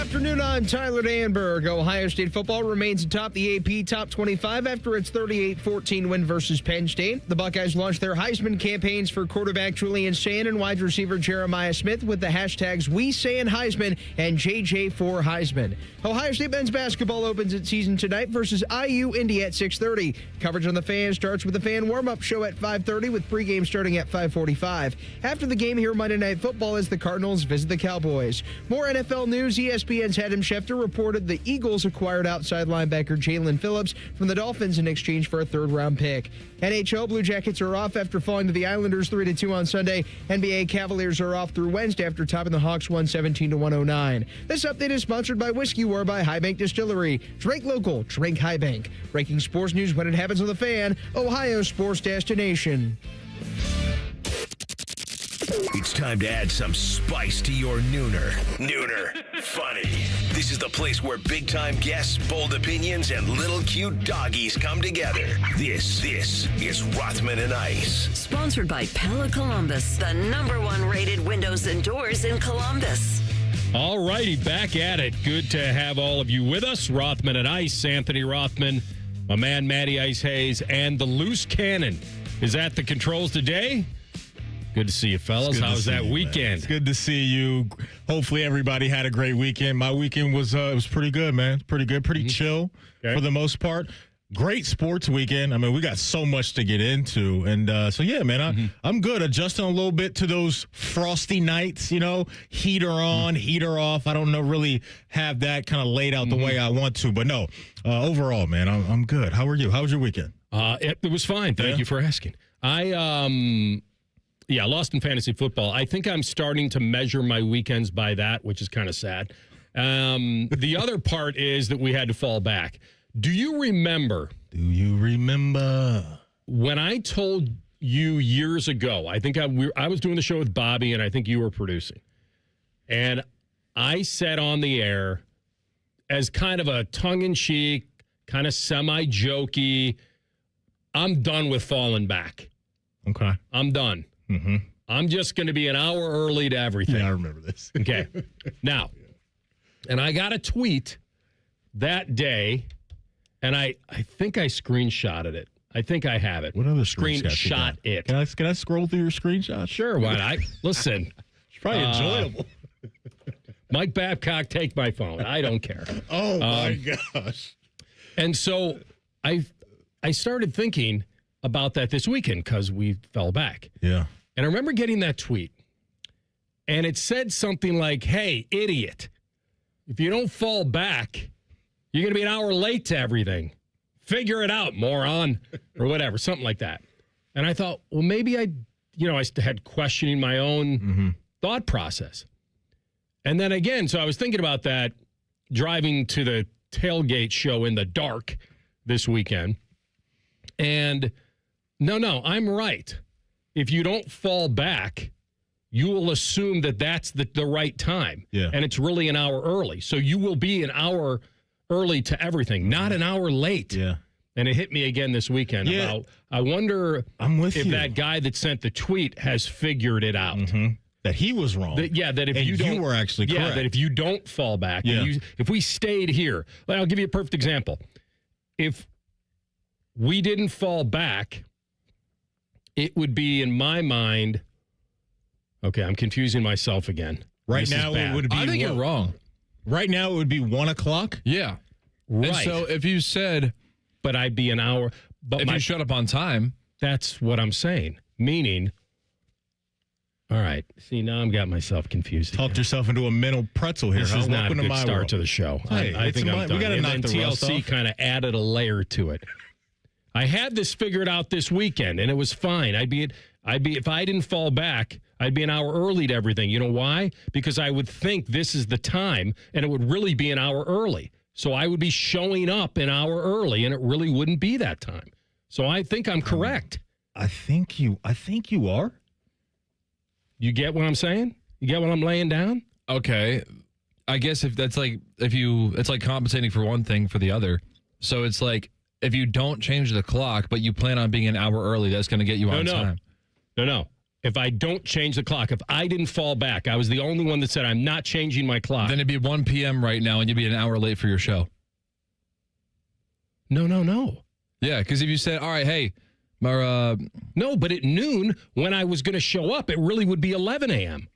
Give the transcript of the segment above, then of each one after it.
Afternoon, I'm Tyler Danberg. Ohio State football remains atop the AP Top 25 after its 38-14 win versus Penn State. The Buckeyes launched their Heisman campaigns for quarterback Julian Sayin and wide receiver Jeremiah Smith with the hashtags #WeSayinHeisman and JJ4Heisman. Ohio State men's basketball opens its season tonight versus IU Indy at 6:30. Coverage on the Fan starts with the Fan warm-up show at 5:30 with pregame starting at 5:45. After the game here Monday Night Football as the Cardinals visit the Cowboys. More NFL news. ESPN's Adam Schefter reported the Eagles acquired outside linebacker Jalen Phillips from the Dolphins in exchange for a third-round pick. NHL Blue Jackets are off after falling to the Islanders 3-2 on Sunday. NBA Cavaliers are off through Wednesday after topping the Hawks 117-109. This update is sponsored by Whiskey War by High Bank Distillery. Drink local, drink High Bank. Breaking sports news when it happens on the Fan, Ohio sports destination. It's time to add some spice to your nooner. Nooner funny. This is the place where big-time guests, bold opinions, and little cute doggies come together. This is Rothman and Ice. Sponsored by Pella Columbus, the #1 rated windows and doors in Columbus. All righty, back at it. Good to have all of you with us. Rothman and Ice, Anthony Rothman, my man Matty Ice Hayes, and the Loose Cannon is at the controls today. Good to see you, fellas. How was that weekend? It's good to see you. Hopefully everybody had a great weekend. My weekend was pretty good, man. Pretty good, pretty chill for the most part. Great sports weekend. I mean, we got so much to get into. And so, yeah, man, I'm good. Adjusting a little bit to those frosty nights, you know, heater on, heater off. I don't know really have that kind of laid out the way I want to. But no, overall, man, I'm good. How are you? How was your weekend? It was fine. Thank you for asking. Yeah, lost in fantasy football. I think I'm starting to measure my weekends by that, which is kind of sad. The other part is that we had to fall back. Do you remember when I told you years ago, I think I was doing the show with Bobby, and I think you were producing. And I said on the air, as kind of a tongue-in-cheek, kind of semi-jokey, I'm done with falling back. Okay. I'm done. Mm-hmm. I'm just going to be an hour early to everything. Yeah, I remember this. Okay. Now, and I got a tweet that day, and I think I screenshotted it. I think I have it. What other screenshot it? Can I scroll through your screenshots? Sure, why not? Listen. It's probably enjoyable. Mike Babcock, take my phone. I don't care. Oh, my gosh. And so I started thinking about that this weekend because we fell back. Yeah. And I remember getting that tweet, and it said something like, hey, idiot, if you don't fall back, you're going to be an hour late to everything. Figure it out, moron, or whatever, something like that. And I thought, well, maybe I had questioning my own thought process. And then again, so I was thinking about that driving to the tailgate show in the dark this weekend. And no, I'm right. If you don't fall back, you will assume that that's the right time. Yeah. And it's really an hour early. So you will be an hour early to everything, not an hour late. Yeah. And it hit me again this weekend about, I wonder if that guy that sent the tweet has figured it out. That he was wrong. That if you were actually correct. Yeah, that if you don't fall back, if we stayed here, I'll give you a perfect example. If we didn't fall back, it would be, in my mind, okay, I'm confusing myself again. Right now, it would be. I think you're wrong. Right now, it would be 1 o'clock. Yeah. Right. And so if you said, but I'd be an hour. But if you shut up on time, that's what I'm saying. Meaning, all right. See, now I've got myself confused. Talked yourself into a mental pretzel here. This is not a good start to the show. Hey, I think I'm done. We got to knock and the rust TLC off. kind of added a layer to it. I had this figured out this weekend, and it was fine. I'd be if I didn't fall back, I'd be an hour early to everything. You know why? Because I would think this is the time, and it would really be an hour early. So I would be showing up an hour early, and it really wouldn't be that time. So I think I'm correct. I think you are. You get what I'm saying? You get what I'm laying down? okay. I guess it's like compensating for one thing for the other. So it's like, if you don't change the clock, but you plan on being an hour early, that's going to get you on time. No. if I don't change the clock, if I didn't fall back, I was the only one that said I'm not changing my clock. Then it'd be 1 p.m. right now, and you'd be an hour late for your show. No. Yeah, because if you said, all right, hey, no, but at noon, when I was going to show up, it really would be 11 a.m.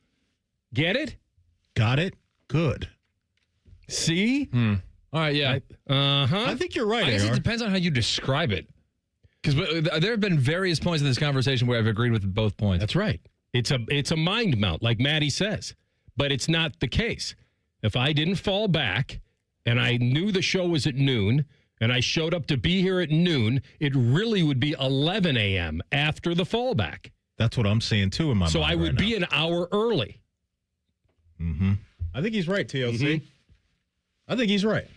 Get it? Got it? Good. See? all right, yeah. I think you're right, I guess AR. it depends on how you describe it. Because there have been various points in this conversation where I've agreed with both points. That's right. It's a mind mount, like Maddie says. But it's not the case. If I didn't fall back and I knew the show was at noon and I showed up to be here at noon, it really would be 11 a.m. after the fallback. That's what I'm saying, too, in my mind. So I would be an hour early. I think he's right, TLC. I think he's right.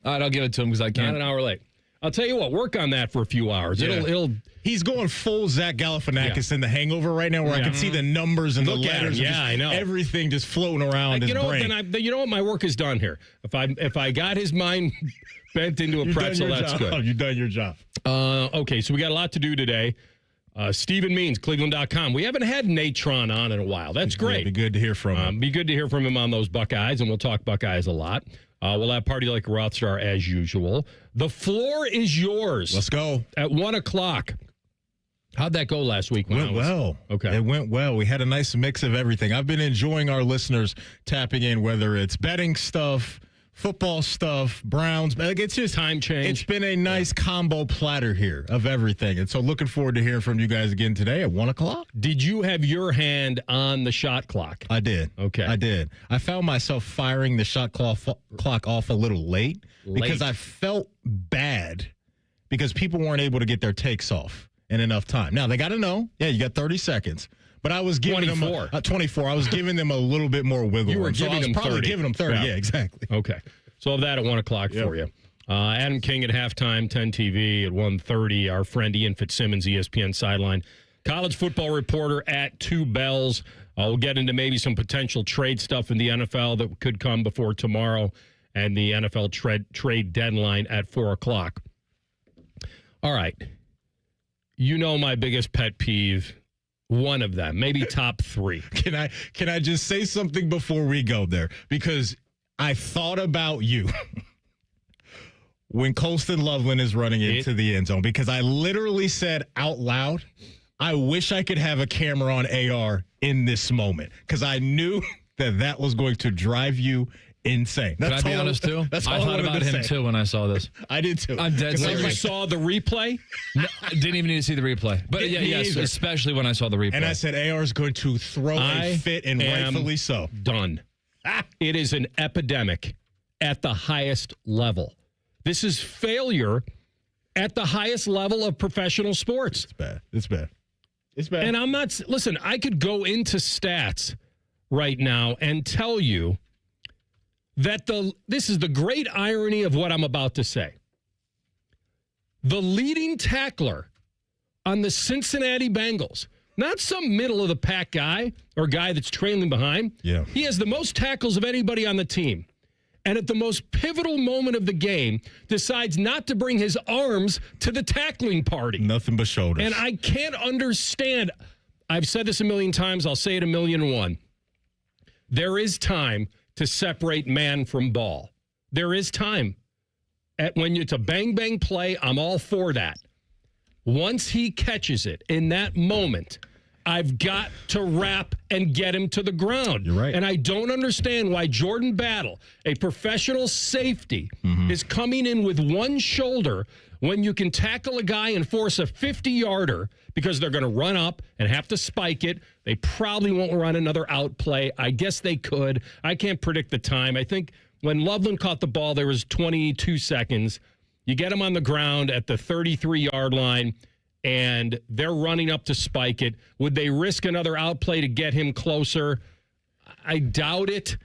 All right, I'll give it to him because I Not can't. an hour late. I'll tell you what, work on that for a few hours. Yeah. It'll He's going full Zach Galifianakis in The Hangover right now, where I can see the numbers and Look the at him. letters. and Yeah, just I know. Everything just floating around his you know what, brain. you know what, my work is done here. If I got his mind bent into a You've done pretzel, your that's job. good. You've done your job. Okay, so we got a lot to do today. Stephen Means, Cleveland.com. We haven't had Natron on in a while. That's great. It'd be good to hear from him. Be good to hear from him on those Buckeyes, and we'll talk Buckeyes a lot. We'll have Party Like a Rothstar as usual. The floor is yours. Let's go. At 1 o'clock. How'd that go last week? Went well. Okay. It went well. We had a nice mix of everything. I've been enjoying our listeners tapping in, whether it's betting stuff, football stuff, Browns. It's just Time change. It's been a nice combo platter here of everything. And so looking forward to hearing from you guys again today at 1 o'clock. Did you have your hand on the shot clock? I did. Okay. I did. I found myself firing the shot clock off a little late because I felt bad because people weren't able to get their takes off in enough time. Now, they got to know, you got 30 seconds. But I was giving 24. them 24. I was giving them a little bit more wiggle You were room. So giving I was them probably 30. giving them 30. Yeah. Yeah, exactly. Okay. So of that at 1 o'clock for you. Adam King at halftime, 10 TV at 1:30. Our friend Ian Fitzsimmons, ESPN sideline. College football reporter at 2 bells. We'll get into maybe some potential trade stuff in the NFL that could come before tomorrow and the NFL trade deadline at 4 o'clock. All right. You know my biggest pet peeve. One of them, maybe top 3. Can I just say something before we go there? Because I thought about you when Colston Loveland is running into the end zone, because I literally said out loud, I wish I could have a camera on AR in this moment, because I knew that was going to drive you insane. Can I be honest, too? That's all I thought about him, too, when I saw this. I did, too. I'm dead When you serious. saw the replay? No, didn't even need to see the replay. But Me yes, either. especially when I saw the replay. And I said AR is going to throw a fit, and am rightfully so. Done. It is an epidemic at the highest level. This is failure at the highest level of professional sports. It's bad. It's bad. It's bad. And I'm not, listen, I could go into stats right now and tell you that this is the great irony of what I'm about to say. The leading tackler on the Cincinnati Bengals, not some middle-of-the-pack guy or guy that's trailing behind. Yeah. He has the most tackles of anybody on the team. And at the most pivotal moment of the game, decides not to bring his arms to the tackling party. Nothing but shoulders. And I can't understand. I've said this a million times. I'll say it 1,000,001. There is time to separate man from ball. There is time. When it's a bang-bang play, I'm all for that. Once he catches it in that moment, I've got to wrap and get him to the ground. You're right. And I don't understand why Jordan Battle, a professional safety, is coming in with one shoulder when you can tackle a guy and force a 50-yarder because they're going to run up and have to spike it. They probably won't run another out play. I guess they could. I can't predict the time. I think when Loveland caught the ball, there was 22 seconds. You get him on the ground at the 33-yard line, and they're running up to spike it. Would they risk another outplay to get him closer? I doubt it.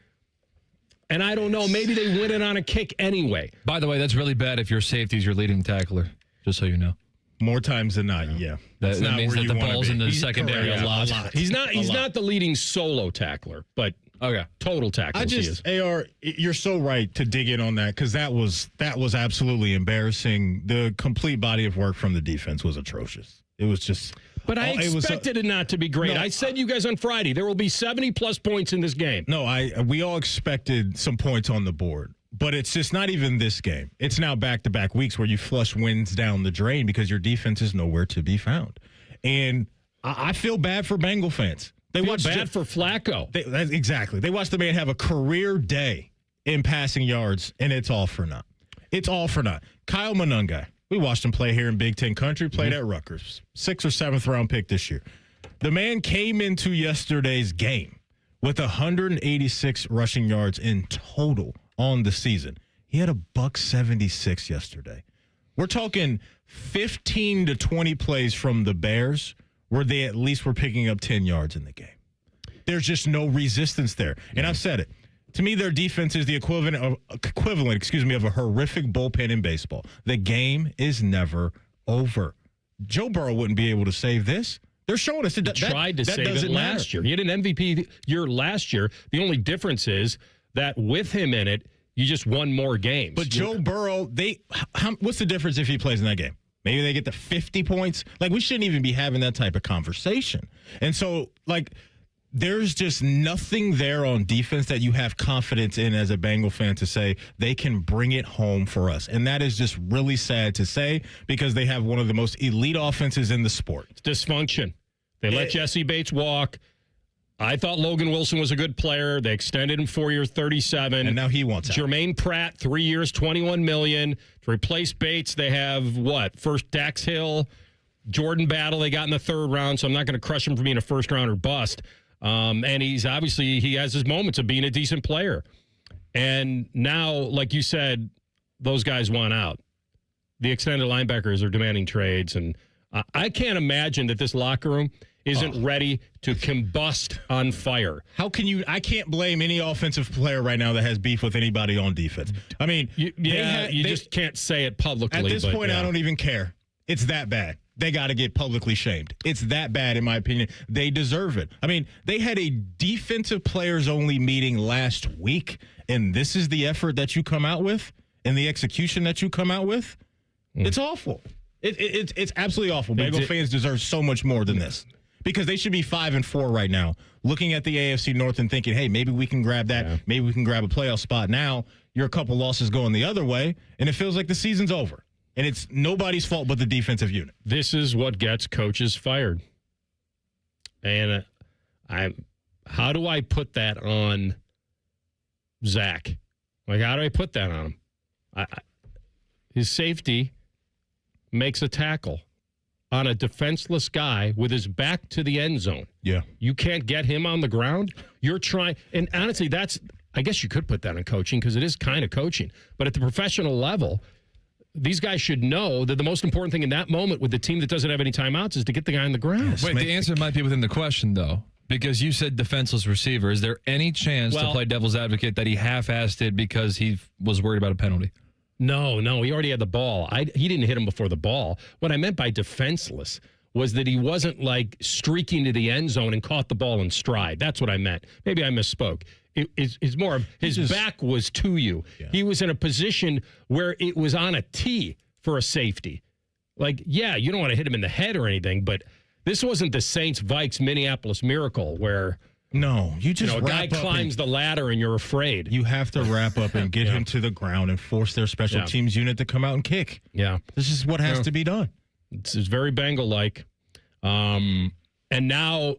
And I don't know. Maybe they win it on a kick anyway. By the way, that's really bad if your safety's your leading tackler, just so you know. More times than not, yeah. That not means where that you the wanna ball's be. in the He's secondary correct. a lot. He's not the leading solo tackler, but Okay. total tackles he is. AR, you're so right to dig in on that, because that was absolutely embarrassing. The complete body of work from the defense was atrocious. It was just But I expected it not to be great. No, I said you guys on Friday, there will be 70-plus points in this game. No, we all expected some points on the board. But it's just not even this game. It's now back-to-back weeks where you flush wins down the drain because your defense is nowhere to be found. And I feel bad for Bengal fans. They feel watched bad for Flacco. Exactly. They watched the man have a career day in passing yards, and it's all for naught. It's all for naught. Kyle Monungai, we watched him play here in Big Ten country, played at Rutgers. 6th or 7th round pick this year. The man came into yesterday's game with 186 rushing yards in total on the season. He had a $176 yesterday. We're talking 15 to 20 plays from the Bears where they at least were picking up 10 yards in the game. There's just no resistance there. And I've said it. To me, their defense is the equivalent of a horrific bullpen in baseball. The game is never over. Joe Burrow wouldn't be able to save this. They're showing us that tried to save it last year. He had an MVP year last year. The only difference is that with him in it, you just won more games. But Joe Burrow, what's the difference if he plays in that game? Maybe they get to 50 points. Like, we shouldn't even be having that type of conversation. And so, like, there's just nothing there on defense that you have confidence in as a Bengal fan to say they can bring it home for us. And that is just really sad to say because they have one of the most elite offenses in the sport. It's dysfunction. They let Jesse Bates walk. I thought Logan Wilson was a good player. They extended him 4 years, 37. And now he wants out. Jermaine Pratt, 3 years, $21 million. To replace Bates, they have what? First Dax Hill, Jordan Battle they got in the 3rd round, so I'm not going to crush him for being a first-rounder bust. And he has his moments of being a decent player. And now, like you said, those guys want out. The extended linebackers are demanding trades. And I can't imagine that this locker room isn't ready to combust on fire. How can you? I can't blame any offensive player right now that has beef with anybody on defense. I mean, you just can't say it publicly. At this point, I don't even care. It's that bad. They got to get publicly shamed. It's that bad, in my opinion. They deserve it. I mean, they had a defensive players-only meeting last week, and this is the effort that you come out with and the execution that you come out with? It's awful. It's absolutely awful. Bengal fans deserve so much more than this because they should be 5-4 right now, looking at the AFC North and thinking, hey, maybe we can grab that. Yeah. Maybe we can grab a playoff spot. Now you're a couple losses going the other way, and it feels like the season's over. And it's nobody's fault but the defensive unit. This is what gets coaches fired. And how do I put that on Zach? Like, how do I put that on him? His safety makes a tackle on a defenseless guy with his back to the end zone. Yeah. You can't get him on the ground. You're trying. And honestly, I guess you could put that in coaching because it is kind of coaching. But at the professional level, these guys should know that the most important thing in that moment with the team that doesn't have any timeouts is to get the guy on the ground. Wait, the answer might be within the question, though, because you said defenseless receiver. Is there any chance to play devil's advocate that he half-assed it because he was worried about a penalty? No, he already had the ball. He didn't hit him before the ball. What I meant by defenseless was that he wasn't like streaking to the end zone and caught the ball in stride. That's what I meant. Maybe I misspoke. It's more of his back was to you. Yeah. He was in a position where it was on a tee for a safety. Like, yeah, you don't want to hit him in the head or anything, but this wasn't the Saints-Vikes Minneapolis Miracle where a guy climbs the ladder and you're afraid. You have to wrap up and get him to the ground and force their special teams unit to come out and kick. Yeah. This is what has to be done. It's very Bengal-like. And now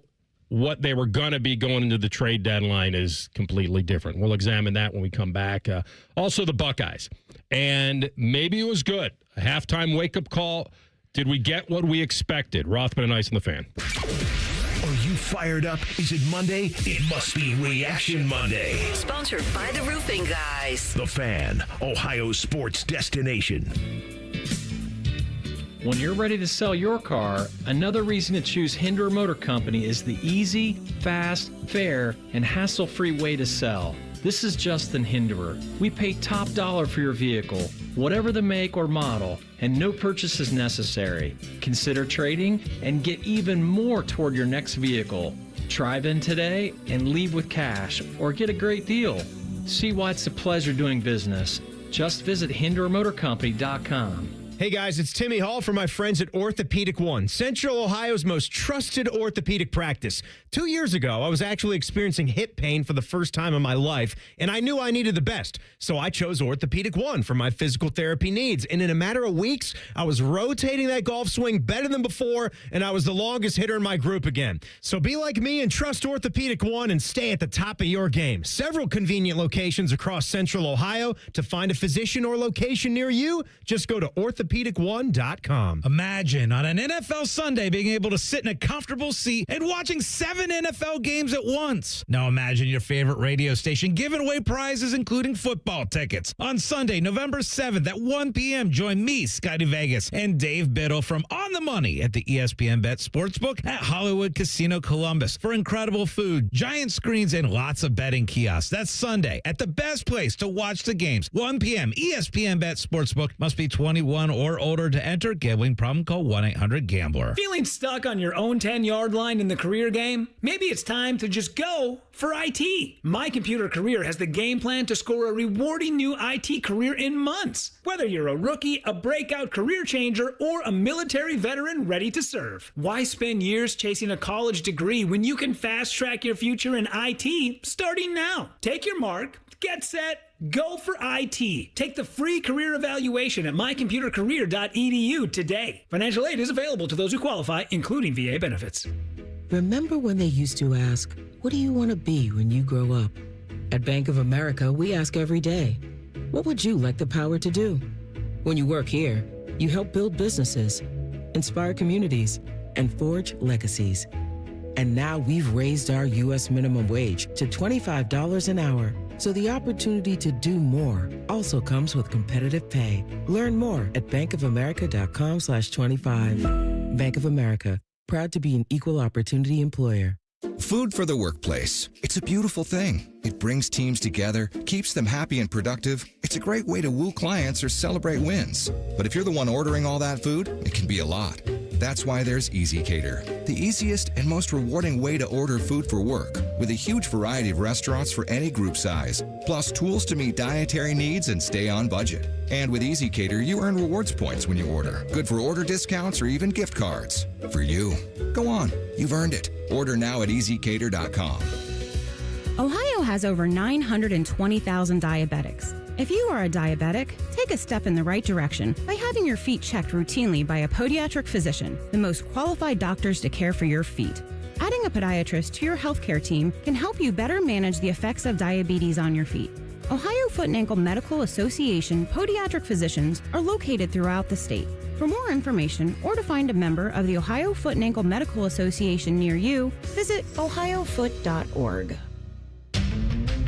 what they were going to be going into the trade deadline is completely different. We'll examine that when we come back. Also, the Buckeyes. And maybe it was good. A halftime wake-up call. Did we get what we expected? Rothman and Ice and the Fan. Are you fired up? Is it Monday? It must be Reaction Monday. Sponsored by the Roofing Guys. The Fan, Ohio's sports destination. When you're ready to sell your car, another reason to choose Hinderer Motor Company is the easy, fast, fair, and hassle-free way to sell. This is Justin Hinderer. We pay top dollar for your vehicle, whatever the make or model, and no purchase is necessary. Consider trading and get even more toward your next vehicle. Drive in today and leave with cash or get a great deal. See why it's a pleasure doing business. Just visit HindererMotorCompany.com. Hey guys, it's Timmy Hall from my friends at Orthopedic One, Central Ohio's most trusted orthopedic practice. 2 years ago, I was actually experiencing hip pain for the first time in my life, and I knew I needed the best. So I chose Orthopedic One for my physical therapy needs. And in a matter of weeks, I was rotating that golf swing better than before, and I was the longest hitter in my group again. So be like me and trust Orthopedic One and stay at the top of your game. Several convenient locations across Central Ohio. To find a physician or location near you, just go to orthopedic1.com. Imagine on an NFL Sunday being able to sit in a comfortable seat and watching 7 NFL games at once. Now imagine your favorite radio station giving away prizes, including football tickets. On Sunday, November 7th at 1 p.m., join me, Scotty Vegas, and Dave Biddle from On the Money at the ESPN Bet Sportsbook at Hollywood Casino Columbus for incredible food, giant screens, and lots of betting kiosks. That's Sunday at the best place to watch the games. 1 p.m., ESPN Bet Sportsbook. Must be 21 or older to enter. Gambling problem? Call 1-800-GAMBLER. Feeling stuck on your own 10-yard line in the career game? Maybe it's time to just go for IT. My Computer Career has the game plan to score a rewarding new IT career in months. Whether you're a rookie, a breakout career changer, or a military veteran ready to serve. Why spend years chasing a college degree when you can fast track your future in IT starting now? Take your mark, get set, go for IT. Take the free career evaluation at mycomputercareer.edu today. Financial aid is available to those who qualify, including VA benefits. Remember when they used to ask, what do you want to be when you grow up? At Bank of America, we ask every day, what would you like the power to do? When you work here, you help build businesses, inspire communities, and forge legacies. And now we've raised our U.S. minimum wage to $25 an hour. So the opportunity to do more also comes with competitive pay. Learn more at bankofamerica.com/25. Bank of America, proud to be an equal opportunity employer. Food for the workplace. It's a beautiful thing. It brings teams together, keeps them happy and productive. It's a great way to woo clients or celebrate wins. But if you're the one ordering all that food, it can be a lot. That's why there's Easy Cater, the easiest and most rewarding way to order food for work, with a huge variety of restaurants for any group size, plus tools to meet dietary needs and stay on budget. And with Easy Cater, you earn rewards points when you order, good for order discounts or even gift cards. For you. Go on, you've earned it. Order now at easycater.com. Ohio has over 920,000 diabetics. If you are a diabetic, take a step in the right direction by having your feet checked routinely by a podiatric physician, the most qualified doctors to care for your feet. Adding a podiatrist to your healthcare team can help you better manage the effects of diabetes on your feet. Ohio Foot and Ankle Medical Association podiatric physicians are located throughout the state. For more information or to find a member of the Ohio Foot and Ankle Medical Association near you, visit ohiofoot.org.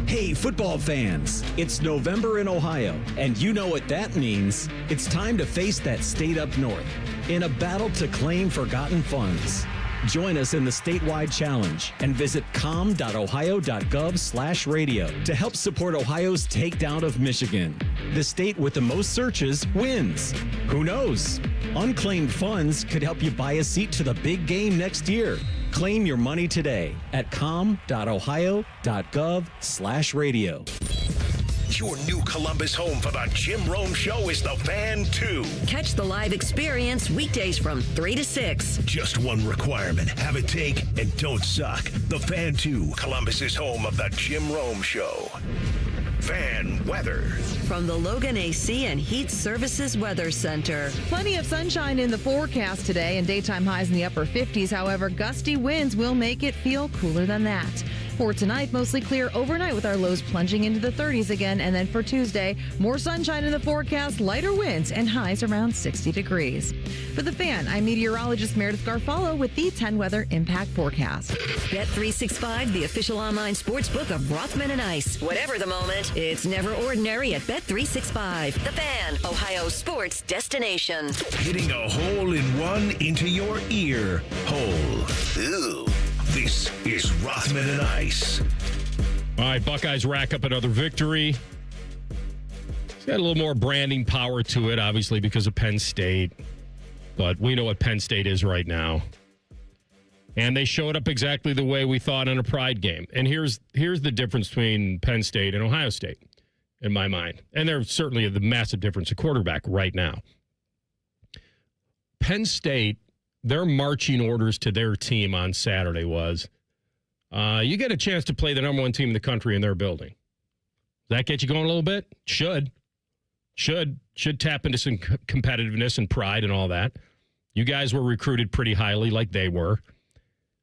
Hey, football fans, it's November in Ohio, and you know what that means. It's time to face that state up north in a battle to claim forgotten funds. Join us in the statewide challenge and visit com.ohio.gov/radio to help support Ohio's takedown of Michigan. The state with the most searches wins. Who knows? Unclaimed funds could help you buy a seat to the big game next year. Claim your money today at com.ohio.gov/radio. Your new Columbus home for the Jim Rome Show is the Fan 2. Catch the live experience weekdays from 3 to 6. Just one requirement. Have a take and don't suck. The Fan 2, Columbus's home of the Jim Rome Show. Fan weather. From the Logan AC and Heat Services Weather Center. Plenty of sunshine in the forecast today and daytime highs in the upper 50s. However, gusty winds will make it feel cooler than that. For tonight, mostly clear overnight with our lows plunging into the 30s again. And then for Tuesday, more sunshine in the forecast, lighter winds, and highs around 60 degrees. For The Fan, I'm meteorologist Meredith Garfalo with the 10 Weather Impact Forecast. Bet365, the official online sports book of Rothman and Ice. Whatever the moment, it's never ordinary at Bet365. The Fan, Ohio sports destination. Hitting a hole in one into your ear hole. Ew. This is Rothman and Ice. All right, Buckeyes rack up another victory. It's got a little more branding power to it, obviously, because of Penn State. But we know what Penn State is right now. And they showed up exactly the way we thought in a pride game. And here's the difference between Penn State and Ohio State, in my mind. And there's certainly the massive difference at quarterback right now. Penn State, their marching orders to their team on Saturday was, you get a chance to play the number one team in the country in their building. Does that get you going a little bit? Should tap into some competitiveness and pride and all that. You guys were recruited pretty highly like they were.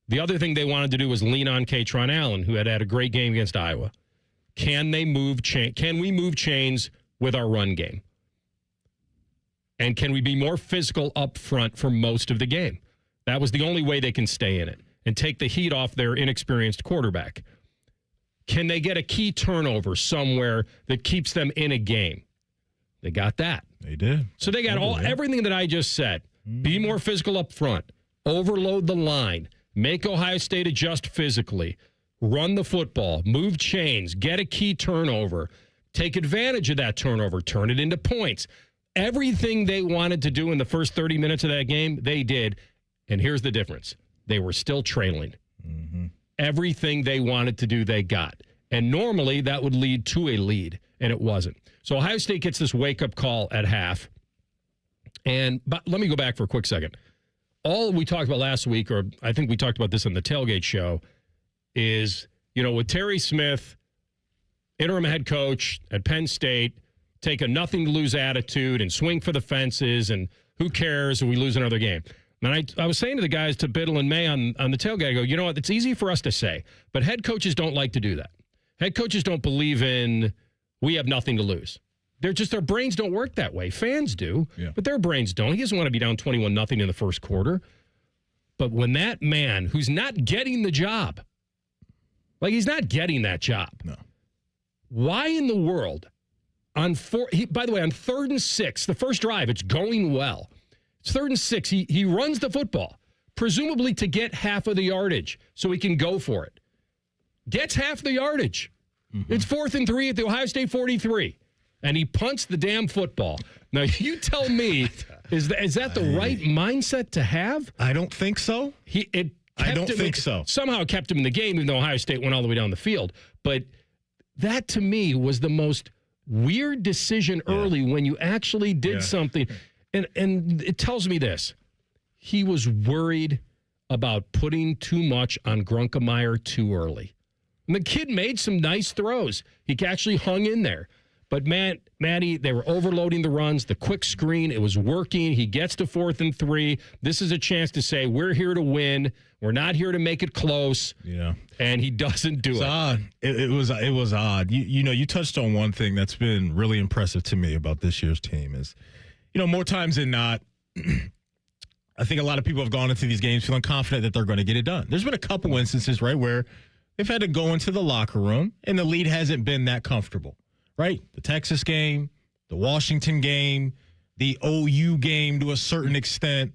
The other thing they wanted to do was lean on Katron Allen, who had a great game against Iowa. Can we move chains with our run game? And can we be more physical up front for most of the game? That was the only way they can stay in it and take the heat off their inexperienced quarterback. Can they get a key turnover somewhere that keeps them in a game? They got that. They did. So they got everything that I just said. Be more physical up front. Overload the line. Make Ohio State adjust physically. Run the football. Move chains. Get a key turnover. Take advantage of that turnover. Turn it into points. Everything they wanted to do in the first 30 minutes of that game, they did. And here's the difference. They were still trailing. Mm-hmm. Everything they wanted to do, they got. And normally that would lead to a lead, and it wasn't. So Ohio State gets this wake-up call at half. But let me go back for a quick second. All we talked about last week, or I think we talked about this on the Tailgate show, is, with Terry Smith, interim head coach at Penn State, take a nothing-to-lose attitude and swing for the fences, and who cares if we lose another game. And I was saying to the guys, to Biddle and May on the Tailgate, I go, you know what, it's easy for us to say, but head coaches don't like to do that. Head coaches don't believe in, we have nothing to lose. Their brains don't work that way. Fans do, but their brains don't. He doesn't want to be down 21-0 in the first quarter. But when that man who's not getting the job, he's not getting that job. No. Why in the world, by the way, on 3rd and 6, the first drive, it's going well. It's 3rd and 6. He runs the football, presumably to get half of the yardage so he can go for it. Gets half the yardage. Mm-hmm. It's 4th and 3 at the Ohio State 43. And he punts the damn football. Now, you tell me, is that the right mindset to have? I don't think so. I don't think so. Somehow it kept him in the game, even though Ohio State went all the way down the field. But that, to me, was the most weird decision early when you actually did something. And it tells me this. He was worried about putting too much on Grunkemeyer too early. And the kid made some nice throws. He actually hung in there. But, Matty, they were overloading the runs, the quick screen. It was working. He gets to 4th and 3. This is a chance to say, we're here to win. We're not here to make it close. Yeah. And he doesn't do it. It's odd. It was odd. You touched on one thing that's been really impressive to me about this year's team is, more times than not, I think a lot of people have gone into these games feeling confident that they're going to get it done. There's been a couple instances, right, where they've had to go into the locker room and the lead hasn't been that comfortable. Right? The Texas game, the Washington game, the OU game to a certain extent.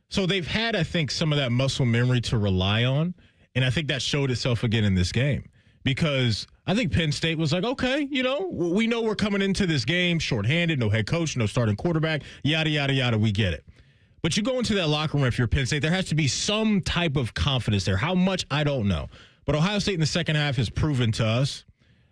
So they've had, I think, some of that muscle memory to rely on. And I think that showed itself again in this game. Because I think Penn State was like, okay, we know we're coming into this game shorthanded, no head coach, no starting quarterback, yada, yada, yada, we get it. But you go into that locker room if you're Penn State, there has to be some type of confidence there. How much, I don't know. But Ohio State in the second half has proven to us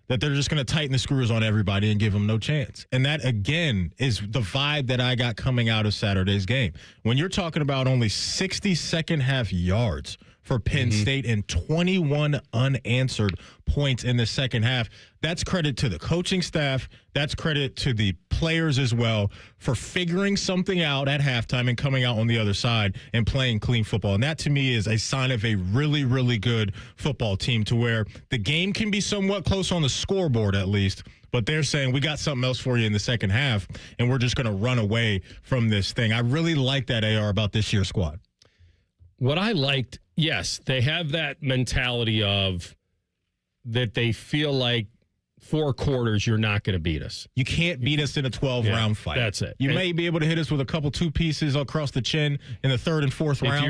that they're just going to tighten the screws on everybody and give them no chance. And that, again, is the vibe that I got coming out of Saturday's game. When you're talking about only 60 second-half yards for Penn State and 21 unanswered points in the second half, that's credit to the coaching staff. That's credit to the players as well for figuring something out at halftime and coming out on the other side and playing clean football. And that, to me, is a sign of a really, really good football team to where the game can be somewhat close on the scoreboard at least, but they're saying we got something else for you in the second half, and we're just going to run away from this thing. I really like that, AR, about this year's squad. What I liked, yes, they have that mentality of that they feel like 4 quarters, you're not going to beat us. You can't beat us in a 12-round fight. That's it. You may be able to hit us with a couple 2 pieces across the chin in the 3rd and 4th round.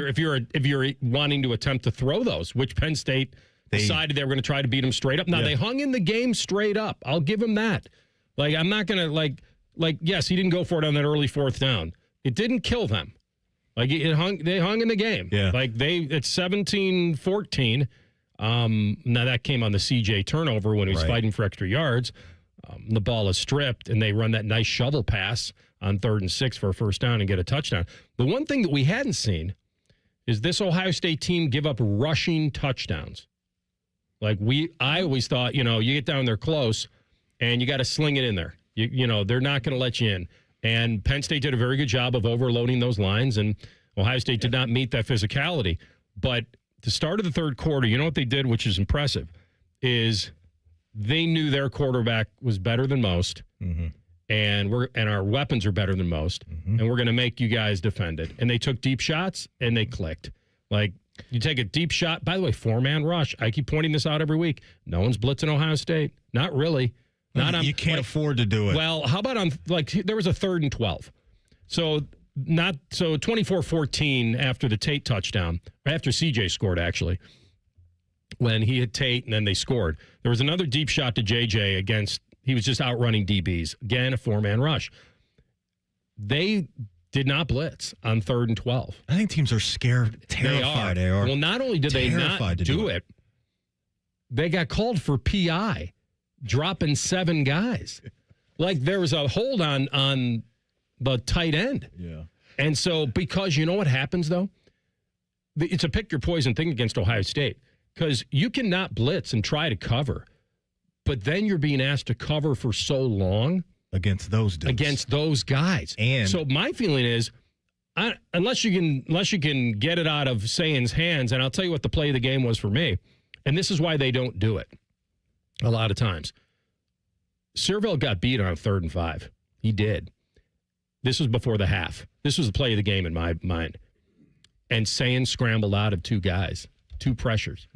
If you're wanting to attempt to throw those, which Penn State decided they were going to try to beat them straight up. Now, they hung in the game straight up. I'll give them that. I'm not going to, yes, he didn't go for it on that early 4th down. It didn't kill them. They hung in the game. Yeah. It's 17-14. Now that came on the CJ turnover when he was fighting for extra yards. The ball is stripped and they run that nice shovel pass on 3rd and 6 for a first down and get a touchdown. The one thing that we hadn't seen is this Ohio State team give up rushing touchdowns. Like I always thought, you get down there close and you got to sling it in there. They're not going to let you in. And Penn State did a very good job of overloading those lines, and Ohio State did not meet that physicality. But the start of the third quarter, you know what they did, which is impressive, is they knew their quarterback was better than most, and our weapons are better than most, and we're going to make you guys defend it. And they took deep shots, and they clicked. Like, you take a deep shot. By the way, 4-man rush. I keep pointing this out every week. No one's blitzing Ohio State. Not really. You can't afford to do it. Well, how about there was a 3rd and 12. So 24-14 after the Tate touchdown, after CJ scored, actually, when he hit Tate and then they scored. There was another deep shot to JJ he was just outrunning DBs. Again, a 4-man rush. They did not blitz on 3rd and 12. I think teams are scared, terrified. They are. Well, not only did they not do it, they got called for PI, dropping 7 guys. Like there was a hold on the tight end. Yeah. And so, because you know what happens, though? It's a pick your poison thing against Ohio State. Because you cannot blitz and try to cover, but then you're being asked to cover for so long. Against those dudes. Against those guys. And so my feeling is, unless you can get it out of Sayan's hands, and I'll tell you what the play of the game was for me, and this is why they don't do it a lot of times. Searville got beat on 3rd and 5. He did. This was before the half. This was the play of the game in my mind. And Sayan scrambled out of 2 guys, 2 pressures,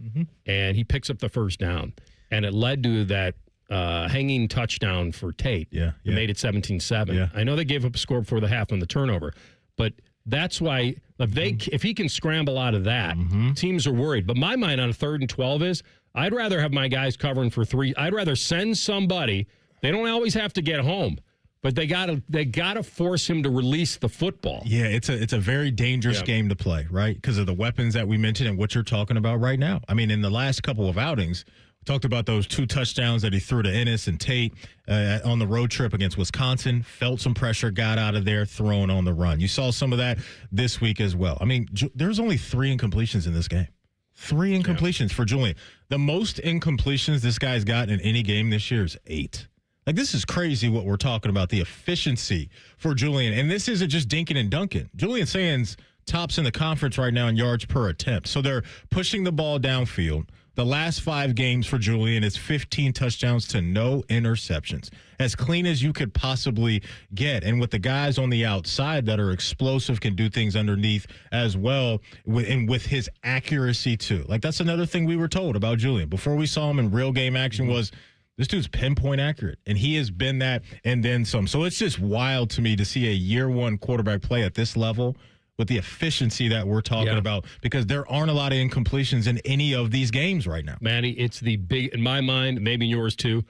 and he picks up the first down. And it led to that hanging touchdown for Tate. Yeah. It made it 17-7. Yeah. I know they gave up a score before the half on the turnover, but that's why if he can scramble out of that, teams are worried. But my mind on a 3rd and 12 is I'd rather have my guys covering for 3. I'd rather send somebody. They don't always have to get home, but they gotta force him to release the football. Yeah, it's a very dangerous game to play, right? Because of the weapons that we mentioned and what you're talking about right now. I mean, in the last couple of outings, we talked about those 2 touchdowns that he threw to Ennis and Tate on the road trip against Wisconsin. Felt some pressure, got out of there, thrown on the run. You saw some of that this week as well. I mean, there's only 3 incompletions in this game. 3 incompletions for Julian. The most incompletions this guy's gotten in any game this year is 8. Like, this is crazy what we're talking about, the efficiency for Julian. And this isn't just dinking and dunking. Julian Sands tops in the conference right now in yards per attempt. So they're pushing the ball downfield. The last 5 games for Julian is 15 touchdowns to no interceptions. As clean as you could possibly get. And with the guys on the outside that are explosive, can do things underneath as well, and with his accuracy too. Like, that's another thing we were told about Julian before we saw him in real game action was this dude's pinpoint accurate, and he has been that and then some. So it's just wild to me to see a year 1 quarterback play at this level with the efficiency that we're talking about, because there aren't a lot of incompletions in any of these games right now. Manny, it's the big, in my mind, maybe in yours too,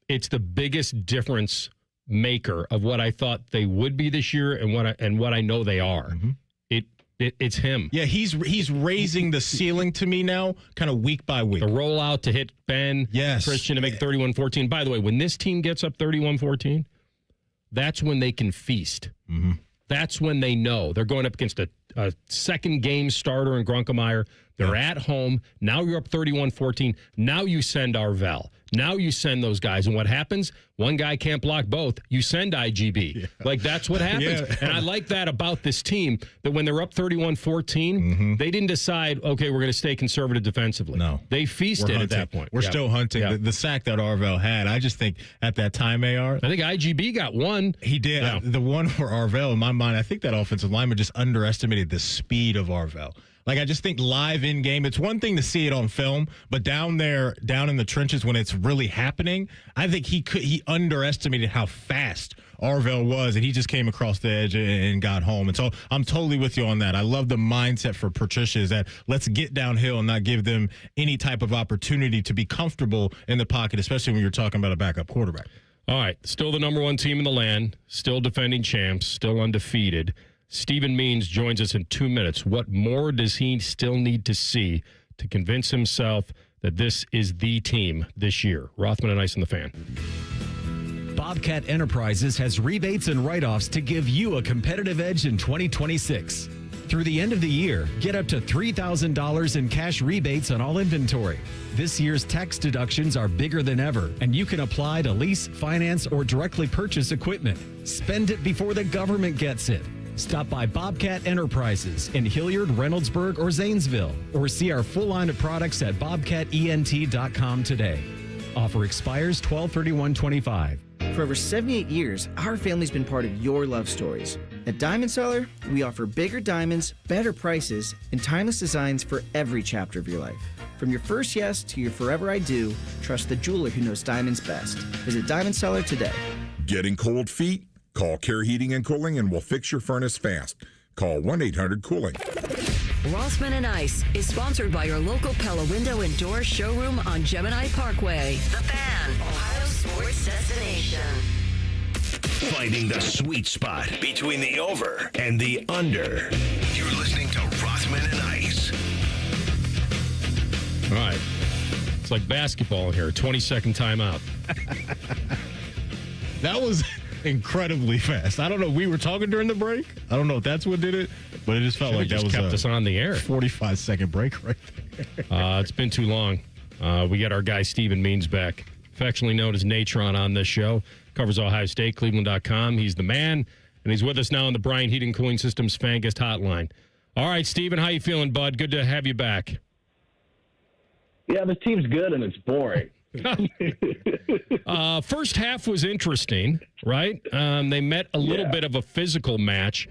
it's the biggest difference maker of what I thought they would be this year and what I know they are. It's him. Yeah, he's raising the ceiling to me now, kind of week by week. The rollout to hit Ben, Christian to make 31-14. By the way, when this team gets up 31-14, that's when they can feast. That's when they know they're going up against a second game starter in Grunkemeyer. They're at home. Now you're up 31-14. Now you send Arvell. Now you send those guys. And what happens? One guy can't block both. You send IGB. Yeah. Like, that's what happens. And I like that about this team, that when they're up 31-14, they didn't decide, okay, we're going to stay conservative defensively. No. They feasted at that point. We're still hunting. The sack that Arvell had, I just think at that time, AR. I think IGB got one. He did. Yeah. The one for Arvell, in my mind, I think that offensive lineman just underestimated the speed of Arvell. Like, I just think live in game, it's one thing to see it on film, but down there, down in the trenches when it's really happening, I think he underestimated how fast Arvell was, and he just came across the edge and got home. And so I'm totally with you on that. I love the mindset for Patricia is that let's get downhill and not give them any type of opportunity to be comfortable in the pocket, especially when you're talking about a backup quarterback. All right, still the number 1 team in the land, still defending champs, still undefeated. Stephen Means joins us in 2 minutes. What more does he still need to see to convince himself that this is the team this year? Rothman and Ice and the Fan. Bobcat Enterprises has rebates and write-offs to give you a competitive edge in 2026. Through the end of the year, get up to $3,000 in cash rebates on all inventory. This year's tax deductions are bigger than ever, and you can apply to lease, finance, or directly purchase equipment. Spend it before the government gets it. Stop by Bobcat Enterprises in Hilliard, Reynoldsburg, or Zanesville, or see our full line of products at bobcatent.com today. Offer expires 12/31/25. For over 78 years, our family's been part of your love stories. At Diamond Seller, we offer bigger diamonds, better prices, and timeless designs for every chapter of your life. From your first yes to your forever I do, trust the jeweler who knows diamonds best. Visit Diamond Seller today. Getting cold feet? Call Care Heating and Cooling and we'll fix your furnace fast. Call 1-800-COOLING. Rossman and Ice is sponsored by your local Pella Window and Door showroom on Gemini Parkway. The Fan, Ohio sports destination. Finding the sweet spot between the over and the under. You're listening to Rothman and Ice. All right. It's like basketball in here. 20-second timeout. That was incredibly fast. I don't know. We were talking during the break. I don't know if that's what did it, but it just felt like that was kept us on the air. 45-second break right there. It's been too long. We got our guy Stephen Means back, affectionately known as Natron on this show. Covers Ohio State, Cleveland.com. He's the man, and he's with us now on the Bryant Heating Cooling Systems Fangast Hotline. All right, Stephen, how you feeling, bud? Good to have you back. Yeah, the team's good, and it's boring. First half was interesting, right? They met a little bit of a physical match.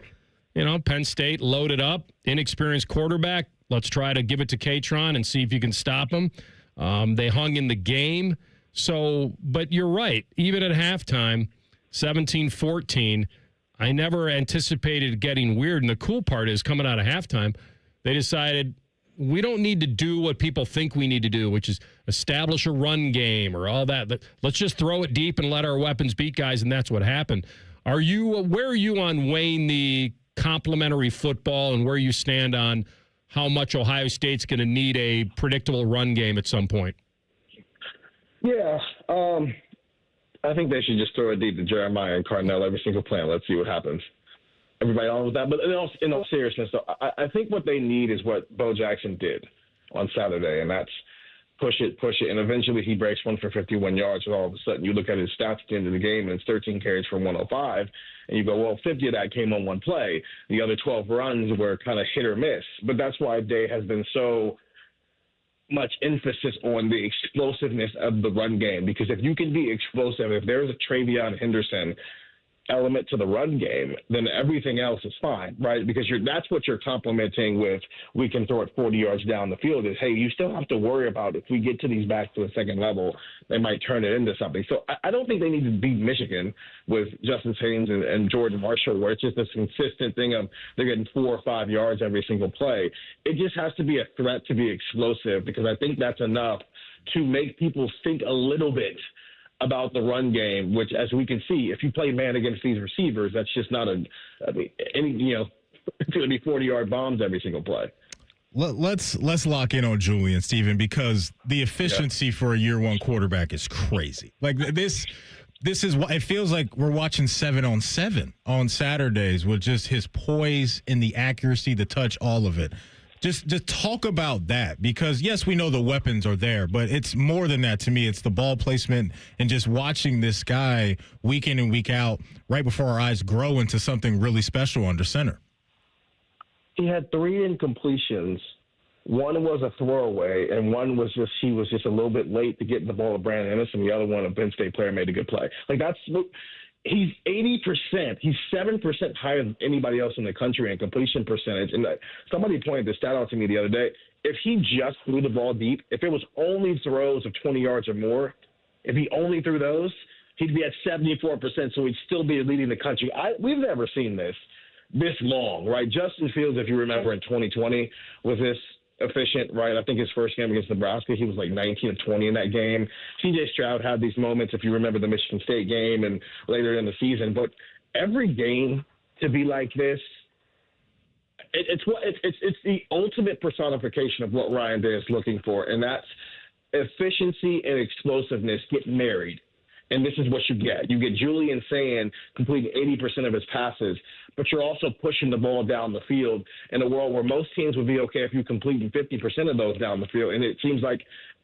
You know, Penn State loaded up, inexperienced quarterback. Let's try to give it to Katron and see if you can stop him. They hung in the game. So, but you're right. Even at halftime, 17-14, I never anticipated getting weird. And the cool part is coming out of halftime, they decided we don't need to do what people think we need to do, which is establish a run game or all that. Let's just throw it deep and let our weapons beat guys, and that's what happened. Where are you on weighing the complementary football and where you stand on how much Ohio State's going to need a predictable run game at some point? Yeah, I think they should just throw it deep to Jeremiah and Cardinal every single play. Let's see what happens. Everybody on with that. But in all seriousness, though, I think what they need is what Bo Jackson did on Saturday, and that's push it. And eventually he breaks one for 51 yards, and all of a sudden you look at his stats at the end of the game, and it's 13 carries for 105, and you go, well, 50 of that came on one play. The other 12 runs were kind of hit or miss. But that's why Day has been so much emphasis on the explosiveness of the run game, because if you can be explosive, if there's a Travion Henderson element to the run game, then everything else is fine, right? Because that's what you're complementing with we can throw it 40 yards down the field is, hey, you still have to worry about if we get to these back to the second level, they might turn it into something. So I don't think they need to beat Michigan with Justice Haynes and Jordan Marshall, where it's just this consistent thing of they're getting 4 or 5 yards every single play. It just has to be a threat to be explosive, because I think that's enough to make people think a little bit about the run game, which, as we can see, if you play man against these receivers, that's just not it's going to be 40-yard bombs every single play. Let's lock in on Julian, Stephen, because the efficiency for a year one quarterback is crazy. Like this is what it feels like. We're watching 7-on-7 on Saturdays with just his poise and the accuracy, the touch, all of it. Just talk about that, because, yes, we know the weapons are there, but it's more than that to me. It's the ball placement and just watching this guy week in and week out right before our eyes grow into something really special under center. He had 3 incompletions. One was a throwaway, and one was he was just a little bit late to get the ball to Brandon Anderson. The other one, a Penn State player, made a good play. He's 80%. He's 7% higher than anybody else in the country in completion percentage. And somebody pointed this stat out to me the other day. If he just threw the ball deep, if it was only throws of 20 yards or more, if he only threw those, he'd be at 74%, so he'd still be leading the country. We've never seen this long, right? Justin Fields, if you remember, in 2020 was this efficient, right? I think his first game against Nebraska, he was like 19 of 20 in that game. CJ Stroud had these moments, if you remember the Michigan State game and later in the season. But every game to be like this, it's the ultimate personification of what Ryan Day is looking for, and that's efficiency and explosiveness get married. And this is what you get. You get Julian Sand completing 80% of his passes, but you're also pushing the ball down the field in a world where most teams would be okay if you completed 50% of those down the field. And it seems like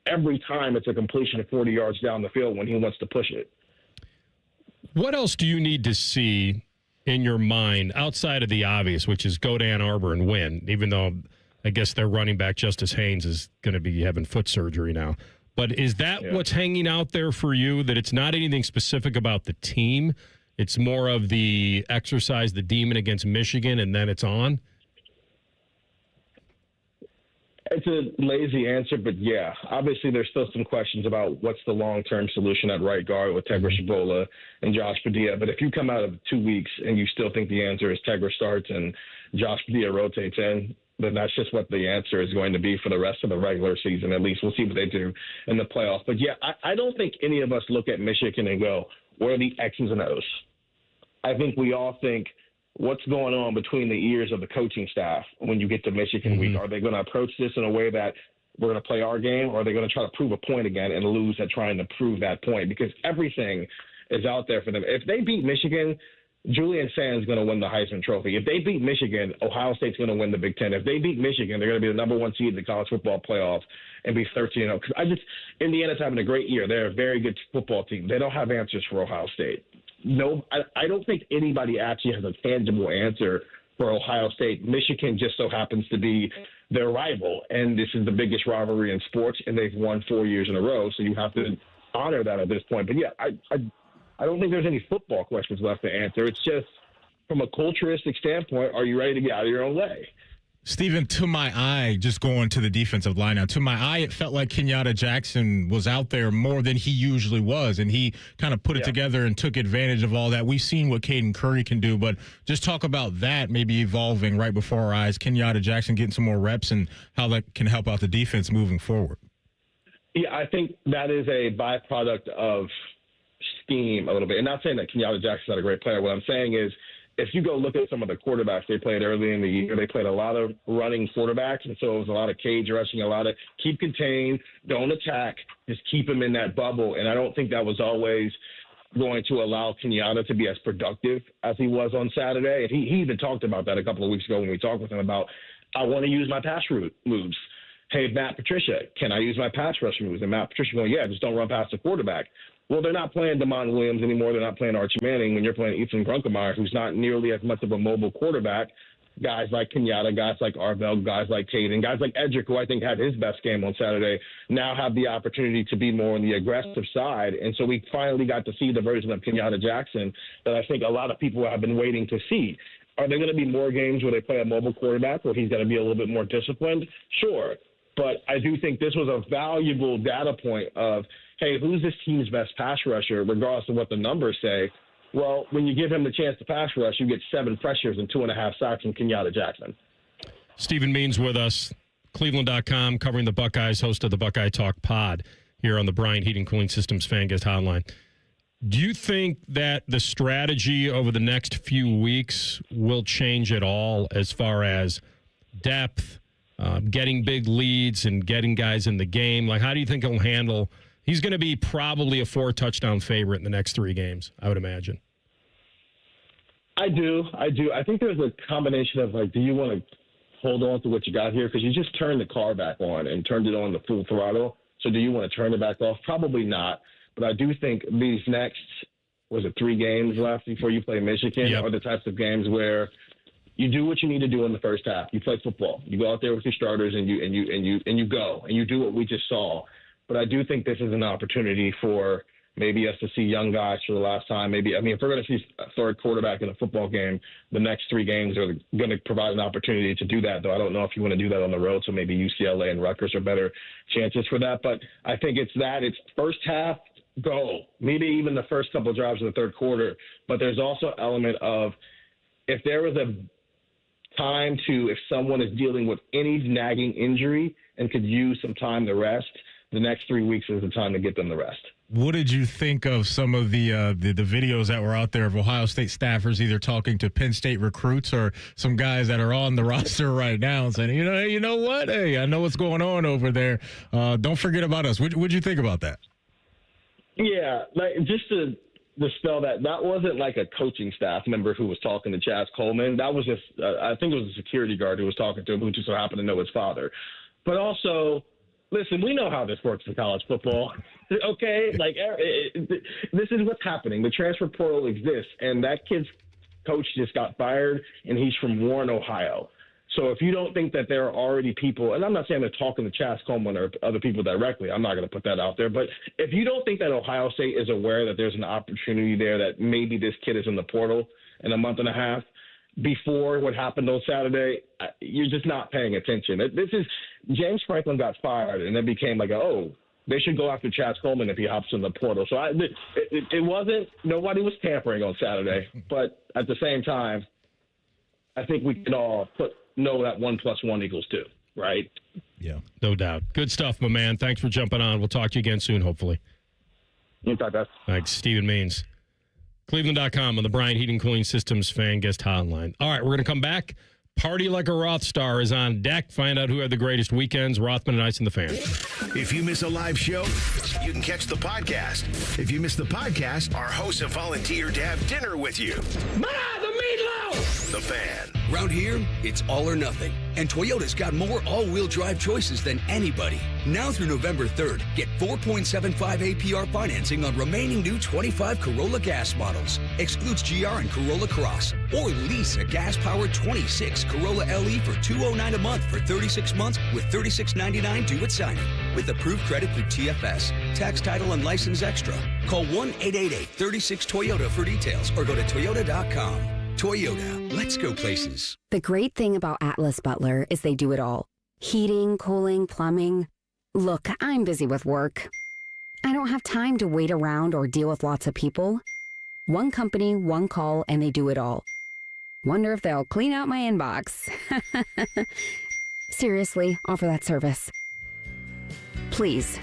every time it's a completion of 40 yards down the field when he wants to push it. What else do you need to see in your mind outside of the obvious, which is go to Ann Arbor and win, even though I guess their running back, Justice Haynes, is going to be having foot surgery now. But is that what's hanging out there for you, that it's not anything specific about the team? It's more of the exercise, the demon against Michigan, and then it's on? It's a lazy answer, but yeah, obviously there's still some questions about what's the long-term solution at right guard with Tegra Shabola and Josh Padilla. But if you come out of 2 weeks and you still think the answer is Tegra starts and Josh Padilla rotates in, then that's just what the answer is going to be for the rest of the regular season. At least we'll see what they do in the playoffs. But yeah, I don't think any of us look at Michigan and go, what are the X's and O's? I think we all think, what's going on between the ears of the coaching staff when you get to Michigan week? Are they going to approach this in a way that we're going to play our game, or are they going to try to prove a point again and lose at trying to prove that point? Because everything is out there for them. If they beat Michigan, Julian Sand's going to win the Heisman Trophy. If they beat Michigan, Ohio State's going to win the Big Ten. If they beat Michigan, they're going to be the number one seed in the college football playoff and be 13-0. Because Indiana's having a great year. They're a very good football team. They don't have answers for Ohio State. No, I don't think anybody actually has a tangible answer for Ohio State. Michigan just so happens to be their rival, and this is the biggest rivalry in sports, and they've won 4 years in a row, so you have to honor that at this point. But, yeah, I don't think there's any football questions left to answer. It's just from a culturistic standpoint, are you ready to get out of your own way? Stephen, to my eye, just going to the defensive line now, to my eye, it felt like Kenyatta Jackson was out there more than he usually was, and he kind of put it together and took advantage of all that. We've seen what Caden Curry can do, but just talk about that maybe evolving right before our eyes, Kenyatta Jackson getting some more reps and how that can help out the defense moving forward. Yeah, I think that is a byproduct of scheme a little bit. And not saying that Kenyatta Jackson's not a great player. What I'm saying is, if you go look at some of the quarterbacks they played early in the year, they played a lot of running quarterbacks, and so it was a lot of cage rushing, a lot of keep contained, don't attack, just keep him in that bubble. And I don't think that was always going to allow Kenyatta to be as productive as he was on Saturday. And he even talked about that a couple of weeks ago when we talked with him about, I want to use my pass route moves. Hey, Matt Patricia, can I use my pass rush moves? And Matt Patricia going, yeah, just don't run past the quarterback. Well, they're not playing DeMond Williams anymore. They're not playing Archie Manning. When you're playing Ethan Grunkemeyer, who's not nearly as much of a mobile quarterback, guys like Kenyatta, guys like Arvell, guys like Caden, guys like Edric, who I think had his best game on Saturday, now have the opportunity to be more on the aggressive side. And so we finally got to see the version of Kenyatta Jackson that I think a lot of people have been waiting to see. Are there going to be more games where they play a mobile quarterback where he's going to be a little bit more disciplined? Sure. But I do think this was a valuable data point of, hey, who's this team's best pass rusher, regardless of what the numbers say? Well, when you give him the chance to pass rush, you get 7 pressures and 2.5 sacks from Kenyatta Jackson. Stephen Means with us, Cleveland.com, covering the Buckeyes, host of the Buckeye Talk pod here on the Bryant Heating Cooling Systems Fan Guest Hotline. Do you think that the strategy over the next few weeks will change at all as far as depth, getting big leads and getting guys in the game? Like, how do you think he'll handle? He's going to be probably a 4-touchdown favorite in the next 3 games, I would imagine. I do. I think there's a combination of, like, do you want to hold on to what you got here? Because you just turned the car back on and turned it on the full throttle. So do you want to turn it back off? Probably not. But I do think these next, 3 games left before you play Michigan are the types of games where you do what you need to do in the first half. You play football. You go out there with your starters and you go and you do what we just saw. But I do think this is an opportunity for maybe us to see young guys for the last time. If we're going to see a third quarterback in a football game, the next 3 games are going to provide an opportunity to do that, though I don't know if you want to do that on the road, so maybe UCLA and Rutgers are better chances for that. But I think it's first half, go. Maybe even the first couple of drives of the third quarter. But there's also an element of, if there was a time if someone is dealing with any nagging injury and could use some time to rest, the next 3 weeks is the time to get them the rest. What did you think of some of the videos that were out there of Ohio State staffers either talking to Penn State recruits or some guys that are on the roster right now and saying, you know what? Hey, I know what's going on over there. Don't forget about us. What'd you think about that? Yeah, like just to dispel that wasn't like a coaching staff member who was talking to Chaz Coleman. That was just, I think it was a security guard who was talking to him who just so happened to know his father. But also, listen, we know how this works in college football. Okay? Like, this is what's happening. The transfer portal exists, and that kid's coach just got fired, and he's from Warren, Ohio. So if you don't think that there are already people, and I'm not saying they're talking to Chaz Coleman or other people directly, I'm not going to put that out there, but if you don't think that Ohio State is aware that there's an opportunity there that maybe this kid is in the portal in a month and a half before what happened on Saturday, you're just not paying attention. This is James Franklin got fired, and it became like, they should go after Chaz Coleman if he hops in the portal. So it wasn't, nobody was tampering on Saturday, but at the same time, I think we can all know that 1 + 1 = 2, right? Yeah, no doubt. Good stuff, my man. Thanks for jumping on. We'll talk to you again soon, hopefully. Thanks, Stephen Means. Cleveland.com on the Bryant Heating Cooling Systems fan guest hotline. All right, we're going to come back. Party Like a Roth Star is on deck. Find out who had the greatest weekends. Rothman and Ice and the Fan. If you miss a live show, you can catch the podcast. If you miss the podcast, our hosts have volunteered to have dinner with you. The meatloaf! The Fan. Around here, it's all or nothing. And Toyota's got more all-wheel drive choices than anybody. Now through November 3rd, get 4.75 APR financing on remaining new 25 Corolla gas models. Excludes GR and Corolla Cross. Or lease a gas-powered 26 Corolla LE for $209 a month for 36 months with $36.99 due at signing. With approved credit through TFS. Tax, title, and license extra. Call 1-888-36-TOYOTA for details or go to Toyota.com. Toyota, let's go places. The great thing about Atlas Butler is they do it all. Heating, cooling, plumbing. Look, I'm busy with work. I don't have time to wait around or deal with lots of people. One company, one call, and they do it all. Wonder if they'll clean out my inbox. Seriously, offer that service. Please.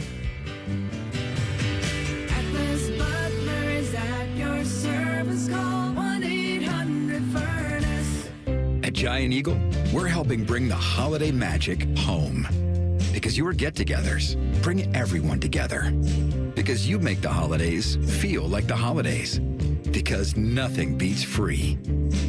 Atlas Butler is at your service. Call 1-800-FURNACE. At Giant Eagle, we're helping bring the holiday magic home. Because your get-togethers bring everyone together. Because you make the holidays feel like the holidays. Because nothing beats free.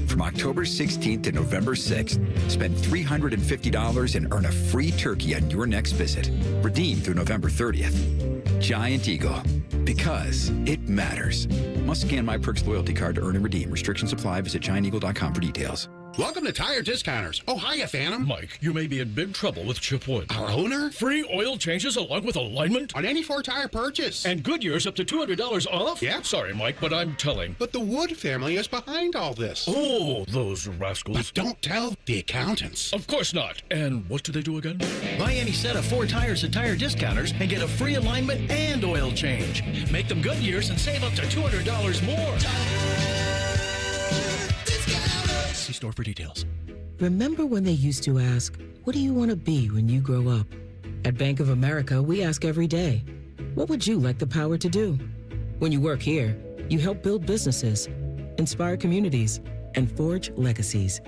From October 16th to November 6th, spend $350 and earn a free turkey on your next visit. Redeem through November 30th. Giant Eagle. Because it matters. Must scan My Perks loyalty card to earn and redeem. Restrictions apply. Visit gianteagle.com for details. Welcome to Tire Discounters. Oh, hiya, Phantom. Mike, you may be in big trouble with Chip Wood. Our owner? Free oil changes along with alignment? On any Ford tire purchase. And Goodyear's up to $200 off? Yeah. Sorry, Mike, but I'm telling. But the Wood family is behind all this. Oh, those rascals. But don't tell the accountants. Of course not. And what do they do again? Buy any set of 4 tires at Tire Discounters and get a free alignment and oil change. Make them Goodyear's and save up to $200 more. See store for details. Remember when they used to ask, what do you want to be when you grow up? At Bank of America, we ask every day, what would you like the power to do? When you work here, you help build businesses, inspire communities, and forge legacies.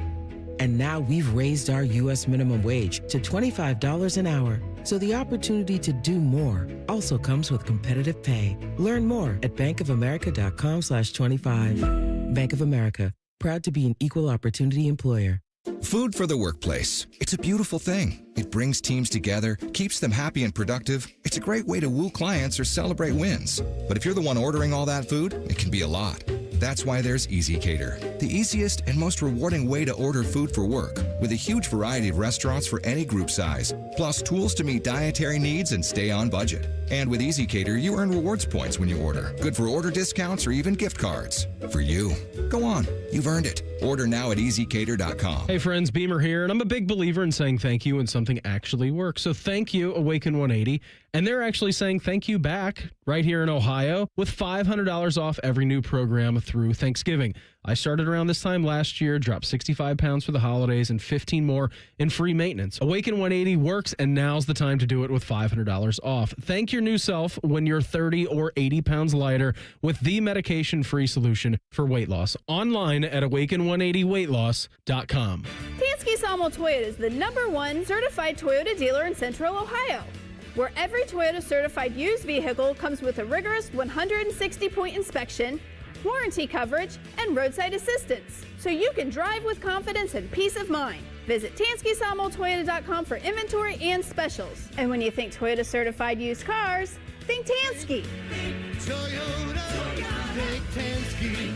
And now we've raised our U.S. minimum wage to $25 an hour. So the opportunity to do more also comes with competitive pay. Learn more at bankofamerica.com/25. Bank of America, proud to be an equal opportunity employer. Food for the workplace. It's a beautiful thing. It brings teams together, keeps them happy and productive. It's a great way to woo clients or celebrate wins. But if you're the one ordering all that food, it can be a lot. That's why there's Easy Cater, the easiest and most rewarding way to order food for work, with a huge variety of restaurants for any group size, plus tools to meet dietary needs and stay on budget. And with Easy Cater, you earn rewards points when you order, good for order discounts or even gift cards. For you. Go on, you've earned it. Order now at easycater.com. Hey friends, Beamer here, and I'm a big believer in saying thank you when something actually works. So thank you, Awaken 180. And they're actually saying thank you back right here in Ohio with $500 off every new program through Thanksgiving. I started around this time last year, dropped 65 pounds for the holidays and 15 more in free maintenance. Awaken 180 works, and now's the time to do it with $500 off. Thank your new self when you're 30 or 80 pounds lighter with the medication-free solution for weight loss. Online at awaken180weightloss.com. Tansky Sawmill Toyota is the #1 certified Toyota dealer in Central Ohio. where every Toyota certified used vehicle comes with a rigorous 160-point inspection, warranty coverage, and roadside assistance, so you can drive with confidence and peace of mind. Visit TanskySawmillToyota.com for inventory and specials. And when you think Toyota certified used cars, think Tansky. Toyota, think Tansky.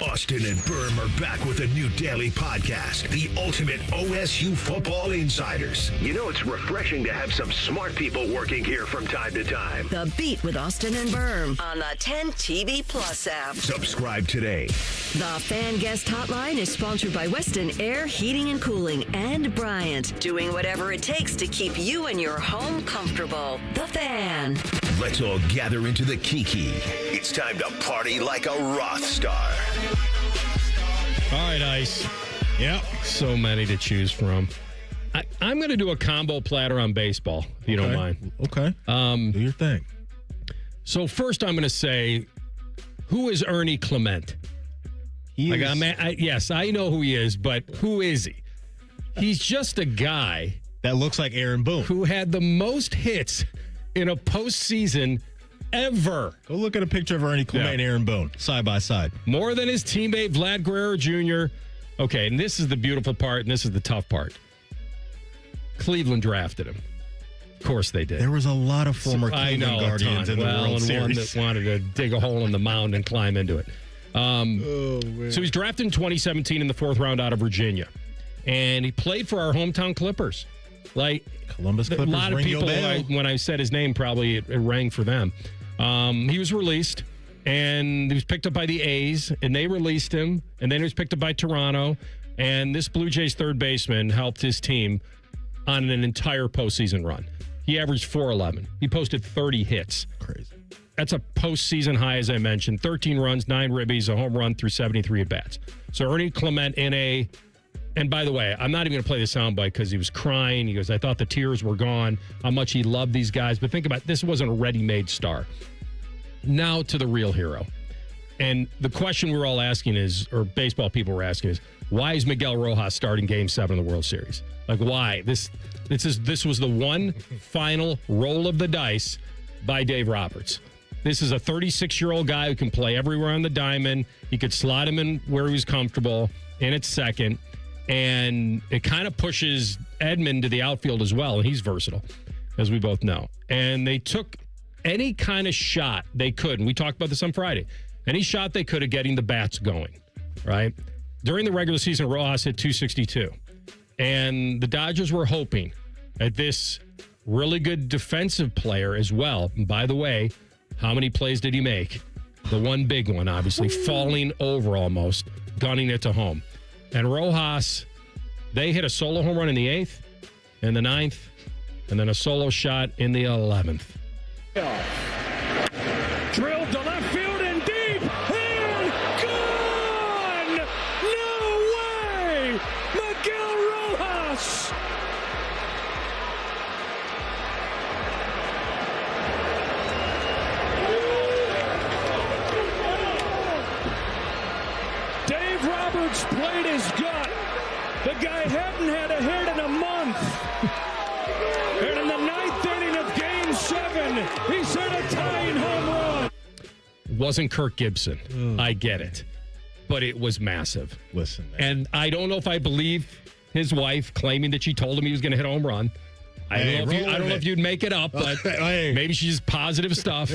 Austin and Berm are back with a new daily podcast, the ultimate OSU Football Insiders. You know it's refreshing to have some smart people working here from time to time. The Beat with Austin and Berm on the 10 TV Plus app. Subscribe today. The Fan Guest Hotline is sponsored by Weston Air Heating and Cooling and Bryant, doing whatever it takes to keep you and your home comfortable. The Fan. Let's all gather into the Kiki. It's time to party like a Roth star. All right, Ice. Yep. So many to choose from. I'm going to do a combo platter on baseball, if you don't mind. Okay. Do your thing. So first I'm going to say, who is Ernie Clement? Yes, I know who he is, but who is he? He's just a guy that looks like Aaron Boone, who had the most hits in a postseason ever. Go look at a picture of Ernie Clement and Aaron Boone, side by side. More than his teammate, Vlad Guerrero Jr. Okay, and this is the beautiful part, and this is the tough part. Cleveland drafted him. Of course they did. There was a lot of former Cleveland Guardians in the World Series. One that wanted to dig a hole in the mound and climb into it. So he's drafted in 2017 in the 4th round out of Virginia. And he played for our hometown Clippers. Like Columbus Clippers, a lot of people, when I said his name, probably it rang for them. He was released, and he was picked up by the A's, and they released him, and then he was picked up by Toronto, and this Blue Jays third baseman helped his team on an entire postseason run. He averaged .411. He posted 30 hits. Crazy. That's a postseason high, as I mentioned. 13 runs, 9 ribbies, a home run through 73 at-bats. So Ernie Clement and by the way, I'm not even going to play the soundbite because he was crying. He goes, I thought the tears were gone, how much he loved these guys. But think about it, this wasn't a ready-made star. Now to the real hero. And the question we're all asking is, or baseball people were asking is, why is Miguel Rojas starting Game 7 of the World Series? Like, why? This was the one final roll of the dice by Dave Roberts. This is a 36-year-old guy who can play everywhere on the diamond. He could slot him in where he was comfortable, in at second. And it kind of pushes Edmund to the outfield as well, and he's versatile, as we both know. And they took any kind of shot they could, and we talked about this on Friday, any shot they could at getting the bats going, right? During the regular season, Rojas hit .262. And the Dodgers were hoping at this really good defensive player as well. And by the way, how many plays did he make? The one big one, obviously, falling over almost, gunning it to home. And Rojas, they hit a solo home run in the 8th, in the 9th, and then a solo shot in the 11th. Drilled to left field and deep and gone! No way! Miguel Rojas! Dave Roberts played his gut. The guy hadn't had a hit in a month. And in the 9th inning of Game 7, he's hit a tying home run. It wasn't Kirk Gibson. I get it. But it was massive. Listen, man. And I don't know if I believe his wife claiming that she told him he was going to hit a home run. I don't know if you'd make it up, but maybe she's positive stuff.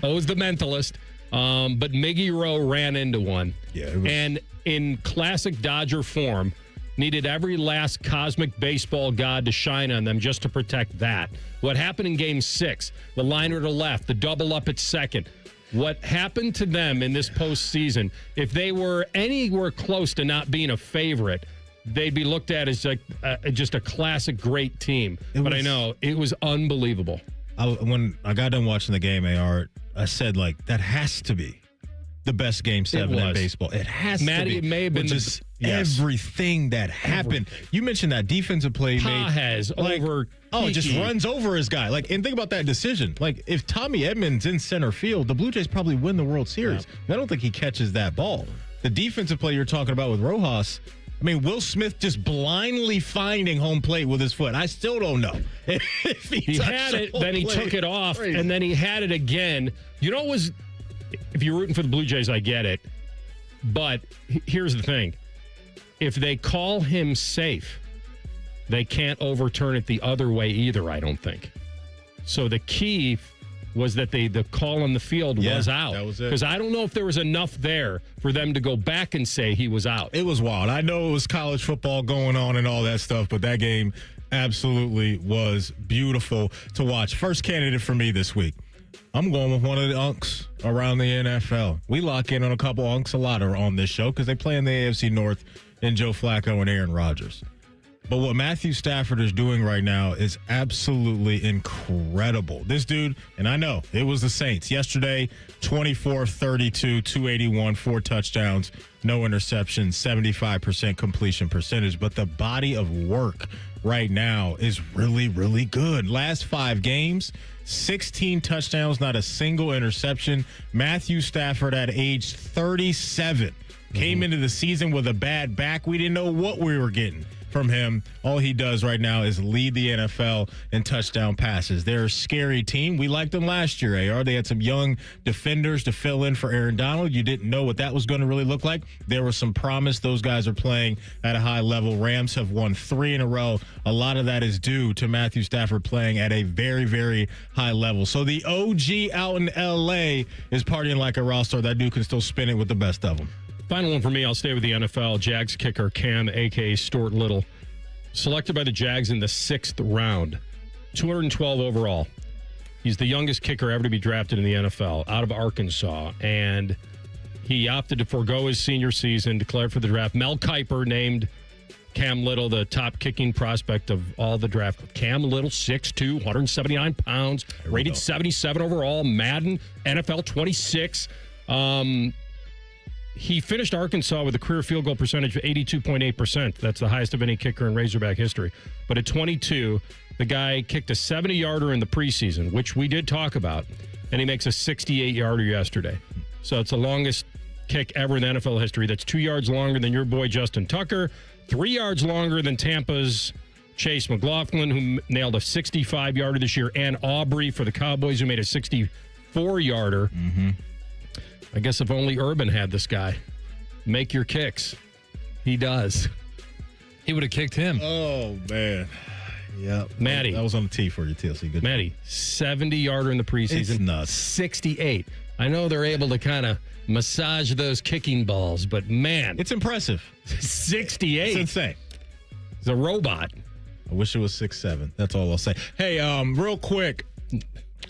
Was the mentalist. But Miggy Rowe ran into one. Yeah, and in classic Dodger form, needed every last cosmic baseball god to shine on them just to protect that. What happened in Game 6, the liner to left, the double up at second, what happened to them in this postseason, if they were anywhere close to not being a favorite, they'd be looked at as like just a classic great team. But I know, it was unbelievable. When I got done watching the game, AR, I said, like, that has to be the best Game 7 in baseball. It has to be. It may have been just everything that happened. You mentioned that defensive play has over. Oh, it just runs over his guy. Like, and think about that decision. Like, if Tommy Edmonds in center field, the Blue Jays probably win the World Series. I don't think he catches that ball. The defensive play you're talking about with Rojas, I mean, Will Smith just blindly finding home plate with his foot. I still don't know if he had it, then he took it off, and then he had it again. You know, if you're rooting for the Blue Jays, I get it. But here's the thing. If they call him safe, they can't overturn it the other way either, I don't think. So the key was that the call on the field was out. That was it. Because I don't know if there was enough there for them to go back and say he was out. It was wild. I know it was college football going on and all that stuff, but that game absolutely was beautiful to watch. First candidate for me this week. I'm going with one of the unks around the NFL. We lock in on a couple unks a lot on this show because they play in the AFC North in Joe Flacco and Aaron Rodgers. But what Matthew Stafford is doing right now is absolutely incredible. This dude, and I know it was the Saints. Yesterday, 24-32, 281, 4 touchdowns, no interceptions, 75% completion percentage. But the body of work right now is really, really good. Last 5 games, 16 touchdowns, not a single interception. Matthew Stafford at age 37 came into the season with a bad back. We didn't know what we were getting from him. All he does right now is lead the NFL in touchdown passes. They're a scary team. We liked them last year, AR. They had some young defenders to fill in for Aaron Donald. You didn't know what that was going to really look like. There was some promise. Those guys are playing at a high level. Rams have won 3 in a row. A lot of that is due to Matthew Stafford playing at a very, very high level. So the OG out in L.A. is partying like a rock star. That dude can still spin it with the best of them. Final one for me, I'll stay with the NFL. Jags kicker Cam, a.k.a. Stuart Little, selected by the Jags in the 6th round, 212 overall. He's the youngest kicker ever to be drafted in the NFL, out of Arkansas, and he opted to forego his senior season, declared for the draft. Mel Kiper named Cam Little the top kicking prospect of all the draft. Cam Little, 6'2", 179 pounds, rated 77 overall, Madden, NFL 26. He finished Arkansas with a career field goal percentage of 82.8%. That's the highest of any kicker in Razorback history. But at 22, the guy kicked a 70-yarder in the preseason, which we did talk about, and he makes a 68-yarder yesterday. So it's the longest kick ever in NFL history. That's 2 yards longer than your boy Justin Tucker, 3 yards longer than Tampa's Chase McLaughlin, who nailed a 65-yarder this year, and Aubrey for the Cowboys, who made a 64-yarder. Mm-hmm. I guess if only Urban had this guy. Make your kicks. He does. He would have kicked him. Oh, man. Yeah. Maddie. That was on the tee for you, TLC. Good. Maddie, 70-yarder in the preseason. It's nuts. 68. I know they're able to kind of massage those kicking balls, but man. It's impressive. 68. It's insane. He's a robot. I wish it was 6'7". That's all I'll say. Hey, real quick.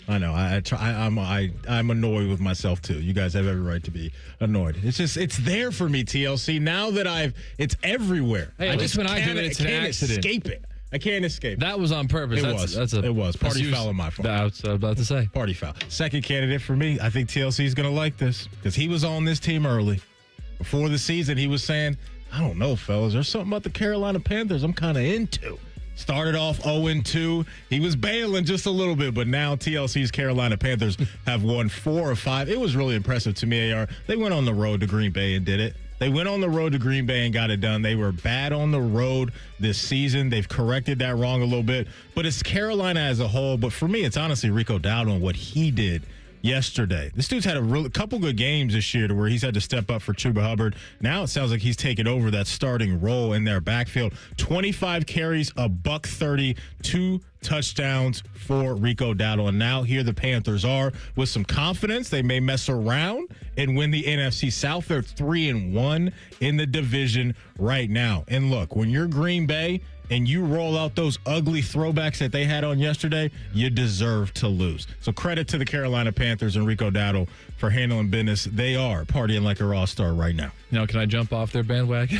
I know. I'm annoyed with myself too. You guys have every right to be annoyed. It's there for me, TLC. Now that it's everywhere. Hey, at least when I do it, it's an accident. Escape it. I can't escape. That was on purpose. It was. Party foul on my fault. I was about to say. Party foul. Second candidate for me. I think TLC is going to like this because he was on this team early. Before the season, he was saying, I don't know, fellas. There's something about the Carolina Panthers I'm kind of into. Started off 0-2. He was bailing just a little bit, but now TLC's Carolina Panthers have won 4 of 5. It was really impressive to me, AR. They went on the road to Green Bay and did it. They went on the road to Green Bay and got it done. They were bad on the road this season. They've corrected that wrong a little bit, but it's Carolina as a whole. But for me, it's honestly Rico Dowdle and what he did yesterday. This dude's had a couple good games this year to where he's had to step up for Chuba Hubbard. Now it sounds like he's taken over that starting role in their backfield. 25 carries, $130, 2 touchdowns for Rico Dowdle. And now here the Panthers are with some confidence. They may mess around and win the NFC South. They're 3-1 in the division right now. And look, when you're Green Bay and you roll out those ugly throwbacks that they had on yesterday, you deserve to lose. So credit to the Carolina Panthers and Rico Dowdle for handling business. They are partying like a raw star right now. Now, can I jump off their bandwagon?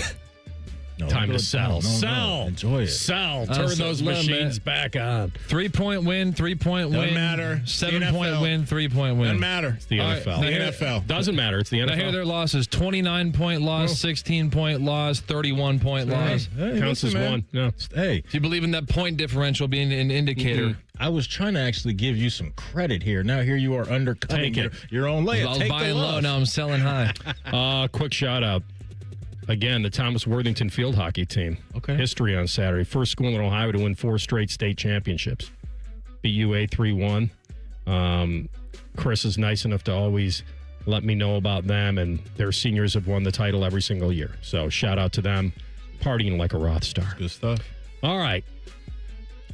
No, time to sell. No. Enjoy it. Sell. Turn those machines back on. 3-point win, 3-point win. Doesn't matter. 7-point win, 3-point win. Doesn't matter. It's the NFL. The NFL. Doesn't matter. It's the NFL. Now here their losses: 29-point loss, 16-point loss, 31-point loss. Hey, counts as one. No. Hey, do you believe in that point differential being an indicator? Mm-hmm. I was trying to actually give you some credit here. Now here you are undercutting your own layup. I was buying low, now I'm selling high. Quick shout out. Again, the Thomas Worthington field hockey team. Okay. History on Saturday. First school in Ohio to win 4 straight state championships. BUA 3-1. Chris is nice enough to always let me know about them, and their seniors have won the title every single year. So shout out to them. Partying like a Roth star. Good stuff. All right.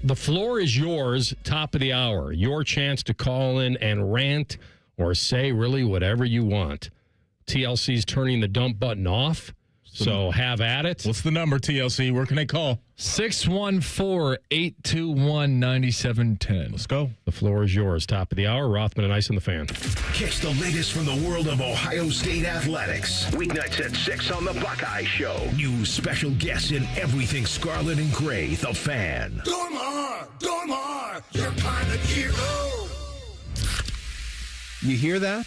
The floor is yours, top of the hour. Your chance to call in and rant or say really whatever you want. TLC's turning the dump button off, so have at it. What's the number, TLC? Where can they call? 614-821-9710. Let's go. The floor is yours. Top of the hour, Rothman and Ice in the Fan. Catch the latest from the world of Ohio State athletics. Weeknights at 6 on the Buckeye Show. New special guests in everything scarlet and gray. The Fan. Dormar, you're kind of hero. You hear that?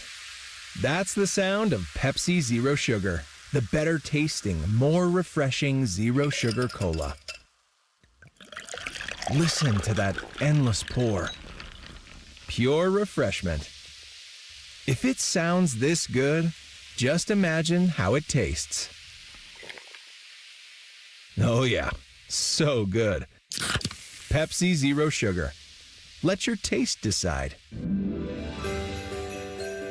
That's the sound of Pepsi Zero Sugar. The better tasting, more refreshing Zero Sugar Cola. Listen to that endless pour. Pure refreshment. If it sounds this good, just imagine how it tastes. Oh yeah, so good. Pepsi Zero Sugar. Let your taste decide.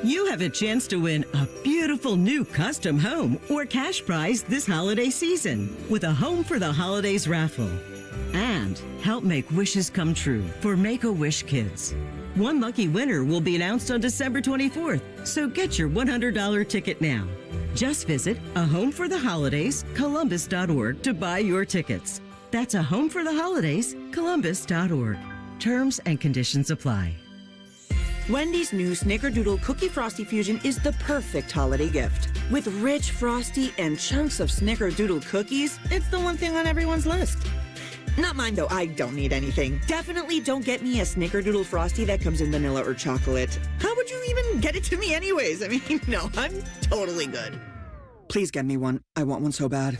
You have a chance to win a beautiful new custom home or cash prize this holiday season with a Home for the Holidays raffle. And help make wishes come true for Make-A-Wish Kids. One lucky winner will be announced on December 24th, so get your $100 ticket now. Just visit ahomefortheholidayscolumbus.org to buy your tickets. That's ahomefortheholidayscolumbus.org. Terms and conditions apply. Wendy's new Snickerdoodle Cookie Frosty Fusion is the perfect holiday gift. With rich frosty and chunks of Snickerdoodle cookies, it's the one thing on everyone's list. Not mine, though. I don't need anything. Definitely don't get me a Snickerdoodle Frosty that comes in vanilla or chocolate. How would you even get it to me anyways? I mean, no, I'm totally good. Please get me one. I want one so bad.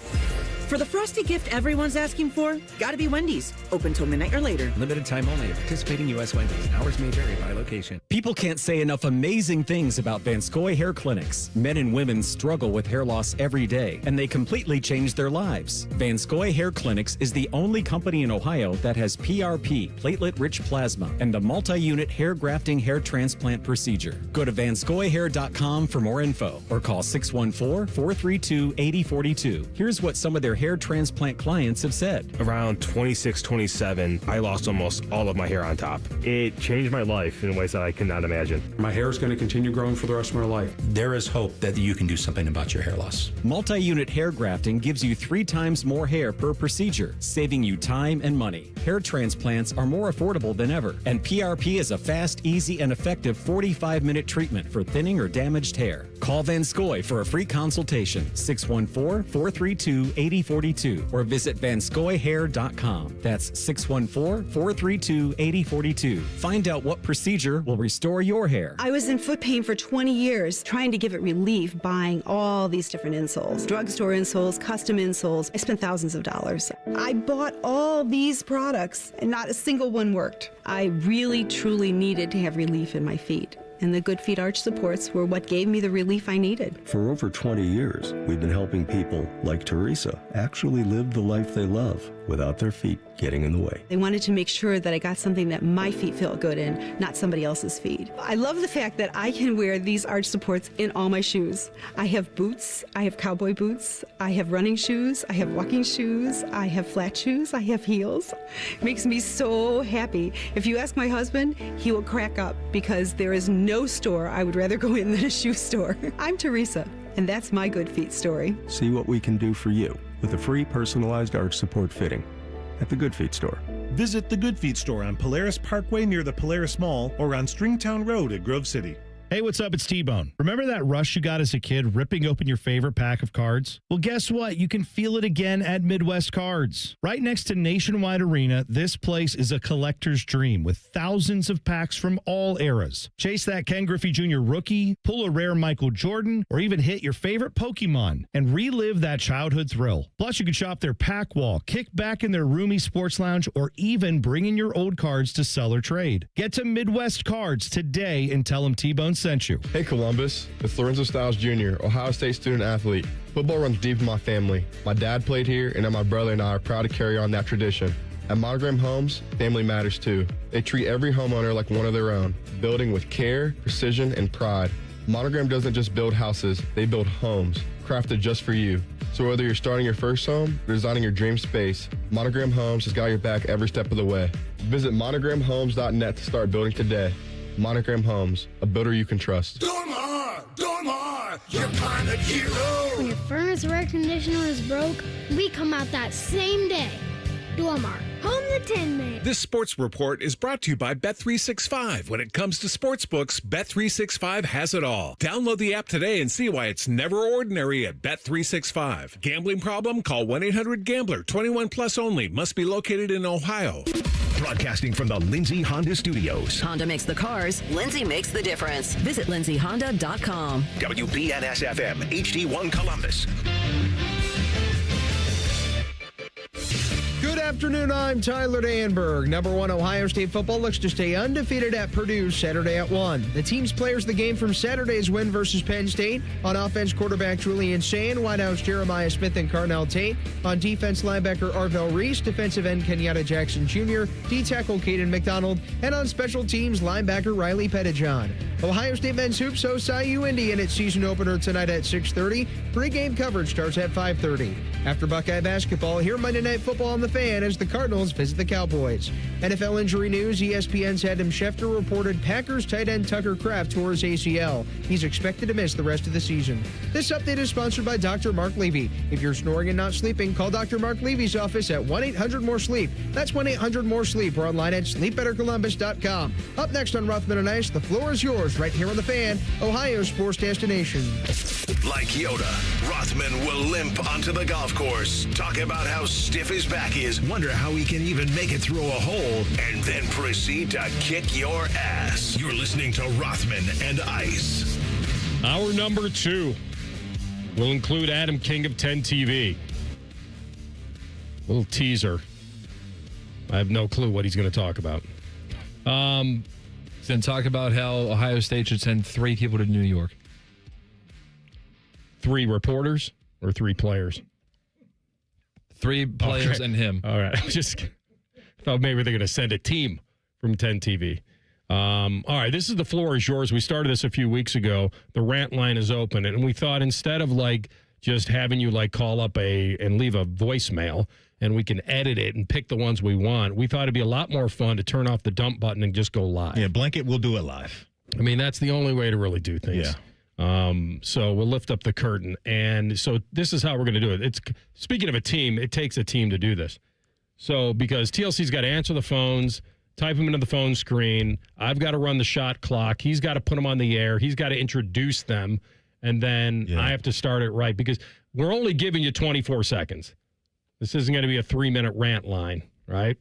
For the frosty gift everyone's asking for, gotta be Wendy's. Open till midnight or later. Limited time only at participating U.S. Wendy's. Hours may vary by location. People can't say enough amazing things about Vanscoy Hair Clinics. Men and women struggle with hair loss every day, and they completely change their lives. Vanscoy Hair Clinics is the only company in Ohio that has PRP, platelet-rich plasma, and the multi-unit hair grafting hair transplant procedure. Go to vanscoyhair.com for more info, or call 614-432-8042. Here's what some of their hair transplant clients have said. Around 26, 27, I lost almost all of my hair on top. It changed my life in ways that I could not imagine. My hair is going to continue growing for the rest of my life. There is hope that you can do something about your hair loss. Multi-unit hair grafting gives you 3 times more hair per procedure, saving you time and money. Hair transplants are more affordable than ever, and PRP is a fast, easy, and effective 45-minute treatment for thinning or damaged hair. Call Vanscoy for a free consultation, 614-432-8042, or visit vanscoyhair.com. That's 614-432-8042. Find out what procedure will restore your hair. I was in foot pain for 20 years, trying to give it relief, buying all these different insoles. Drugstore insoles, custom insoles. I spent thousands of dollars. I bought all these products, and not a single one worked. I really, truly needed to have relief in my feet. And the Good Feet arch supports were what gave me the relief I needed. For over 20 years, we've been helping people like Teresa actually live the life they love without their feet getting in the way. They wanted to make sure that I got something that my feet felt good in, not somebody else's feet. I love the fact that I can wear these arch supports in all my shoes. I have boots, I have cowboy boots, I have running shoes, I have walking shoes, I have flat shoes, I have heels. It makes me so happy. If you ask my husband, he will crack up because there is no store I would rather go in than a shoe store. I'm Teresa, and that's my Good Feet story. See what we can do for you with a free personalized arch support fitting at the Good Feet store. Visit the Good Feet store on Polaris Parkway near the Polaris Mall or on Stringtown Road at Grove City. Hey, what's up? It's T-Bone. Remember that rush you got as a kid ripping open your favorite pack of cards? Well, guess what? You can feel it again at Midwest Cards. Right next to Nationwide Arena, this place is a collector's dream with thousands of packs from all eras. Chase that Ken Griffey Jr. rookie, pull a rare Michael Jordan, or even hit your favorite Pokemon and relive that childhood thrill. Plus, you can shop their pack wall, kick back in their roomy sports lounge, or even bring in your old cards to sell or trade. Get to Midwest Cards today and tell them T-Bone sent you. Hey, Columbus. It's Lorenzo Stiles Jr., Ohio State student-athlete. Football runs deep in my family. My dad played here, and now my brother and I are proud to carry on that tradition. At Monogram Homes, family matters too. They treat every homeowner like one of their own, building with care, precision, and pride. Monogram doesn't just build houses, they build homes, crafted just for you. So whether you're starting your first home or designing your dream space, Monogram Homes has got your back every step of the way. Visit monogramhomes.net to start building today. Monogram Homes, a builder you can trust. Dormar, you're kind of hero. When your furnace or air conditioner is broke, we come out that same day. Dormar, home the Tin Man. This sports report is brought to you by Bet365. When it comes to sportsbooks, Bet365 has it all. Download the app today and see why it's never ordinary at Bet365. Gambling problem? Call 1-800-GAMBLER. 21 plus only. Must be located in Ohio. Broadcasting from the Lindsay Honda Studios. Honda makes the cars. Lindsay makes the difference. Visit lindsayhonda.com. WBNS-FM, HD1 Columbus. Good afternoon, I'm Tyler Danberg. Number 1 Ohio State football looks to stay undefeated at Purdue Saturday at 1. The team's players the game from Saturday's win versus Penn State. On offense, quarterback Julian Sand, wideouts Jeremiah Smith and Carnell Tate. On defense, linebacker Arvell Reese, defensive end Kenyatta Jackson Jr., D-tackle Caden McDonald, and on special teams, linebacker Riley Pettijohn. Ohio State men's hoops hosts IU Indy in its season opener tonight at 6:30. Pre-game coverage starts at 5:30. After Buckeye basketball, hear Monday Night Football on the Fan as the Cardinals visit the Cowboys. NFL injury news, ESPN's Adam Schefter reported Packers tight end Tucker Kraft tore his ACL. He's expected to miss the rest of the season. This update is sponsored by Dr. Mark Levy. If you're snoring and not sleeping, call Dr. Mark Levy's office at 1-800-MORE-SLEEP. That's 1-800-MORE-SLEEP or online at sleepbettercolumbus.com. Up next on Rothman and Ice, the floor is yours right here on the Fan, Ohio's sports destination. Like Yoda, Rothman will limp onto the golf course, talk about how stiff his back is, wonder how he can even make it through a hole, and then proceed to kick your ass. You're listening to Rothman and Ice. Hour number 2 will include Adam King of 10 TV. Little teaser. I have no clue what he's going to talk about. He's going to talk about how Ohio State should send 3 people to New York. 3 reporters or 3 players? 3 players and him. All right. I just thought maybe they're going to send a team from 10 TV. All right. This is the floor is yours. We started this a few weeks ago. The rant line is open. And we thought instead of just having you call up and leave a voicemail and we can edit it and pick the ones we want, we thought it'd be a lot more fun to turn off the dump button and just go live. Yeah, Blanket will do it live. I mean, that's the only way to really do things. Yeah. So we'll lift up the curtain. And so this is how we're going to do it. Speaking of a team, it takes a team to do this. So because TLC's got to answer the phones, type them into the phone screen. I've got to run the shot clock. He's got to put them on the air. He's got to introduce them. And then I have to start it right because we're only giving you 24 seconds. This isn't going to be a 3-minute rant line, right?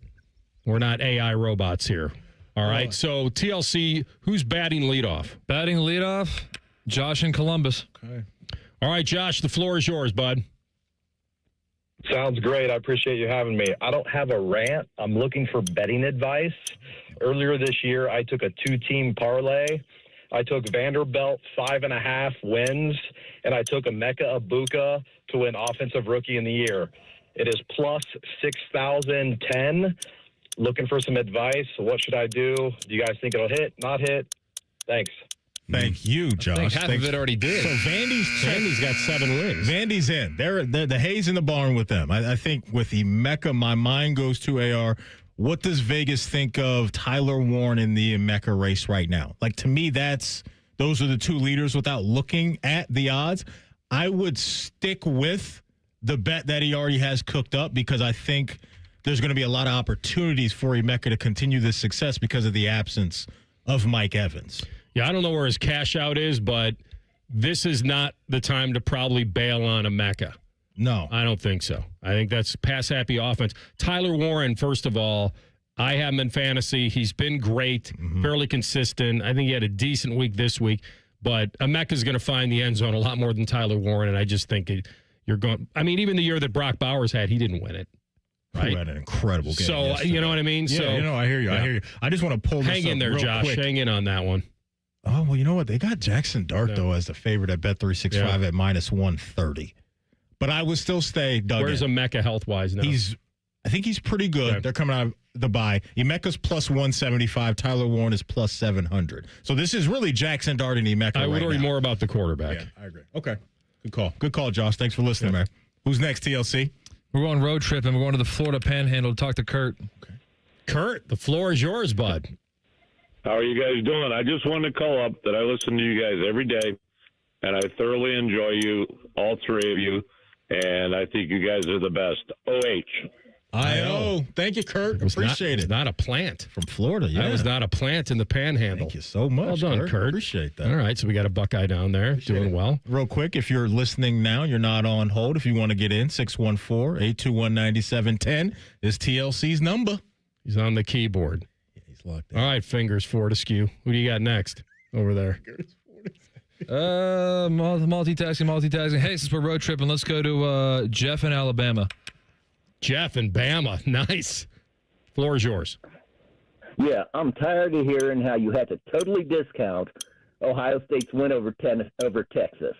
We're not AI robots here. All right. So TLC, who's batting leadoff? Batting leadoff, Josh in Columbus. Okay. All right, Josh, the floor is yours, bud. Sounds great. I appreciate you having me. I don't have a rant. I'm looking for betting advice. Earlier this year, I took a 2-team parlay. I took Vanderbilt 5.5 wins, and I took Emeka Egbuka to win Offensive Rookie in the Year. It is plus 6,010. Looking for some advice. What should I do? Do you guys think it'll hit? Not hit? Thanks. Thank you, Josh. I think half of it already did. So Vandy's got 7 wins. Vandy's in. They're the hay's in the barn with them. I think with Emeka, my mind goes to AR. What does Vegas think of Tyler Warren in the Emeka race right now? To me, those are the 2 leaders without looking at the odds. I would stick with the bet that he already has cooked up because I think there's going to be a lot of opportunities for Emeka to continue this success because of the absence of Mike Evans. Yeah, I don't know where his cash out is, but this is not the time to probably bail on Emeka. No. I don't think so. I think that's pass-happy offense. Tyler Warren, first of all, I have him in fantasy. He's been great, fairly consistent. I think he had a decent week this week, but Emeka's going to find the end zone a lot more than Tyler Warren, and I just think you're going – I mean, even the year that Brock Bowers had, he didn't win it. Right? Who had an incredible game. So, yesterday. You know what I mean? Yeah, so, I hear you. Yeah. I hear you. I just want to pull this Hang in up there, real Josh. quick. Hang in on that one. Oh, well, you know what? They got Jackson Dart, though, as the favorite at Bet365 at minus 130. But I would still stay dug Where's Emeka health-wise now? I think he's pretty good. Okay. They're coming out of the bye. Emeka's plus 175. Tyler Warren is plus 700. So this is really Jackson Dart and Emeka I would worry more about the quarterback. Yeah, I agree. Okay. Good call. Good call, Josh. Thanks for listening, man. Who's next, TLC? We're going road trip, and we're going to the Florida Panhandle to talk to Kurt. Okay. Kurt, the floor is yours, bud. How are you guys doing? I just wanted to call up that I listen to you guys every day, and I thoroughly enjoy you, all three of you, and I think you guys are the best. OH. I.O. Thank you, Kurt. Appreciate it. It's not a plant. From Florida, yeah. That was not a plant in the Panhandle. Thank you so much. Well done, Kurt. Appreciate that. All right, so we got a Buckeye down there doing well. Real quick, if you're listening now, you're not on hold. If you want to get in, 614-821-9710 is TLC's number. He's on the keyboard. Yeah, he's locked in. All right, fingers forward askew. Who do you got next over there? Multitasking. Hey, since we're road tripping, let's go to Jeff in Alabama. Jeff in Bama. Nice. Floor is yours. Yeah, I'm tired of hearing how you had to totally discount Ohio State's win over Texas.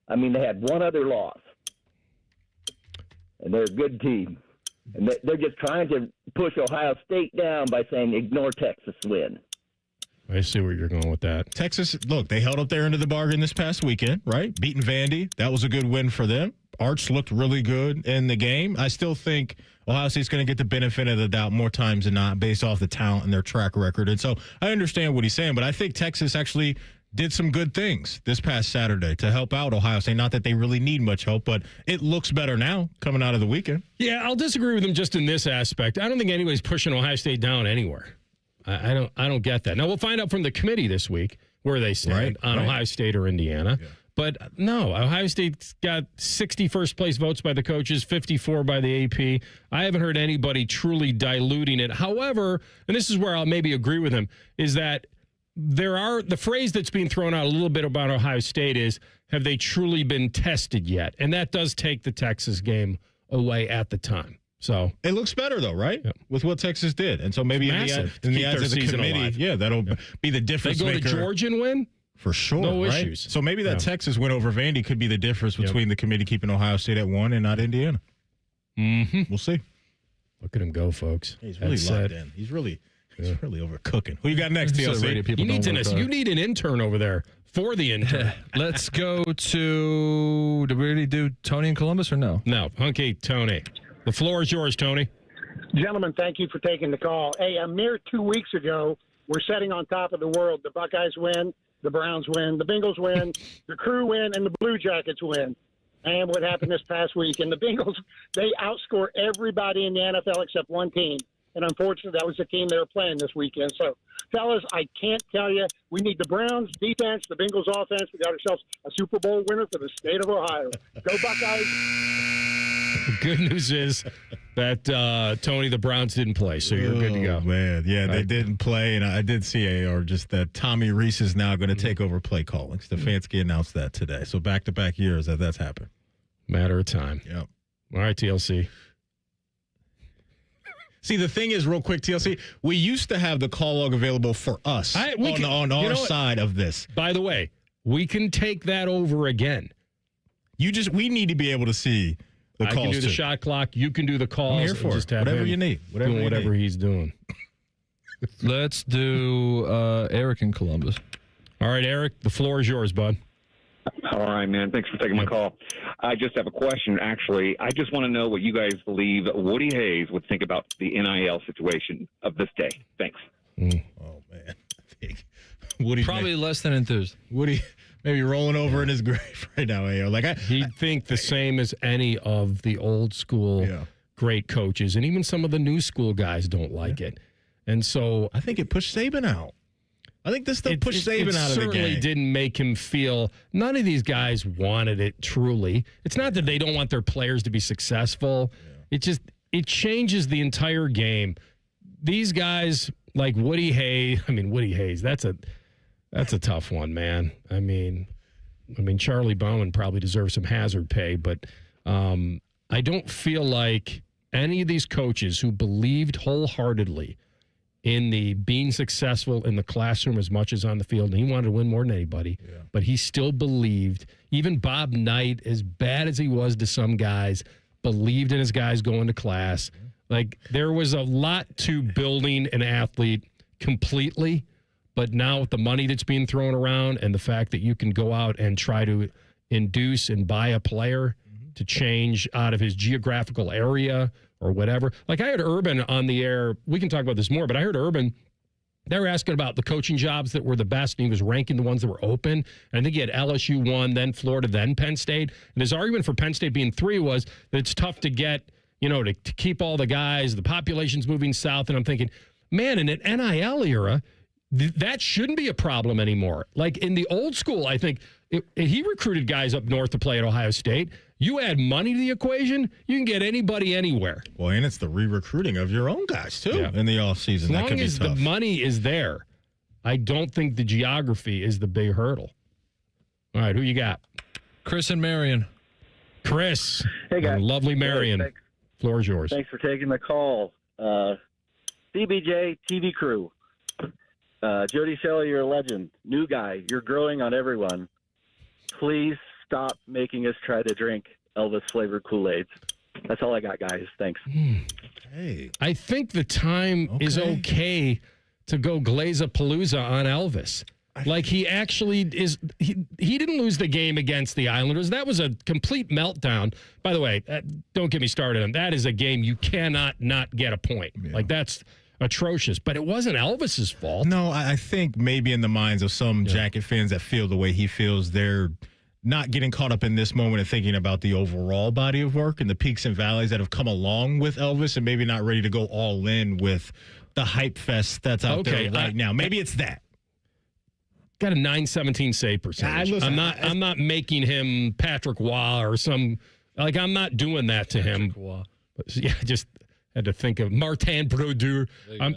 I mean, they had one other loss, and they're a good team. And they're just trying to push Ohio State down by saying ignore Texas win. I see where you're going with that. Texas, look, they held up their end of the bargain this past weekend, right? Beating Vandy. That was a good win for them. Arch looked really good in the game. I still think Ohio State's going to get the benefit of the doubt more times than not based off the talent and their track record. And so I understand what he's saying, but I think Texas actually did some good things this past Saturday to help out Ohio State. Not that they really need much help, but it looks better now coming out of the weekend. Yeah, I'll disagree with him just in this aspect. I don't think anybody's pushing Ohio State down anywhere. I don't get that. Now, we'll find out from the committee this week where they stand on Ohio State or Indiana. Yeah. But no, Ohio State's got 60 first-place votes by the coaches, 54 by the AP. I haven't heard anybody truly diluting it. However, and this is where I'll maybe agree with him, is that the phrase that's being thrown out a little bit about Ohio State is, have they truly been tested yet? And that does take the Texas game away at the time. So it looks better, though, right? Yep. With what Texas did. And so maybe in the eyes of the committee, that'll be the difference maker. They go to Georgia and win? For sure. No right? issues. So maybe that Texas win over Vandy could be the difference between the committee keeping Ohio State at 1 and not Indiana. Mm-hmm. We'll see. Look at him go, folks. He's really locked in. He's really overcooking. Who you got next, TLC? You need an intern over there for the intern. Let's go to, did we already do Tony in Columbus or no? No. Okay, Tony. The floor is yours, Tony. Gentlemen, thank you for taking the call. Hey, a mere 2 weeks ago, we're sitting on top of the world. The Buckeyes win, the Browns win, the Bengals win, the Crew win, and the Blue Jackets win. And what happened this past week? And the Bengals, they outscore everybody in the NFL except one team. And unfortunately, that was the team they were playing this weekend. So, fellas, I can't tell you. We need the Browns defense, the Bengals offense. We got ourselves a Super Bowl winner for the state of Ohio. Go Buckeyes. The good news is that, Tony, the Browns didn't play, so you're good to go. Man, yeah, they didn't play, and I did see just that Tommy Reese is now going to take over play calling. Stefanski announced that today. So back-to-back years that's happened. Matter of time. Yep. All right, TLC. See, the thing is, real quick, TLC, we used to have the call log available for us on our side of this. By the way, we can take that over again. We need to be able to see the calls. I can do the shot clock. You can do the calls. I'm here for it. Whatever you need. Whatever he's doing. Let's do Eric in Columbus. All right, Eric, the floor is yours, bud. All right, man. Thanks for taking my call. I just have a question, actually. I just want to know what you guys believe Woody Hayes would think about the NIL situation of this day. Thanks. Oh, man. I think Woody probably less than enthused. Woody maybe rolling over in his grave right now, AO. He'd think the same as any of the old school great coaches, and even some of the new school guys don't like it. And so I think it pushed Saban out. I think this stuff pushed Saban out of the game. It certainly didn't make him feel none of these guys wanted it truly. It's not that they don't want their players to be successful. Yeah. It changes the entire game. These guys like Woody Hayes, that's a tough one, man. I mean Charlie Bowman probably deserves some hazard pay, but I don't feel like any of these coaches who believed wholeheartedly in the being successful in the classroom as much as on the field. And he wanted to win more than anybody, but he still believed. Even Bob Knight, as bad as he was to some guys, believed in his guys going to class. Like, there was a lot to building an athlete completely, but now with the money that's being thrown around and the fact that you can go out and try to induce and buy a player to change out of his geographical area or whatever. Like, I heard Urban on the air. We can talk about this more, but I heard Urban, they were asking about the coaching jobs that were the best, and he was ranking the ones that were open. And I think he had LSU 1, then Florida, then Penn State. And his argument for Penn State being 3 was that it's tough to get, to keep all the guys. The population's moving south. And I'm thinking, man, in an NIL era, that shouldn't be a problem anymore. Like, in the old school, I think he recruited guys up north to play at Ohio State. You add money to the equation, you can get anybody anywhere. Well, and it's the re-recruiting of your own guys, too, in the offseason. As long as the money is there, I don't think the geography is the big hurdle. All right, who you got? Chris and Marion. Chris. Hey, guys. Lovely Marion. Thanks. Floor is yours. Thanks for taking the call. CBJ, TV crew. Jody Shelley, you're a legend. New guy, you're growing on everyone. Please stop making us try to drink Elvis-flavored Kool-Aids. That's all I got, guys. Thanks. Hey. I think the time is okay to go Glaze-a-Palooza on Elvis. Like, he actually is – he didn't lose the game against the Islanders. That was a complete meltdown. By the way, don't get me started on that. Is a game you cannot not get a point. Yeah. Like, that's atrocious. But it wasn't Elvis's fault. No, I think maybe in the minds of some Jacket fans that feel the way he feels, they're – not getting caught up in this moment and thinking about the overall body of work and the peaks and valleys that have come along with Elvis, and maybe not ready to go all in with the hype fest that's out there right now. Maybe it's that. Got a 917 save percentage. I'm not making him Patrick Waugh or some, like, I'm not doing that to him. But, yeah, just had to think of Martin Brodeur.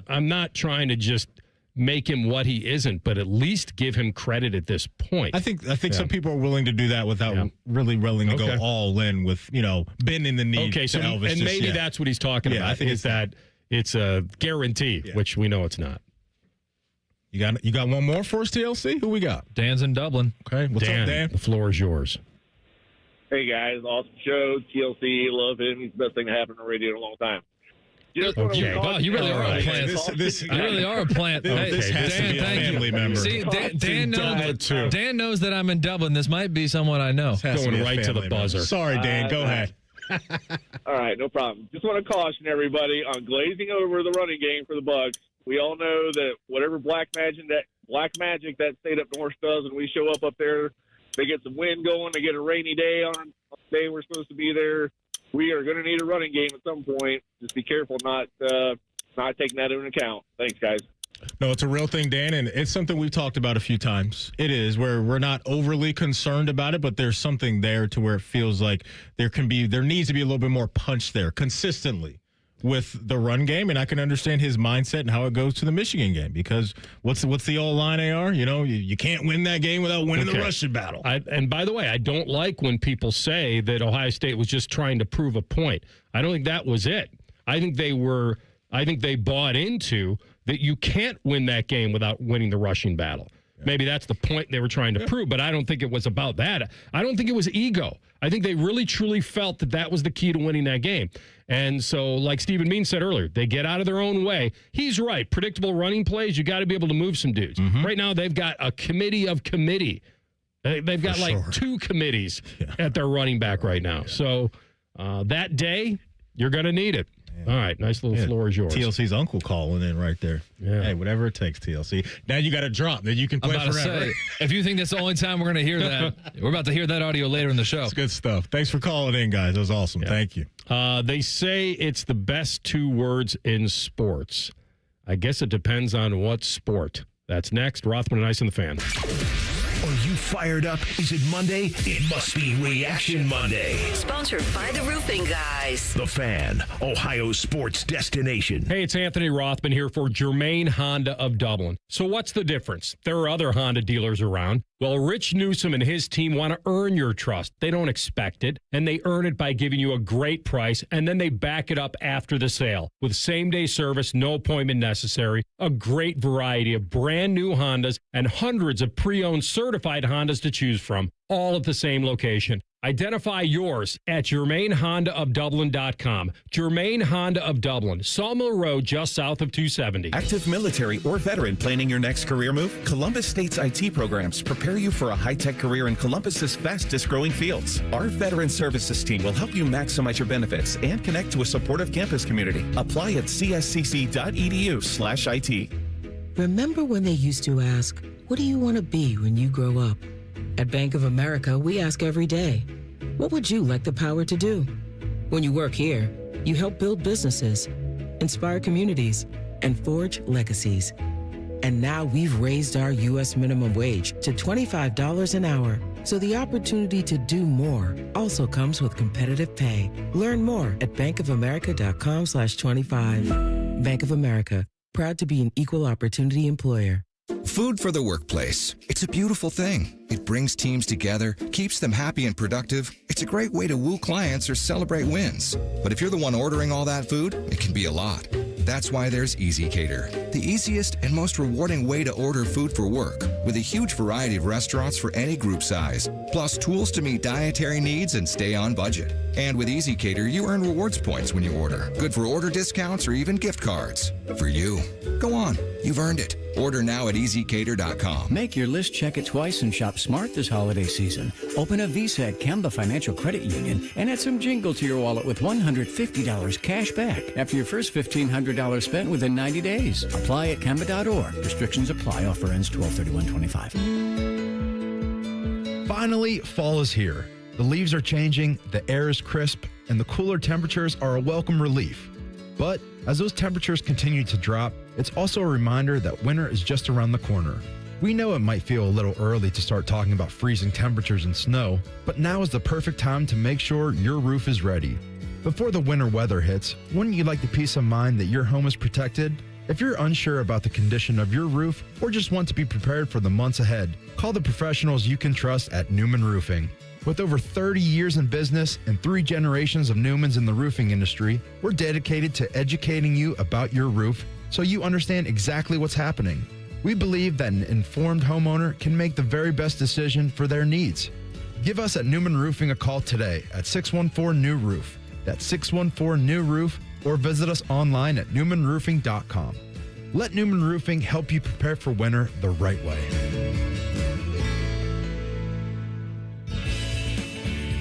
I'm not trying to just make him what he isn't, but at least give him credit at this point. I think some people are willing to do that without really willing to go all in with, bending the knee to Elvis. And maybe that's what he's talking about. I think it's a guarantee, which we know it's not. You got one more for us, TLC? Who we got? Dan's in Dublin. Okay. What's up, Dan? The floor is yours. Hey, guys. Awesome show. TLC. Love him. He's the best thing to happen on radio in a long time. Wow, you really are a plant. You really are a plant. This has to be a family member. See, Dan knows that I'm in Dublin. This might be someone I know. Going right to the buzzer. Sorry, Dan. Go ahead. All right, no problem. Just want to caution everybody on glazing over the running game for the Bucs. We all know that whatever black magic that state up north does, and we show up there, they get some wind going, they get a rainy day on the day we're supposed to be there. We are going to need a running game at some point. Just be careful not taking that into account. Thanks, guys. No, it's a real thing, Dan, and it's something we've talked about a few times. It is where we're not overly concerned about it, but there's something there to where it feels like there needs to be a little bit more punch there consistently with the run game, and I can understand his mindset and how it goes to the Michigan game, because what's the old line, AR? You can't win that game without winning the rushing battle. And by the way, I don't like when people say that Ohio State was just trying to prove a point. I don't think that was it. I think they bought into that you can't win that game without winning the rushing battle. Maybe that's the point they were trying to prove, but I don't think it was about that. I don't think it was ego. I think they really, truly felt that was the key to winning that game. And so, like Stephen Mean said earlier, they get out of their own way. He's right. Predictable running plays, you got to be able to move some dudes. Right now, they've got a committee of committee. They've got two committees at their running back right now. So that day, you're going to need it. All right, nice little floor is yours. TLC's uncle calling in right there. Yeah. Hey, whatever it takes, TLC. Now you got to drop that you can play forever. Say, if you think that's the only time we're going to hear that, we're about to hear that audio later in the show. It's good stuff. Thanks for calling in, guys. That was awesome. Thank you. They say it's the best 2 words in sports. I guess it depends on what sport. That's next. Rothman and Ice and the Fan. Are you you fired up? Is it Monday? It must be Reaction Monday. Sponsored by the Roofing Guys. The Fan, Ohio sports destination. Hey, it's Anthony Rothman here for Germain Honda of Dublin. So what's the difference? There are other Honda dealers around. Well, Rich Newsom and his team want to earn your trust. They don't expect it, and they earn it by giving you a great price, and then they back it up after the sale with same-day service, no appointment necessary, a great variety of brand new Hondas, and hundreds of pre-owned certified Hondas to choose from, all at the same location. Identify yours at GermainHondaofDublin.com. Germain Honda of Dublin, Sawmill Road, just south of 270. Active military or veteran planning your next career move? Columbus State's IT programs prepare you for a high-tech career in Columbus's fastest-growing fields. Our veteran services team will help you maximize your benefits and connect to a supportive campus community. Apply at cscc.edu/IT. Remember when they used to ask, what do you want to be when you grow up? At Bank of America, we ask every day, what would you like the power to do? When you work here, you help build businesses, inspire communities, and forge legacies. And now we've raised our U.S. minimum wage to $25 an hour. So the opportunity to do more also comes with competitive pay. Learn more at bankofamerica.com/25. Bank of America, proud to be an equal opportunity employer. Food for the workplace. It's a beautiful thing. It brings teams together, keeps them happy and productive. It's a great way to woo clients or celebrate wins. But if you're the one ordering all that food, it can be a lot. That's why there's Easy Cater, the easiest and most rewarding way to order food for work, with a huge variety of restaurants for any group size, plus tools to meet dietary needs and stay on budget. And with Easy Cater, you earn rewards points when you order, good for order discounts or even gift cards. For you. Go on, you've earned it. Order now at EasyCater.com. Make your list, check it twice, and shop smart this holiday season. Open a Visa at Kemba Financial Credit Union and add some jingle to your wallet with $150 cash back after your first $1,500 spent within 90 days. Apply at Kemba.org. Restrictions apply. Offer ends 12/31/25. Finally, fall is here. The leaves are changing, the air is crisp, and the cooler temperatures are a welcome relief. But as those temperatures continue to drop, it's also a reminder that winter is just around the corner. We know it might feel a little early to start talking about freezing temperatures and snow, but now is the perfect time to make sure your roof is ready. Before the winter weather hits, wouldn't you like the peace of mind that your home is protected? If you're unsure about the condition of your roof or just want to be prepared for the months ahead, call the professionals you can trust at Newman Roofing. With over 30 years in business and 3 generations of Newmans in the roofing industry, we're dedicated to educating you about your roof so you understand exactly what's happening. We believe that an informed homeowner can make the very best decision for their needs. Give us at Newman Roofing a call today at 614-NEW-ROOF. That's 614-NEW-ROOF, or visit us online at newmanroofing.com. Let Newman Roofing help you prepare for winter the right way.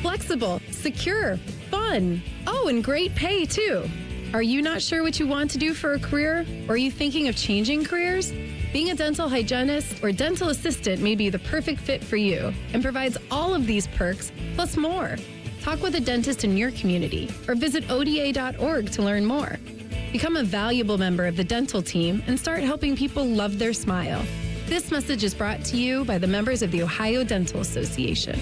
Flexible, secure, fun. Oh, and great pay, too. Are you not sure what you want to do for a career? Or are you thinking of changing careers? Being a dental hygienist or dental assistant may be the perfect fit for you and provides all of these perks, plus more. Talk with a dentist in your community or visit ODA.org to learn more. Become a valuable member of the dental team and start helping people love their smile. This message is brought to you by the members of the Ohio Dental Association.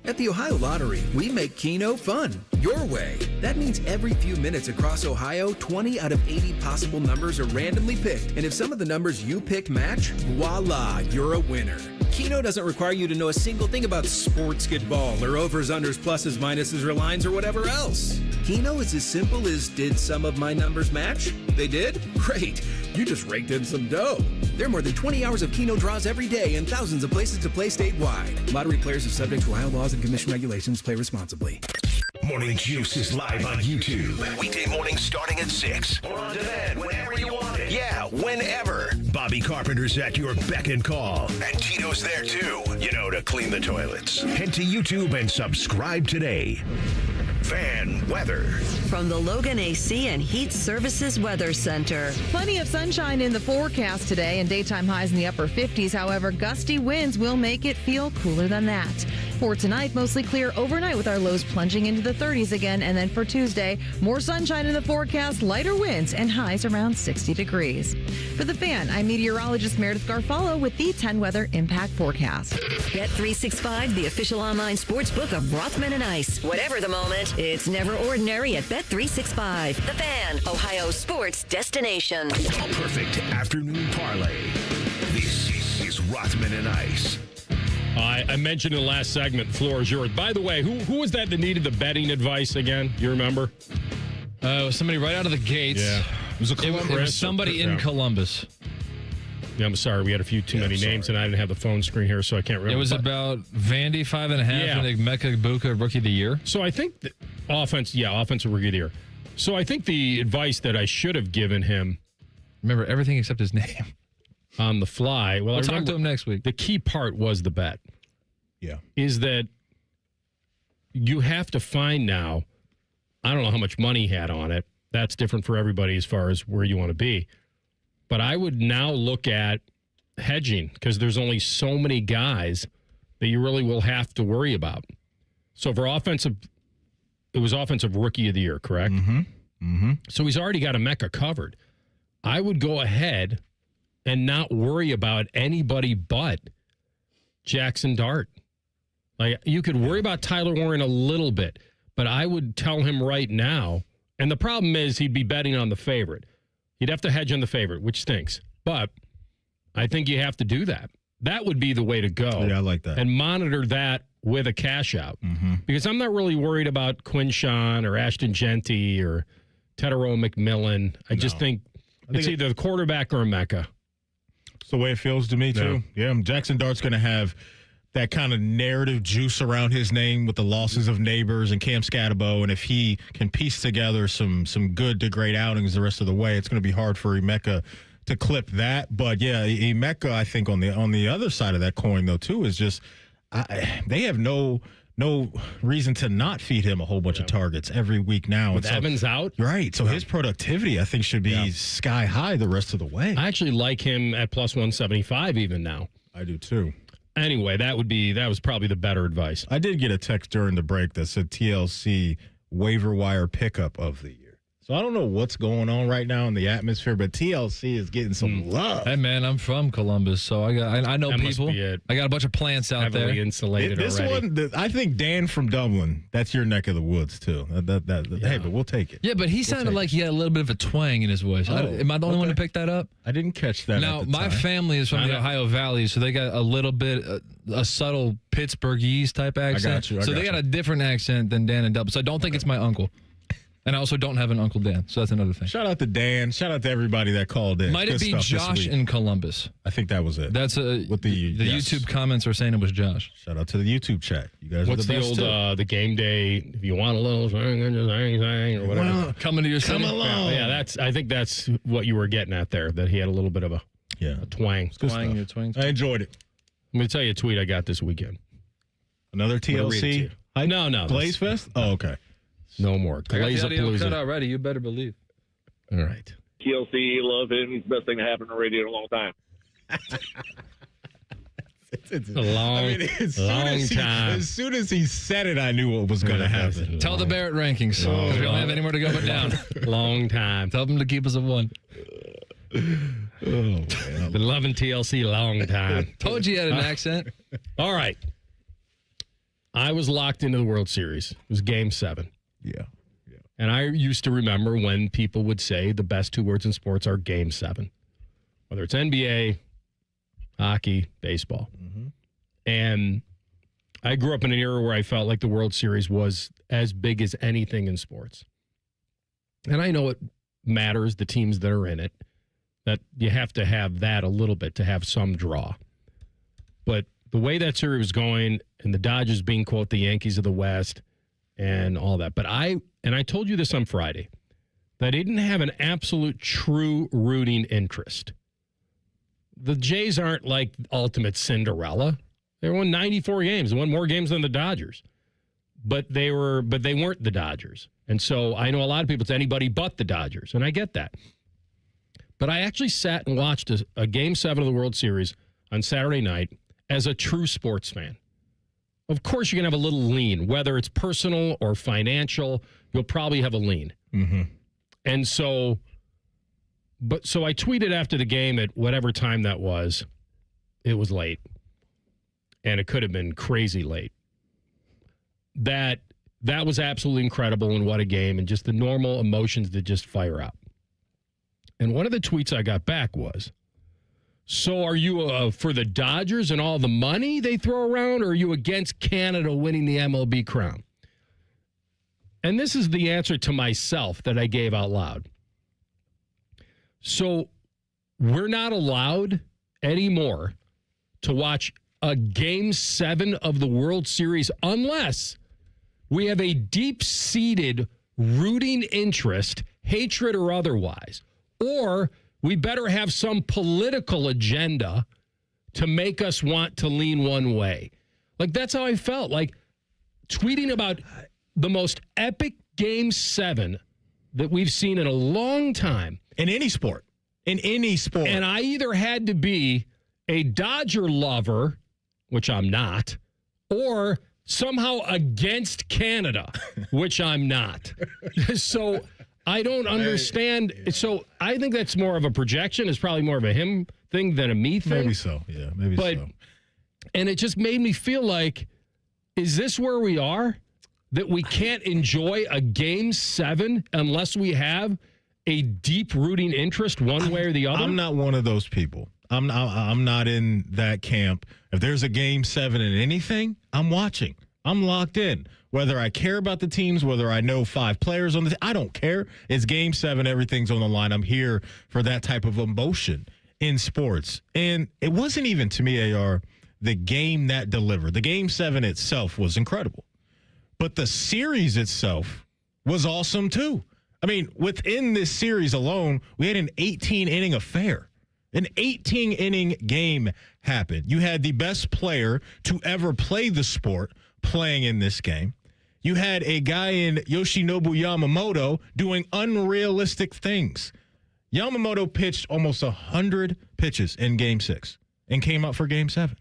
At the Ohio Lottery, we make Keno fun, your way. That means every few minutes across Ohio, 20 out of 80 possible numbers are randomly picked. And if some of the numbers you pick match, voila, you're a winner. Keno doesn't require you to know a single thing about sports ball or overs, unders, pluses, minuses, or lines, or whatever else. Keno is as simple as, did some of my numbers match? They did? Great. You just raked in some dough. There are more than 20 hours of Keno draws every day and thousands of places to play statewide. Lottery players are subject to Ohio laws and commission regulations. Play responsibly. Morning Juice is live on YouTube. Weekday mornings starting at 6. Or on demand whenever you want it. Yeah, whenever. Bobby Carpenter's at your beck and call. And Tito's there too, you know, to clean the toilets. Head to YouTube and subscribe today. Fan weather. From the Logan AC and Heat Services Weather Center. Plenty of sunshine in the forecast today and daytime highs in the upper 50s. However, gusty winds will make it feel cooler than that. For tonight, mostly clear overnight with our lows plunging into the 30s again. And then for Tuesday, more sunshine in the forecast, lighter winds, and highs around 60 degrees. For The Fan, I'm meteorologist Meredith Garfalo with the 10 Weather Impact Forecast. Bet365, the official online sports book of Rothman and Ice. Whatever the moment, it's never ordinary at Bet365. The Fan, Ohio sports destination. A perfect afternoon parlay. This is Rothman and Ice. I mentioned in the last segment, floor is yours. By the way, who was that needed the betting advice again? You remember? It was somebody right out of the gates. Yeah. It was somebody in Columbus. Yeah, I'm sorry. We had a few too many names, and I didn't have the phone screen here, so I can't remember. It was about Vandy 5.5 and Emeka Egbuka Rookie of the Year. So I think offensive Rookie of the Year. So I think the advice that I should have given him. Remember everything except his name. On the fly. Well, we'll talk to him next week. The key part was the bet. Yeah. Is that you have to find now, I don't know how much money he had on it. That's different for everybody as far as where you want to be. But I would now look at hedging because there's only so many guys that you really will have to worry about. So for offensive, it was offensive Rookie of the Year, correct? Mm-hmm. Mm-hmm. So he's already got a Mecca covered. I would go ahead and not worry about anybody but Jackson Dart. Like, you could worry about Tyler Warren a little bit, but I would tell him right now, and the problem is he'd be betting on the favorite. He'd have to hedge on the favorite, which stinks. But I think you have to do that. That would be the way to go. Yeah, I like that. And monitor that with a cash out. Mm-hmm. Because I'm not really worried about Quinshawn or Ashton Genty or Tedero McMillan. I just think it's either the quarterback or a Mecca. It's the way it feels to me, too. Yeah, Jackson Dart's going to have that kind of narrative juice around his name with the losses of Neighbors and Cam Scatterbo, and if he can piece together some good to great outings the rest of the way, it's going to be hard for Emeka to clip that. But, yeah, Emeka, I think on the other side of that coin, though, too, is just they have no reason to not feed him a whole bunch of targets every week now. With Evans out? Right. So his productivity, I think, should be sky high the rest of the way. I actually like him at plus 175 even now. I do, too. Anyway, that was probably the better advice. I did get a text during the break that said TLC waiver wire pickup of the year. So I don't know what's going on right now in the atmosphere, but TLC is getting some love. Hey man, I'm from Columbus, so I know that people. Must be it. I got a bunch of plants out Heavily there. Insulated This already. one, I think Dan from Dublin. That's your neck of the woods too. Hey, but we'll take it. Yeah, but he sounded like he had a little bit of a twang in his voice. Am I the only one to pick that up? I didn't catch that. Now, at the my time. family is from the Ohio Valley, so they got a little bit, a subtle Pittsburghese type accent. So they got a different accent than Dan and Dublin. So I don't think it's my uncle. And I also don't have an Uncle Dan, so that's another thing. Shout out to Dan. Shout out to everybody that called in. Might it be Josh in Columbus? I think that was it. That's with the YouTube comments are saying it was Josh. Shout out to the YouTube chat. You guys What's are the the best old the game day? If you want a little thing or whatever, Well, coming to your come city? along. Yeah, I think that's what you were getting at there. That he had a little bit of a twang. Twang. I enjoyed it. I'm going to tell you a tweet I got this weekend. Another I'm gonna read it to TLC? you. No. Blaze Fest? Oh, okay. No more. I got the Glaze audio cut already. You better believe. All right. TLC, love him. He's the best thing to happen on the radio in a long time. It's a long time. As soon as he said it, I knew what was going to happen. Tell the Barrett rankings. We don't have anywhere to go but down. Long time. Tell them to keep us at 1. Oh, man. Been loving TLC a long time. Told you had an accent. All right. I was locked into the World Series. It was Game 7. Yeah. And I used to remember when people would say the best 2 words in sports are Game 7. Whether it's NBA, hockey, baseball. Mm-hmm. And I grew up in an era where I felt like the World Series was as big as anything in sports. And I know it matters, the teams that are in it, that you have to have that a little bit to have some draw. But the way that series was going and the Dodgers being, quote, the Yankees of the West and all that. But I told you this on Friday, that I didn't have an absolute true rooting interest. The Jays aren't like ultimate Cinderella. They won 94 games. They won more games than the Dodgers. But they weren't the Dodgers. And so I know a lot of people, it's anybody but the Dodgers. And I get that. But I actually sat and watched a Game 7 of the World Series on Saturday night as a true sports fan. of course you're going to have a little lean. Whether it's personal or financial, you'll probably have a lean. Mm-hmm. And so I tweeted after the game at whatever time that was. It was late. And it could have been crazy late. That was absolutely incredible, and what a game, and just the normal emotions that just fire up. And one of the tweets I got back was, so are you for the Dodgers and all the money they throw around, or are you against Canada winning the MLB crown? And this is the answer to myself that I gave out loud. So we're not allowed anymore to watch a Game 7 of the World Series unless we have a deep-seated rooting interest, hatred or otherwise, or we better have some political agenda to make us want to lean one way. Like, that's how I felt. Like, tweeting about the most epic Game 7 that we've seen in a long time. In any sport. In any sport. And I either had to be a Dodger lover, which I'm not, or somehow against Canada, which I'm not. So I don't understand. So I think that's more of a projection. It's probably more of a him thing than a me thing. Maybe so. Yeah, maybe so. And it just made me feel like, is this where we are? That we can't enjoy a Game 7 unless we have a deep rooting interest one way or the other? I'm not one of those people. I'm not in that camp. If there's a Game 7 in anything, I'm watching. I'm locked in. Whether I care about the teams, whether I know 5 players on the team, I don't care. It's Game 7. Everything's on the line. I'm here for that type of emotion in sports. And it wasn't even, to me, AR, the game that delivered. The Game 7 itself was incredible. But the series itself was awesome, too. I mean, within this series alone, we had an 18-inning affair. An 18-inning game happened. You had the best player to ever play the sport playing in this game. You had a guy in Yoshinobu Yamamoto doing unrealistic things. Yamamoto pitched almost 100 pitches in Game 6 and came up for Game 7.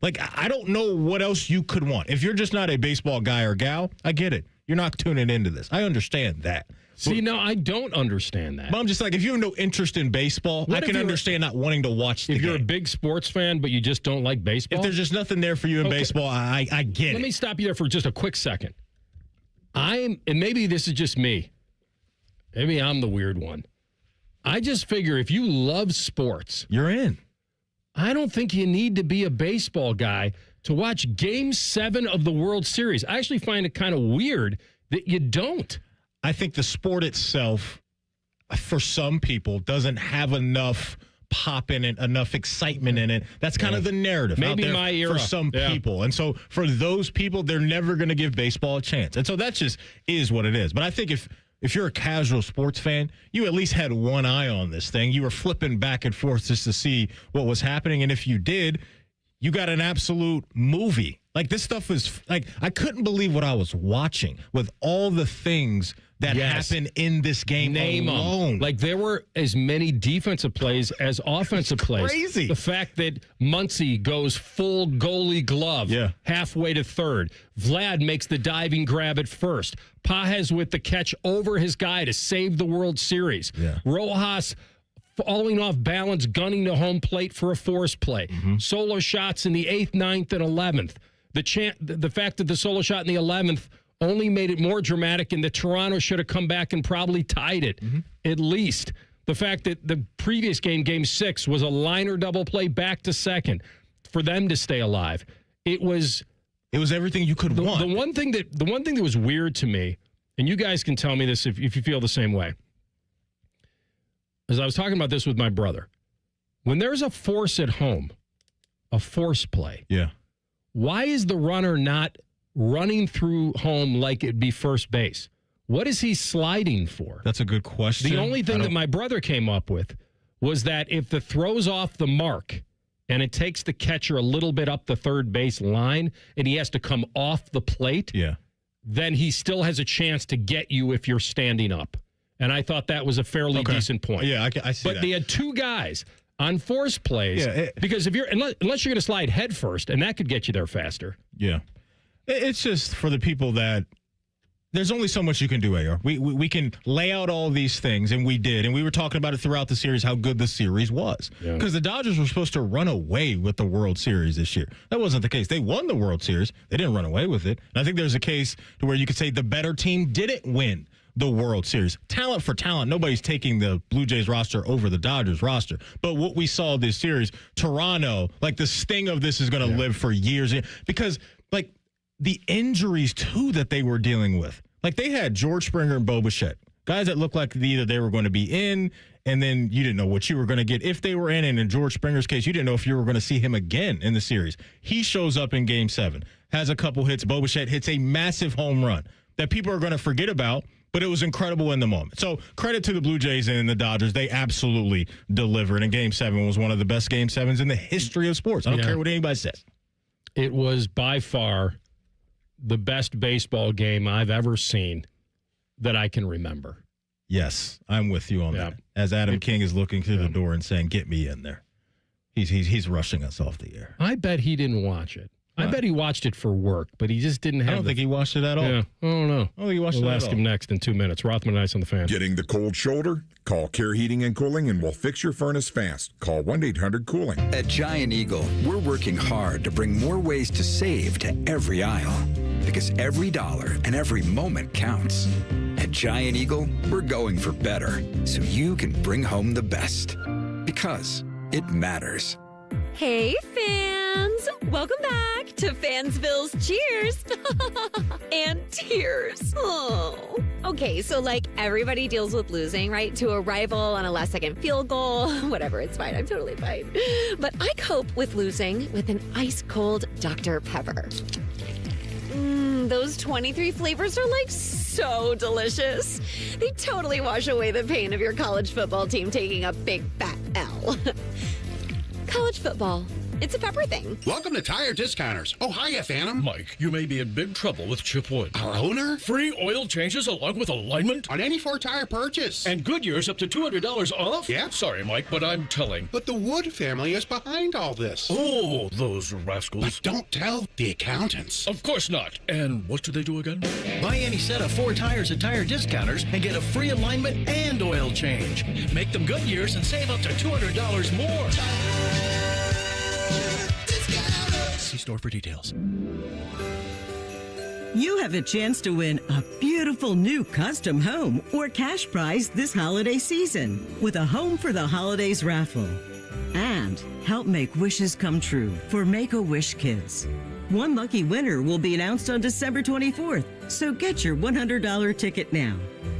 Like, I don't know what else you could want. If you're just not a baseball guy or gal, I get it. You're not tuning into this. I understand that. See, no, I don't understand that. But I'm just like, if you have no interest in baseball, I can understand not wanting to watch the game. If you're a big sports fan, but you just don't like baseball? If there's just nothing there for you in baseball, I get it. Let me stop you there for just a quick second. And maybe this is just me. Maybe I'm the weird one. I just figure if you love sports, you're in. I don't think you need to be a baseball guy to watch Game 7 of the World Series. I actually find it kind of weird that you don't. I think the sport itself, for some people, doesn't have enough pop in it, enough excitement in it. That's kind of the narrative Maybe out there my era. For some people. And so for those people, they're never going to give baseball a chance. And so that just is what it is. But I think if you're a casual sports fan, you at least had one eye on this thing. You were flipping back and forth just to see what was happening. And if you did, you got an absolute movie. Like, this stuff was like, I couldn't believe what I was watching with all the things that happened in this game alone. Like, there were as many defensive plays as offensive plays. Crazy. The fact that Muncy goes full goalie glove halfway to third. Vlad makes the diving grab at first. Pages with the catch over his guy to save the World Series. Rojas falling off balance, gunning to home plate for a force play. Solo shots in the 8th, 9th, and 11th. The fact that the solo shot in the 11th only made it more dramatic, and that Toronto should have come back and probably tied it, at least. The fact that the previous game, Game 6, was a liner double play back to second for them to stay alive. It was everything you could want. The one thing that was weird to me, and you guys can tell me this if you feel the same way, as I was talking about this with my brother. When there's a force at home, a force play, why is the runner not running through home like it'd be first base? What is he sliding for? That's a good question. The only thing that my brother came up with was that if the throw's off the mark and it takes the catcher a little bit up the third base line and he has to come off the plate, then he still has a chance to get you if you're standing up. And I thought that was a fairly decent point. Yeah, I see that. But they had two guys on force plays because if you're unless you're going to slide head first, and that could get you there faster. Yeah. It's just for the people that there's only so much you can do, AR. We can lay out all these things, and we did. And we were talking about it throughout the series, how good the series was. Because the Dodgers were supposed to run away with the World Series this year. That wasn't the case. They won the World Series. They didn't run away with it. And I think there's a case to where you could say the better team didn't win the World Series. Talent for talent, nobody's taking the Blue Jays roster over the Dodgers roster. But what we saw this series, Toronto, like the sting of this is going to live for years. Because, like, the injuries, too, that they were dealing with. Like, they had George Springer and Bo Bichette, guys that looked like either they were going to be in, and then you didn't know what you were going to get if they were in. And in George Springer's case, you didn't know if you were going to see him again in the series. He shows up in Game 7, has a couple hits. Bo Bichette hits a massive home run that people are going to forget about, but it was incredible in the moment. So credit to the Blue Jays and the Dodgers. They absolutely delivered, and Game 7 was one of the best Game 7s in the history of sports. I don't care what anybody says. It was by far the best baseball game I've ever seen that I can remember. Yes, I'm with you on that. As Adam King is looking through the door and saying, "Get me in there." He's rushing us off the air. I bet he didn't watch it. I bet he watched it for work, but he just didn't have. I don't think he watched it at all. Yeah, I don't know. I don't think he watched it at all. We'll ask him next in 2 minutes. Rothman and Ice on the Fan. Getting the cold shoulder? Call Care Heating and Cooling and we'll fix your furnace fast. Call 1-800-COOLING. At Giant Eagle, we're working hard to bring more ways to save to every aisle. Because every dollar and every moment counts. At Giant Eagle, we're going for better so you can bring home the best. Because it matters. Hey, fans! Welcome back to Fansville's Cheers and Tears. Oh. Okay, so like everybody deals with losing, right? To a rival on a last-second field goal. Whatever, it's fine. I'm totally fine. But I cope with losing with an ice-cold Dr. Pepper. Those 23 flavors are like so delicious. They totally wash away the pain of your college football team taking a big fat L. College football. It's a pepper thing. Welcome to Tire Discounters. Oh, hiya, Phantom. Mike, you may be in big trouble with Chip Wood. Our owner? Free oil changes along with alignment? On any Ford tire purchase. And Goodyear's up to $200 off? Yeah. Sorry, Mike, but I'm telling. But the Wood family is behind all this. Oh, those rascals. But don't tell the accountants. Of course not. And what do they do again? Buy any set of 4 tires at Tire Discounters and get a free alignment and oil change. Make them Goodyear's and save up to $200 more. See store for details. You have a chance to win a beautiful new custom home or cash prize this holiday season with a Home for the Holidays raffle. And help make wishes come true for Make-A-Wish Kids. One lucky winner will be announced on December 24th, so get your $100 ticket now.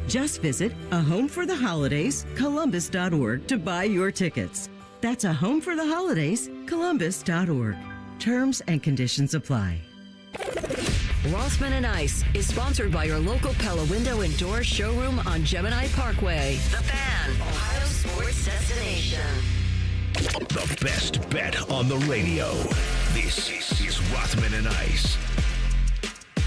Just visit A Home for the Holidays, Columbus.org to buy your tickets. That's A Home for the Holidays, Columbus.org. Terms and conditions apply. Rothman and Ice is sponsored by your local Pella Window and Door showroom on Gemini Parkway. The Fan, Ohio sports destination. The best bet on the radio. This is Rothman and Ice.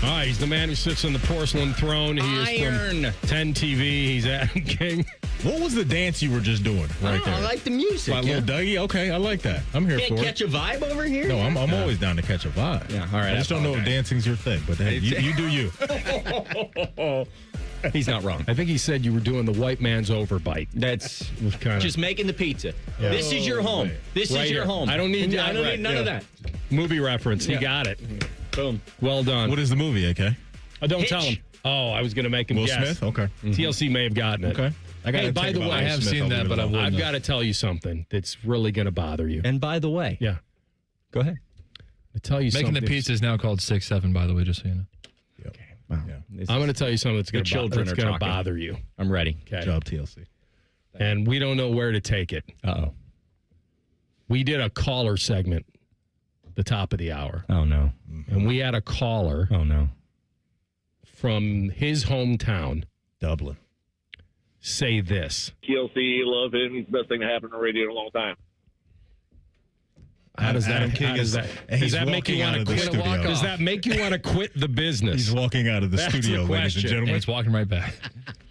All right, he's the man who sits on the porcelain throne. He is from 10 TV. He's Adam King. What was the dance you were just doing right there? I like the music. My little Dougie? Okay, I like that. I'm here Can't for it. catch a vibe over here? No, I'm always down to catch a vibe. Yeah, all right. I just don't know if dancing's your thing, but hey, you do you. He's not wrong. I think he said you were doing the white man's overbite. That's kind just making the pizza. Yeah. This is your home. This right is your here. home. I don't need none of that. Movie reference. He got it. Boom. Well done. What is the movie, AK? Don't Hitch. tell him. Oh, I was going to make him Will guess. Smith? Okay. TLC may have gotten it. Okay. Hey, by the way, I have seen that, but I've got to tell you something that's really going to bother you. And by the way. Yeah. Go ahead. To tell you Making something. the pizza is now called 6-7, by the way, just so you know. Okay. Wow. Yeah. I'm going to tell you something that's going to bother you. I'm ready. Okay. Job TLC. And we don't know where to take it. Uh-oh. We did a caller segment at the top of the hour. Oh, no. And we had a caller. Oh, no. From his hometown, Dublin, say this. TLC, love him. He's the best thing to happen on radio in a long time. How does Adam that? King How does that? Does that make you want to quit? Does that make you want to quit the business? He's walking out of the That's studio, the ladies and question. gentlemen. It's walking right back.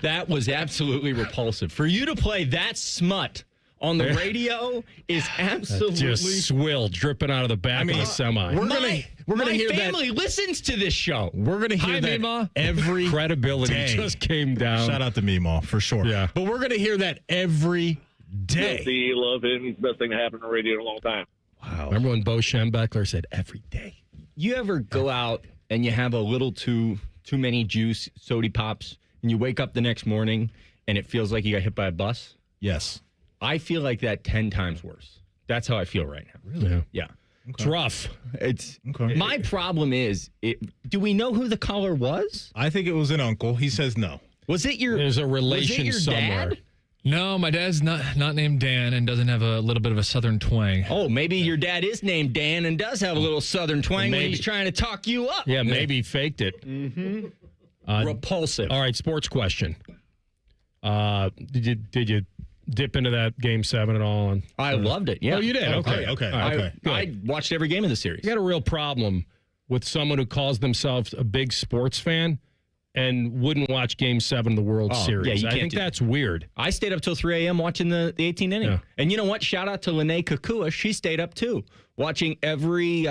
That was absolutely repulsive. For you to play that smut on the radio is absolutely just swill dripping out of the back of the semi. We're gonna hear that. My family listens to this show. We're gonna hear that Meemaw. every credibility day. just came down. Shout out to Meemaw for sure. Yeah, but we're gonna hear that every day. See, love him. He's the best thing to happen on the radio in a long time. Wow. Remember when Bo Schembechler said every day? You ever go out and you have a little too many juice, soda pops, and you wake up the next morning and it feels like you got hit by a bus? Yes. I feel like that 10 times worse. That's how I feel right now. Really? Yeah. Okay. It's rough. It's my problem is, do we know who the caller was? I think it was an uncle. He says no. Was it your? There's a relation was it your somewhere. Dad? No, my dad's not named Dan and doesn't have a little bit of a southern twang. Oh, maybe your dad is named Dan and does have a little southern twang when he's trying to talk you up. Yeah, maybe he faked it. Mm-hmm. Repulsive. All right, sports question. Did you dip into that Game 7 at all? I loved it. Yeah. Oh, you did? Okay. I watched every game of the series. You got a real problem with someone who calls themselves a big sports fan and wouldn't watch Game 7 of the World Series. Yeah, I think that's weird. I stayed up till 3 a.m. watching the 18th inning. Yeah. And you know what? Shout out to Lene Kakua. She stayed up, too, watching every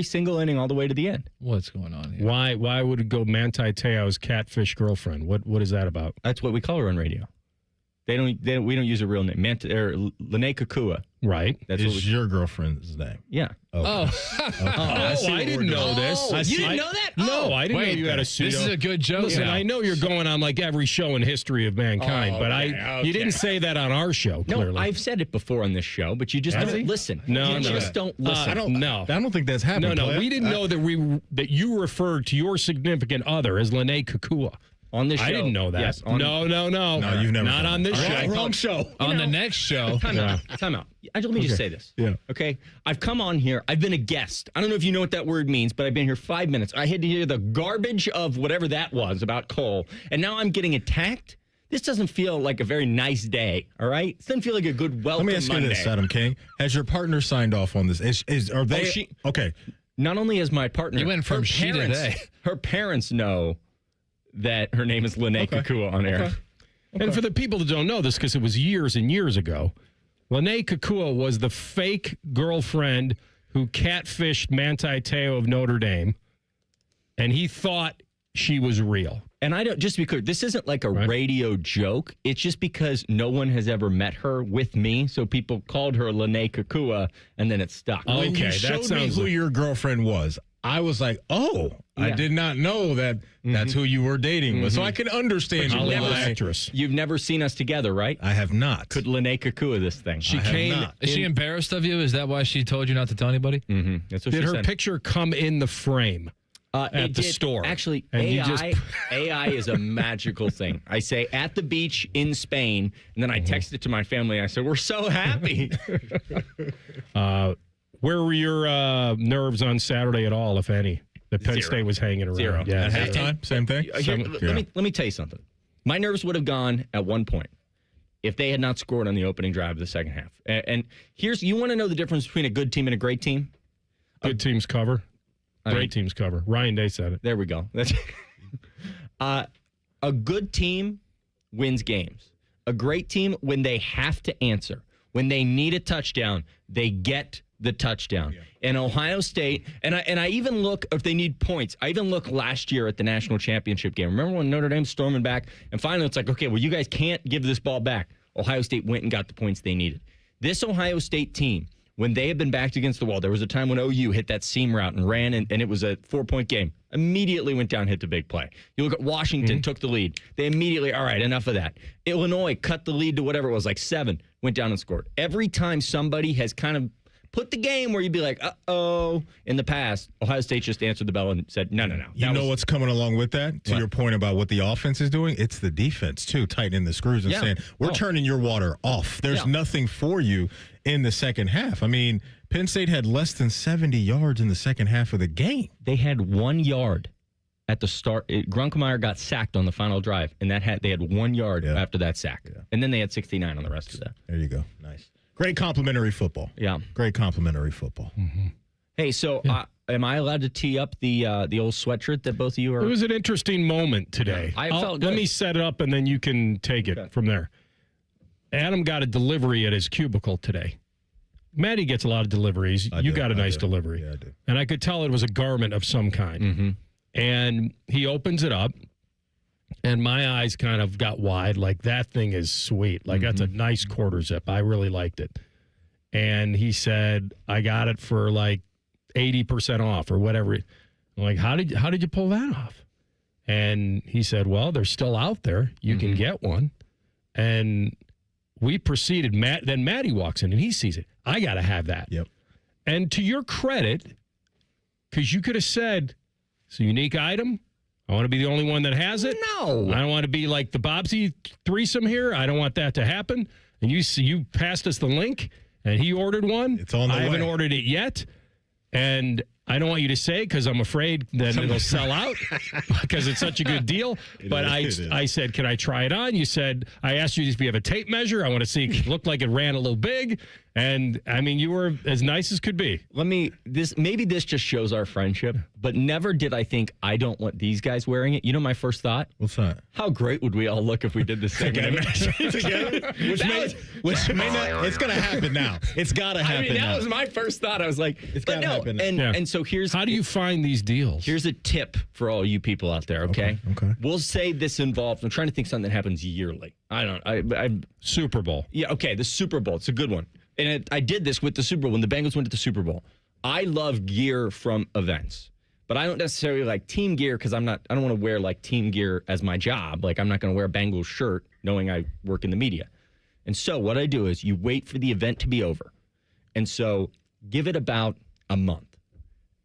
single inning all the way to the end. What's going on here? Why would it go Manti Te'o's catfish girlfriend? What is that about? That's what we call her on radio. We don't use a real name. Lene Kakua. Right. That's your girlfriend's name. Yeah. Okay. I didn't know this. You didn't know that? No, I didn't know you had a pseudo. This is a good joke. Listen, I know you're going on like every show in history of mankind, but you didn't say that on our show, clearly. No, I've said it before on this show, but you just don't listen. You don't listen. I don't think that's happened. No, we didn't know that you referred to your significant other as Lene Kakua. On this show. I didn't know that. Yes, No, you've never. Not on this show. Wrong show. On the next show. Time out. Let me just say this. Yeah. Okay? I've come on here. I've been a guest. I don't know if you know what that word means, but I've been here 5 minutes. I had to hear the garbage of whatever that was about Cole, and now I'm getting attacked? This doesn't feel like a very nice day, all right? It doesn't feel like a good welcome Let me ask Monday. you this, Adam King. Has your partner signed off on this? Are they okay? Not only is my partner, You went from she to they. Her parents know that her name is Lene Kakua on air. Okay. And for the people that don't know this, because it was years and years ago, Lene Kakua was the fake girlfriend who catfished Manti Te'o of Notre Dame, and he thought she was real. And just to be clear, this isn't like a radio joke. It's just because no one has ever met her with me, so people called her Lene Kakua, and then it stuck. When you showed me who your girlfriend was, I was like, I did not know that that's who you were dating. So I can understand You've never seen us together, right? I have not. Could Lene Kakua this thing? Is she embarrassed of you? Is that why she told you not to tell anybody? Mm-hmm. That's what Did she her said. picture come in the frame at the store? Actually, And AI is a magical thing. I say at the beach in Spain, and then I text it to my family. And I said, we're so happy. Where were your nerves on Saturday at all, if any? That Penn State was hanging around. Zero. Yeah, At halftime, same thing. Let me tell you something. My nerves would have gone at one point if they had not scored on the opening drive of the second half. And you want to know the difference between a good team and a great team? Good teams cover. Great teams cover. Ryan Day said it. There we go. That's a good team wins games. A great team, when they have to answer, when they need a touchdown, they get the touchdown. And Ohio State, and I even look, if they need points, I even look last year at the national championship game. Remember when Notre Dame storming back? And finally it's like, okay, well, you guys can't give this ball back. Ohio State went and got the points they needed. This Ohio State team, when they have been backed against the wall, there was a time when OU hit that seam route and ran, and it was a 4-point game. Immediately went down, hit the big play. You look at Washington, took the lead. They immediately, all right, enough of that. Illinois cut the lead to whatever it was, like 7, went down and scored. Every time somebody has kind of put the game where you'd be like, uh-oh, in the past, Ohio State just answered the bell and said, no. You know what's coming along with that? To your point about what the offense is doing, it's the defense, too, tightening the screws and saying, we're turning your water off. There's nothing for you in the second half. I mean, Penn State had less than 70 yards in the second half of the game. They had 1 yard at the start. Grunkemeyer got sacked on the final drive, and they had 1 yard after that sack. Yeah. And then they had 69 on the rest of that. There you go. Nice. Great complimentary football. Yeah. Great complimentary football. Mm-hmm. Hey, so am I allowed to tee up the old sweatshirt that both of you are? It was an interesting moment today. I felt good. Let me set it up, and then you can take it from there. Adam got a delivery at his cubicle today. Maddie gets a lot of deliveries. You got a nice delivery. Yeah, I do. And I could tell it was a garment of some kind. Mm-hmm. And he opens it up, and my eyes kind of got wide. Like, that thing is sweet. Like, that's a nice quarter zip. I really liked it. And he said, I got it for like 80% off or whatever. I'm like, how did you pull that off? And he said, well, they're still out there. You can get one. And we proceeded. Then Maddie walks in and he sees it. I got to have that. Yep. And to your credit, because you could have said, it's a unique item. I want to be the only one that has it. No. I don't want to be like the Bobsy threesome here. I don't want that to happen. And you passed us the link, and he ordered one. It's on the way. I haven't ordered it yet. And I don't want you to say because I'm afraid that it'll sell out because it's such a good deal. But I said, can I try it on? You said, I asked you if you have a tape measure. I want to see it looked like it ran a little big. And I mean, you were as nice as could be. Maybe this just shows our friendship, but never did I think I don't want these guys wearing it. You know, my first thought? What's that? How great would we all look if we did this thing together? Which may not, it's going to happen now. It's got to happen that was my first thought. I was like, it's got to happen now. And so how do you find these deals? Here's a tip for all you people out there, okay? Okay. We'll say this involves, I'm trying to think something that happens yearly. I Super Bowl. Yeah, okay, the Super Bowl. It's a good one. And I did this with the Super Bowl when the Bengals went to the Super Bowl. I love gear from events, but I don't necessarily like team gear because I don't want to wear like team gear as my job. Like I'm not going to wear a Bengals shirt knowing I work in the media. And so what I do is you wait for the event to be over. And so give it about a month.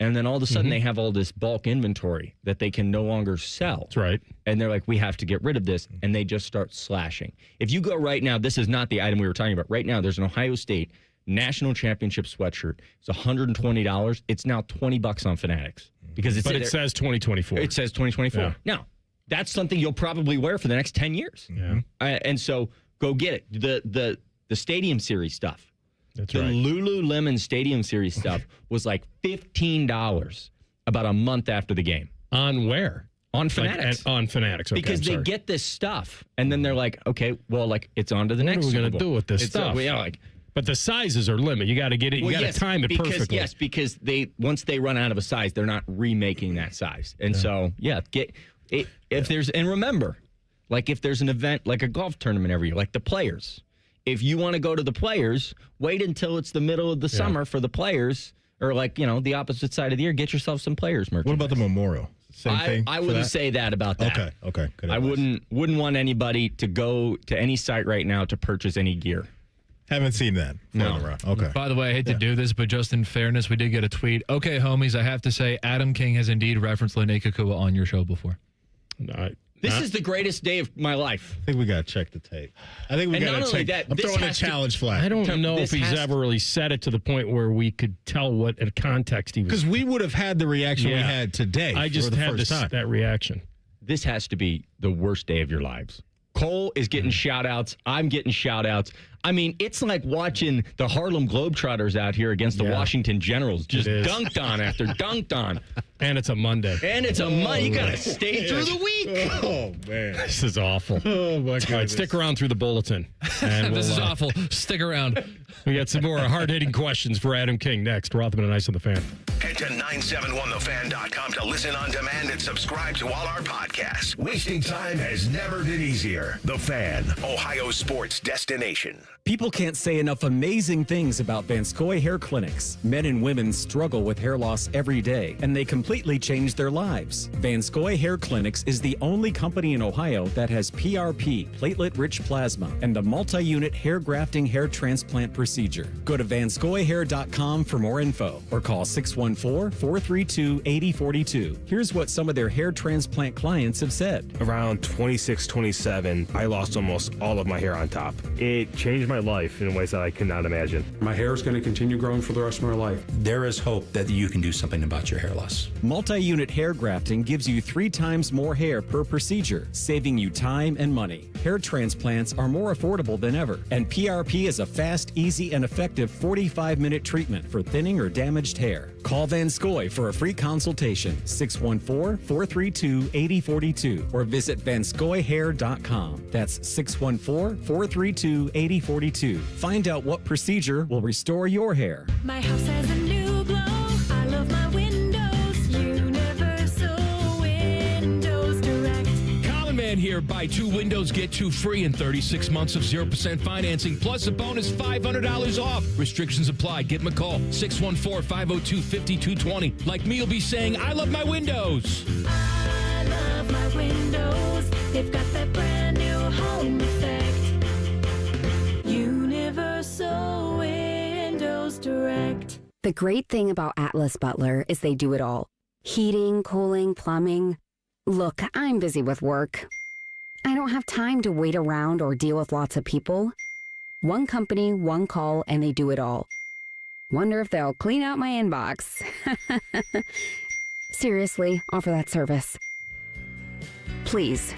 And then all of a sudden they have all this bulk inventory that they can no longer sell. That's right. And they're like, we have to get rid of this. And they just start slashing. If you go right now, this is not the item we were talking about. Right now, there's an Ohio State national championship sweatshirt. It's $120. It's now $20 on Fanatics. But it says 2024. It says 2024. Yeah. Now, that's something you'll probably wear for the next 10 years. Yeah. And so go get it. The Stadium Series stuff. That's the right. Lululemon Stadium Series stuff was like $15 about a month after the game. On where? On Fanatics. On Fanatics. Okay, because they get this stuff, and then they're like, okay, well, like it's on to the next. What are we going to do with this stuff? But the sizes are limited. You got to get it. You got to time it perfectly. Yes, because once they run out of a size, they're not remaking that size. And so, get it. If there's, and remember, like if there's an event like a golf tournament every year, like the Players. If you want to go to the Players, wait until it's the middle of the summer for the Players, or like, the opposite side of the year, get yourself some Players merchandise. What about the Memorial? Same thing? I wouldn't say that about that. Okay. Good I advice. wouldn't want anybody to go to any site right now to purchase any gear. Haven't seen that. No. Okay. By the way, I hate to do this, but just in fairness, we did get a tweet. Okay, homies, I have to say, Adam King has indeed referenced Lene Kakua on your show before. This is the greatest day of my life. I think we got to check the tape. I think we got to check. I'm throwing a challenge flag. I don't know if he's ever really said it to the point where we could tell what context he was. Because we would have had the reaction we had today. I just had that reaction. This has to be the worst day of your lives. Cole is getting shout-outs. I'm getting shout-outs. I mean, it's like watching the Harlem Globetrotters out here against the Washington Generals. Just dunked on after dunked on. And it's a Monday. You got to stay through the week. Oh, man. This is awful. Oh, my God. All right, stick around through the bulletin. And This is awful. Stick around. We got some more hard-hitting questions for Adam King next. Rothman and Ice on the Fan. Head to 971thefan.com to listen on demand and subscribe to all our podcasts. Wasting time has never been easier. The Fan, Ohio sports destination. People can't say enough amazing things about Vanscoy Hair Clinics. Men and women struggle with hair loss every day, and they completely change their lives. Vanscoy Hair Clinics is the only company in Ohio that has PRP, platelet-rich plasma, and the multi-unit hair grafting hair transplant procedure. Go to vanscoyhair.com for more info, or call 614-432-8042. Here's what some of their hair transplant clients have said. Around 26, 27, I lost almost all of my hair on top. It changed my my life in ways that I could not imagine. My hair is going to continue growing for the rest of my life. There is hope that you can do something about your hair loss. Multi-unit hair grafting gives you 3 times more hair per procedure, saving you time and money. Hair transplants are more affordable than ever, and PRP is a fast, easy, and effective 45-minute treatment for thinning or damaged hair. Call Van Scoy for a free consultation, 614-432-8042, or visit vanscoyhair.com. That's 614-432-8042. Find out what procedure will restore your hair. My house has a new glow. I love my windows. Universal Windows Direct. Common Man here. Buy 2 windows, get 2 free in 36 months of 0% financing, plus a bonus $500 off. Restrictions apply. Give them a call. 614-502-5220. Like me, you'll be saying, I love my windows. I love my windows. They've got that brand new home effect. Universal Windows Direct. The great thing about Atlas Butler is they do it all. Heating, cooling, plumbing. Look, I'm busy with work. I don't have time to wait around or deal with lots of people. One company, one call, and they do it all. Wonder if they'll clean out my inbox. Seriously, offer that service. Please.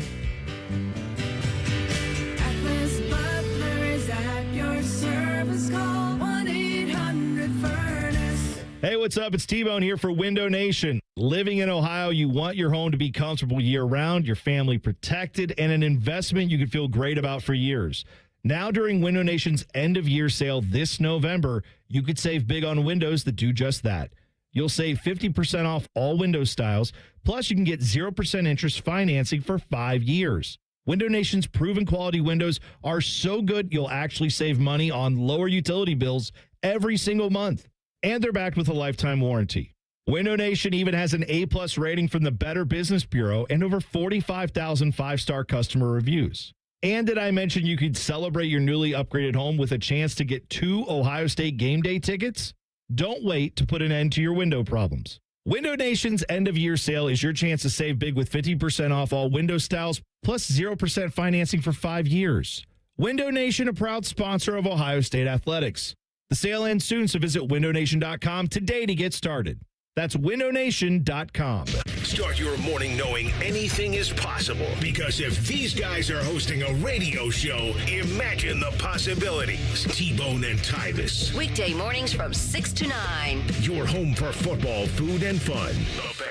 Atlas Butler is at your service. Call 1-800-FURNACE. Hey, what's up? It's T-Bone here for Window Nation. Living in Ohio, you want your home to be comfortable year-round, your family protected, and an investment you can feel great about for years. Now, during Window Nation's end-of-year sale this November, you could save big on windows that do just that. You'll save 50% off all window styles, plus you can get 0% interest financing for 5 years. Window Nation's proven quality windows are so good you'll actually save money on lower utility bills every single month. And they're backed with a lifetime warranty. Window Nation even has an A-plus rating from the Better Business Bureau and over 45,000 5-star customer reviews. And did I mention you could celebrate your newly upgraded home with a chance to get 2 Ohio State game day tickets? Don't wait to put an end to your window problems. Window Nation's end-of-year sale is your chance to save big with 50% off all window styles, plus 0% financing for 5 years. Window Nation, a proud sponsor of Ohio State Athletics. The sale ends soon, so visit windownation.com today to get started. That's windownation.com. Start your morning knowing anything is possible. Because if these guys are hosting a radio show, imagine the possibilities. T-Bone and Tyvis. Weekday mornings from 6 to 9. Your home for football, food, and fun. The Fan.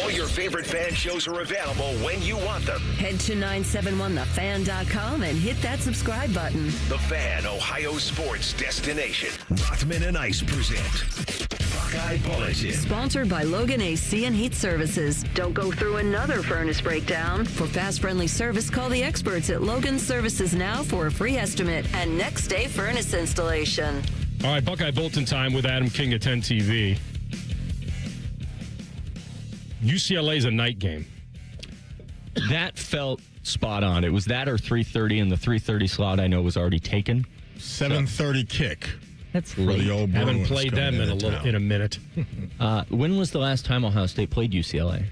All your favorite fan shows are available when you want them. Head to 971thefan.com and hit that subscribe button. The Fan, Ohio sports destination. Rothman and Ice present Buckeye Bulletin. Sponsored by Logan AC and Heat Services. Don't go through another furnace breakdown. For fast, friendly service, call the experts at Logan Services now for a free estimate and next day furnace installation. All right, Buckeye Bulletin time with Adam King at 10 TV. UCLA's a night game. That felt spot on. It was that or 3:30, and the 3:30 slot I know was already taken. 7:30 kick. That's for late. the old Haven't played them in a minute. When was the last time Ohio State played UCLA?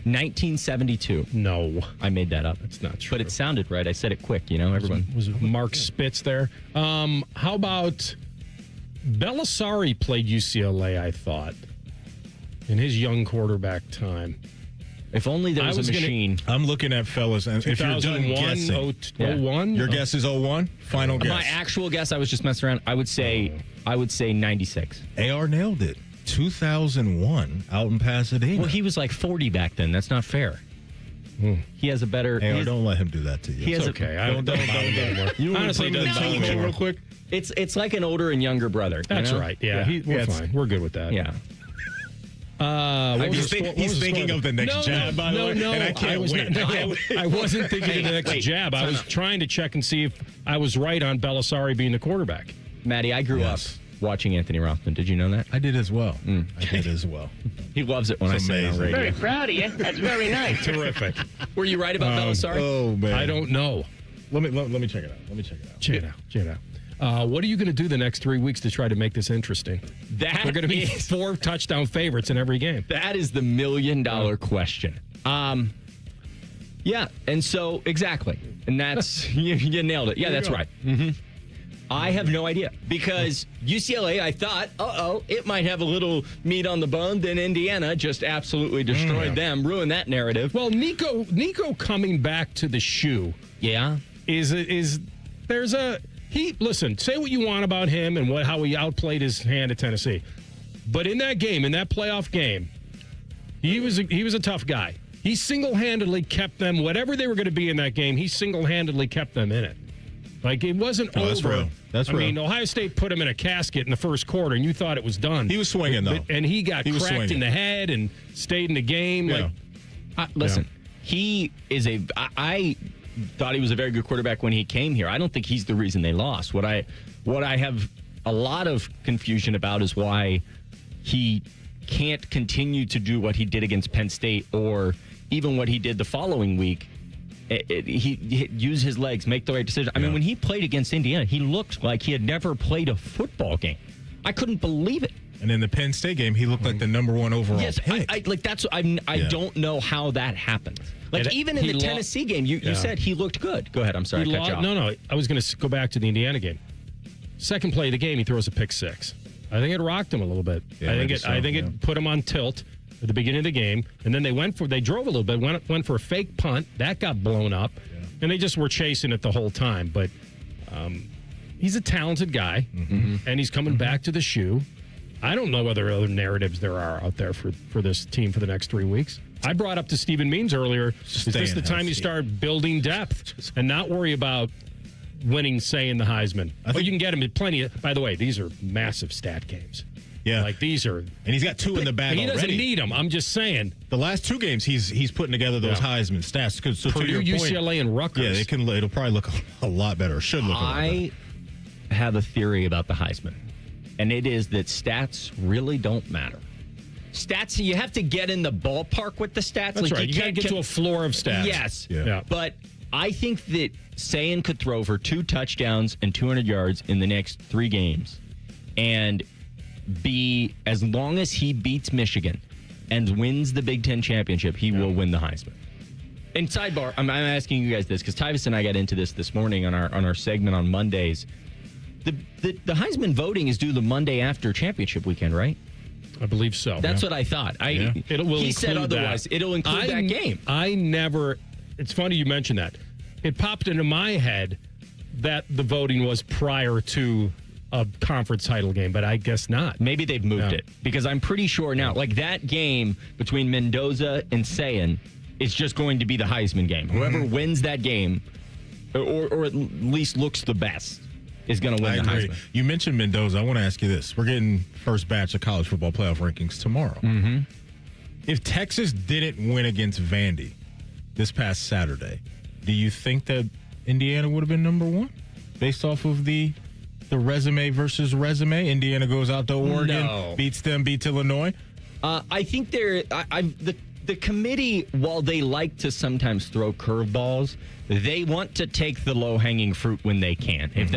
1972. No. I made that up. It's not true. But it sounded right. I said it quick, everyone. Was Mark Spitz there? How about Belisari played UCLA, I thought, in his young quarterback time. If only there was a machine. I'm looking at fellas, and if you're done 2001, guessing, 01? Your guess is 01? Final guess. My actual guess, I was just messing around. I would say 96. AR nailed it. 2001 out in Pasadena. Well, he was like 40 back then. That's not fair. He has a better... AR, don't let him do that to you. It's okay. Don't honestly, doesn't bother me real quick. It's like an older and younger brother. That's right. Yeah, we're fine. We're good with that. Yeah. He's thinking of the next jab, by the way. No, and I can't wait. I wasn't thinking of the next jab. I was trying to check and see if I was right on Belisari being the quarterback. Maddie, I grew up watching Anthony Rothman. Did you know that? I did as well. He loves it when I say it on radio. Very proud of you. That's very nice. Terrific. Were you right about Belisari? Oh, man. I don't know. Let me check it out. Check it out. What are you going to do the next 3 weeks to try to make this interesting? We're going to be 4 touchdown favorites in every game. That is the $1 million question. Yeah, and so exactly, and that's you nailed it. Yeah, that's right. Mm-hmm. I have no idea because UCLA, I thought, it might have a little meat on the bone. Then Indiana just absolutely destroyed them, ruined that narrative. Well, Nico coming back to the shoe. Yeah. Listen, say what you want about him and how he outplayed his hand at Tennessee. But in that playoff game, he was a tough guy. He single-handedly kept them, whatever they were going to be in that game, he single-handedly kept them in it. Like, it wasn't over. That's real. That's real. I mean, Ohio State put him in a casket in the first quarter, and you thought it was done. He was swinging, though. And he got cracked in the head and stayed in the game. Yeah. Listen, he is I thought he was a very good quarterback when he came here. I don't think he's the reason they lost. What I have a lot of confusion about is why he can't continue to do what he did against Penn State or even what he did the following week. He use his legs, make the right decision. I mean, when he played against Indiana, he looked like he had never played a football game. I couldn't believe it. And in the Penn State game, he looked like the number one overall pick. I don't know how that happened. Like, even in the Tennessee game, you said he looked good. Go ahead. I'm sorry. I cut you off. No. I was going to go back to the Indiana game. Second play of the game, he throws a pick six. I think it rocked him a little bit. Yeah, I think it put him on tilt at the beginning of the game, and then they drove a little bit, went for a fake punt that got blown up, and they just were chasing it the whole time. But he's a talented guy, and he's coming back to the shoe. I don't know whether other narratives there are out there for this team for the next 3 weeks. I brought up to Stephen Means earlier, is this the time you start building depth and not worry about winning, say, in the Heisman? You can get him in plenty of, by the way, these are massive stat games. Yeah. Like, these are. And he's got two in the bag already. He doesn't need them. I'm just saying. The last two games, he's putting together those Heisman stats. So Purdue, to your point, UCLA, and Rutgers. Yeah, it'll probably look a lot better. Should look a lot better. I have a theory about the Heisman, and it is that stats really don't matter. Stats, you have to get in the ballpark with the stats. That's right. You got to get to a floor of stats. Yes. Yeah. But I think that Sayan could throw for 2 touchdowns and 200 yards in the next 3 games and as long as he beats Michigan and wins the Big Ten championship, he will win the Heisman. And sidebar, I'm asking you guys this because Tyvis and I got into this morning on our segment on Mondays. The Heisman voting is due the Monday after championship weekend, right? I believe so. That's what I thought. He said otherwise. That. It'll include that game. It's funny you mentioned that. It popped into my head that the voting was prior to a conference title game, but I guess not. Maybe they've moved it because I'm pretty sure now, like that game between Mendoza and Sayan is just going to be the Heisman game. Whoever wins that game, or at least looks the best, is going to win the Heisman. You mentioned Mendoza. I want to ask you this. We're getting first batch of college football playoff rankings tomorrow. Mm-hmm. If Texas didn't win against Vandy this past Saturday, do you think that Indiana would have been number one based off of the resume versus resume? Indiana goes out to Oregon, beats Illinois. I think the committee, while they like to sometimes throw curveballs, they want to take the low-hanging fruit when they can. If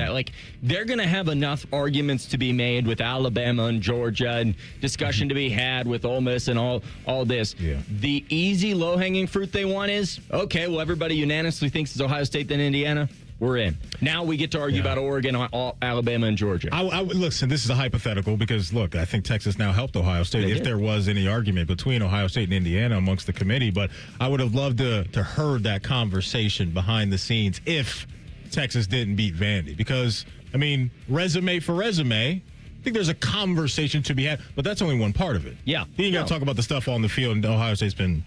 they're going to have enough arguments to be made with Alabama and Georgia and discussion to be had with Ole Miss and all this. Yeah. The easy low-hanging fruit they want is, okay, well, everybody unanimously thinks it's Ohio State then Indiana. We're in. Now we get to argue about Oregon, Alabama, and Georgia. Listen, this is a hypothetical because, look, I think Texas now helped Ohio State if there was any argument between Ohio State and Indiana amongst the committee. But I would have loved to heard that conversation behind the scenes if Texas didn't beat Vandy. Because, I mean, resume for resume, I think there's a conversation to be had. But that's only one part of it. Yeah. You ain't got to talk about the stuff on the field, and Ohio State's been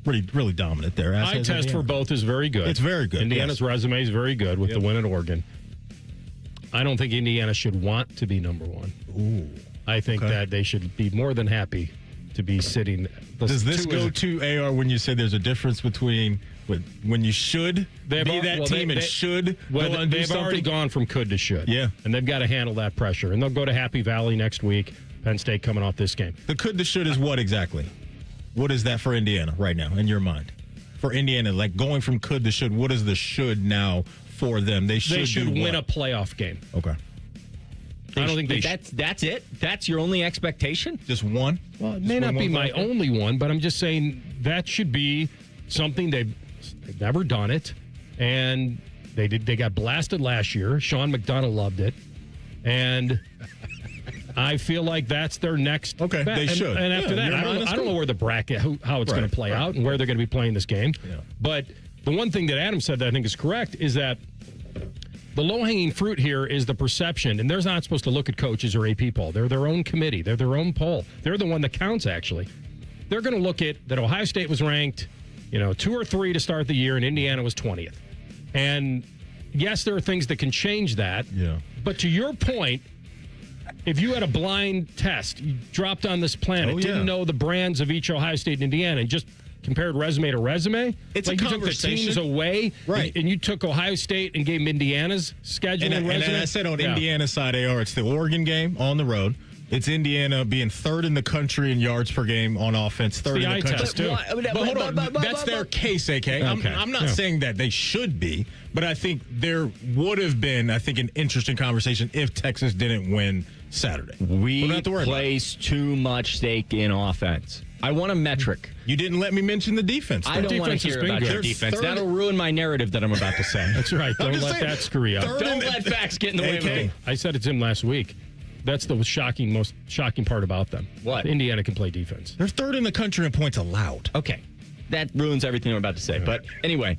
really dominant there. Eye test for both is very good. It's very good. Indiana's resume is very good with the win at Oregon. I don't think Indiana should want to be number one. Ooh. I think that they should be more than happy to be sitting. Does this go to AR when you say there's a difference between when you should be that team and should go and do they've something? already gone from could to should. Yeah. And they've got to handle that pressure. And they'll go to Happy Valley next week. Penn State coming off this game. The could to should is what exactly? What is that for Indiana right now in your mind? For Indiana, like going from could to should, what is the should now for them? They should win a playoff game. Okay. I don't think That's it? That's your only expectation? Just one? Well, it may not be my only one, but I'm just saying that should be something they've never done it. And they got blasted last year. Sean McDonough loved it. And I feel like that's their next. Okay, bet. they should. And after that, I don't know where the bracket, how it's going to play out, and where they're going to be playing this game. Yeah. But the one thing that Adam said that I think is correct is that the low-hanging fruit here is the perception, and they're not supposed to look at coaches or AP poll. They're their own committee. They're their own poll. They're the one that counts, actually. They're going to look at that Ohio State was ranked, 2 or 3 to start the year, and Indiana was 20th. And yes, there are things that can change that. Yeah. But to your point, if you had a blind test, you dropped on this planet, didn't know the brands of each Ohio State and Indiana, and just compared resume to resume, it's like a you took the conversation. Teams away, right? And you took Ohio State and gave them Indiana's schedule and resume. And I said on Indiana's side, AR, it's the Oregon game on the road. It's Indiana being 3rd in the country in yards per game on offense, 3rd in the country. Too. But hold on, that's their case, AK. I'm not saying that they should be, but I think there would have been, an interesting conversation if Texas didn't win Saturday. We place too much stake in offense. I want a metric. You didn't let me mention the defense. I don't want to hear about your defense. That'll ruin my narrative that I'm about to say. That's right. Don't let that screw you up. Don't let facts get in the way of me. I said it to him last week. That's the most shocking part about them. What? Indiana can play defense. They're 3rd in the country in points allowed. Okay. That ruins everything I'm about to say. But anyway,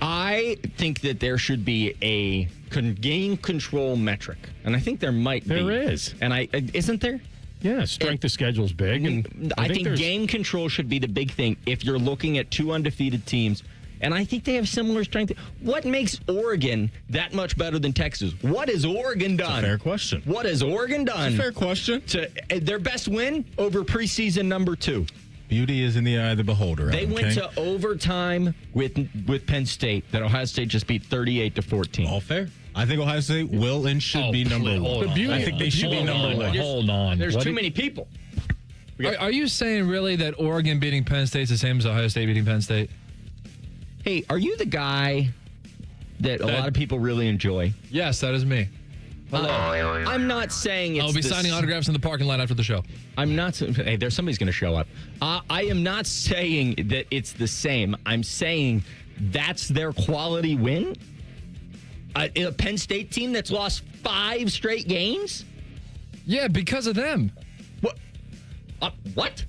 I think that there should be a game control metric. And I think there might be. There is. And isn't there? Yeah, strength of schedule's big. And I think game control should be the big thing if you're looking at 2 undefeated teams. And I think they have similar strength. What makes Oregon that much better than Texas? What has Oregon done? It's a fair question. What has Oregon done? It's a fair question. To their best win over preseason number 2. Beauty is in the eye of the beholder. They went to overtime with Penn State that Ohio State just beat 38-14. All fair. I think Ohio State will and should be number 1. I think they should be number 1. Hold on. There's too many people. Are you saying really that Oregon beating Penn State is the same as Ohio State beating Penn State? Hey, are you the guy that a lot of people really enjoy? Yes, that is me. Hello. I'm not saying it's I'll be signing autographs in the parking lot after the show. I'm not. Hey, somebody's going to show up. I am not saying that it's the same. I'm saying that's their quality win. A Penn State team that's lost 5 straight games? Yeah, because of them. What? What?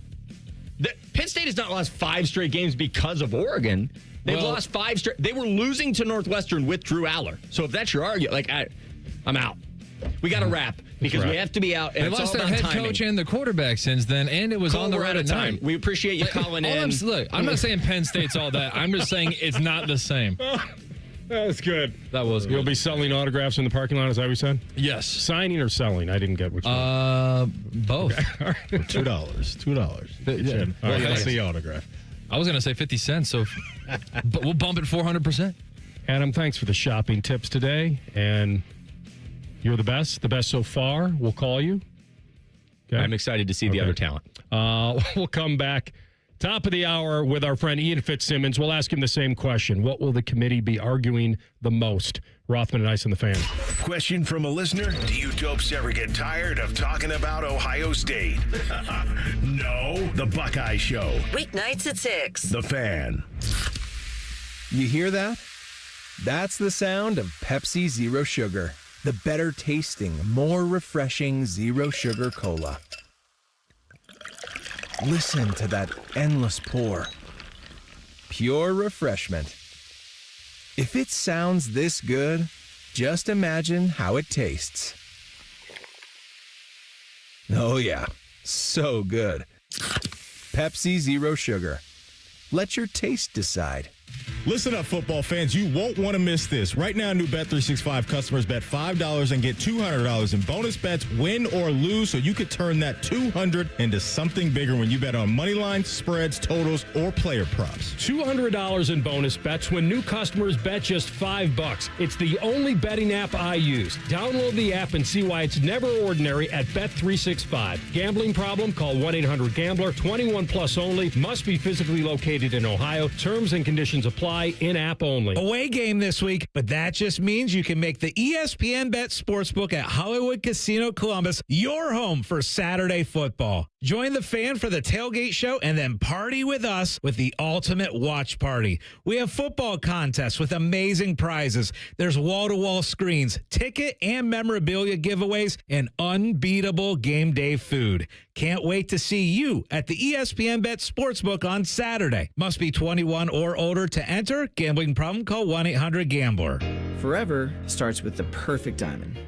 Penn State has not lost 5 straight games because of Oregon. They've lost 5 straight. They were losing to Northwestern with Drew Aller. So if that's your argument, I'm out. We got to wrap because we have to be out. And they lost their head coach and the quarterback since then, and it was on the road at night. We appreciate you calling in. I'm not saying Penn State's all that. I'm just saying it's not the same. That's good. That was good. You'll be selling autographs in the parking lot, is that what you said? Yes. Signing or selling? I didn't get which one. Both. Okay. $2. All right, let's see the autograph. I was going to say 50 cents, so but we'll bump it 400%. Adam, thanks for the shopping tips today, and you're the best so far. We'll call you. Okay. I'm excited to see the other talent. We'll come back top of the hour with our friend Ian Fitzsimmons. We'll ask him the same question. What will the committee be arguing the most? Rothman and Ice on the Fan. Question from a listener. Do you dopes ever get tired of talking about Ohio State? No. The Buckeye Show. Weeknights at 6. The Fan. You hear that? That's the sound of Pepsi Zero Sugar. The better tasting, more refreshing Zero Sugar Cola. Listen to that endless pour. Pure refreshment. If it sounds this good, just imagine how it tastes. Oh yeah, so good. Pepsi Zero Sugar. Let your taste decide. Listen up, football fans. You won't want to miss this. Right now, new Bet365 customers bet $5 and get $200 in bonus bets, win or lose, so you could turn that $200 into something bigger when you bet on money lines, spreads, totals, or player props. $200 in bonus bets when new customers bet just $5. It's the only betting app I use. Download the app and see why it's never ordinary at Bet365. Gambling problem? Call 1-800-GAMBLER. 21 plus only. Must be physically located in Ohio. Terms and conditions apply. In-app only. Away game this week, but that just means you can make the ESPN Bet Sportsbook at Hollywood Casino Columbus your home for Saturday football. Join the fan for the tailgate show and then party with us with the ultimate watch party. We have football contests with amazing prizes. There's wall-to-wall screens, ticket and memorabilia giveaways, and unbeatable game day food. Can't wait to see you at the ESPN Bet Sportsbook on Saturday. Must be 21 or older to enter. Gambling problem? Call 1-800-GAMBLER. Forever starts with the perfect diamond.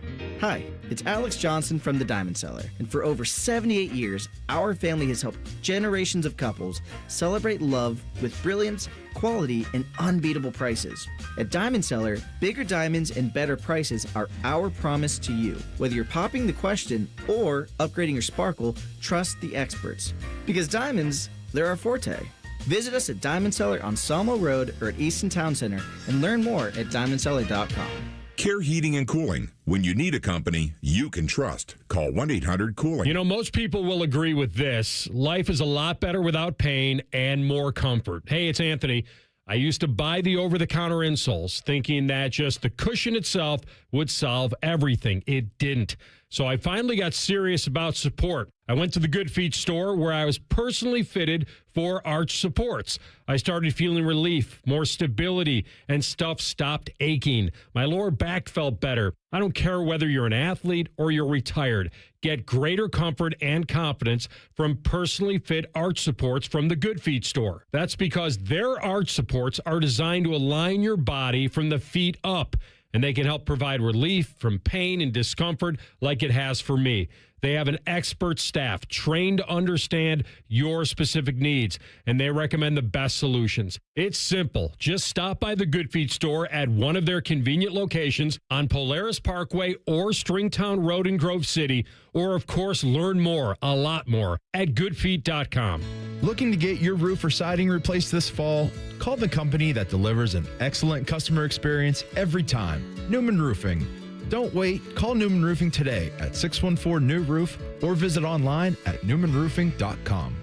Hi, it's Alex Johnson from the Diamond Cellar, and for over 78 years, our family has helped generations of couples celebrate love with brilliance, quality, and unbeatable prices. At Diamond Cellar, bigger diamonds and better prices are our promise to you. Whether you're popping the question or upgrading your sparkle, trust the experts. Because diamonds, they're our forte. Visit us at Diamond Cellar on Sawmill Road or at Easton Town Center and learn more at diamondcellar.com. Care Heating and Cooling. When you need a company you can trust, call 1-800-COOLING. You know, most people will agree with this. Life is a lot better without pain and more comfort. Hey, it's Anthony. I used to buy the over-the-counter insoles thinking that just the cushion itself would solve everything. It didn't. So I finally got serious about support. I went to the Good Feet store where I was personally fitted for arch supports. I started feeling relief, more stability, and stuff stopped aching. My lower back felt better. I don't care whether you're an athlete or you're retired. Get greater comfort and confidence from personally fit arch supports from the Good Feet store. That's because their arch supports are designed to align your body from the feet up, and they can help provide relief from pain and discomfort like it has for me. They have an expert staff trained to understand your specific needs, and they recommend the best solutions. It's simple. Just stop by the Good Feet store at one of their convenient locations on Polaris Parkway or Stringtown Road in Grove City, or, of course, learn more, a lot more, at goodfeet.com. Looking to get your roof or siding replaced this fall? Call the company that delivers an excellent customer experience every time. Newman Roofing. Don't wait. Call Newman Roofing today at 614-NEW-ROOF or visit online at newmanroofing.com.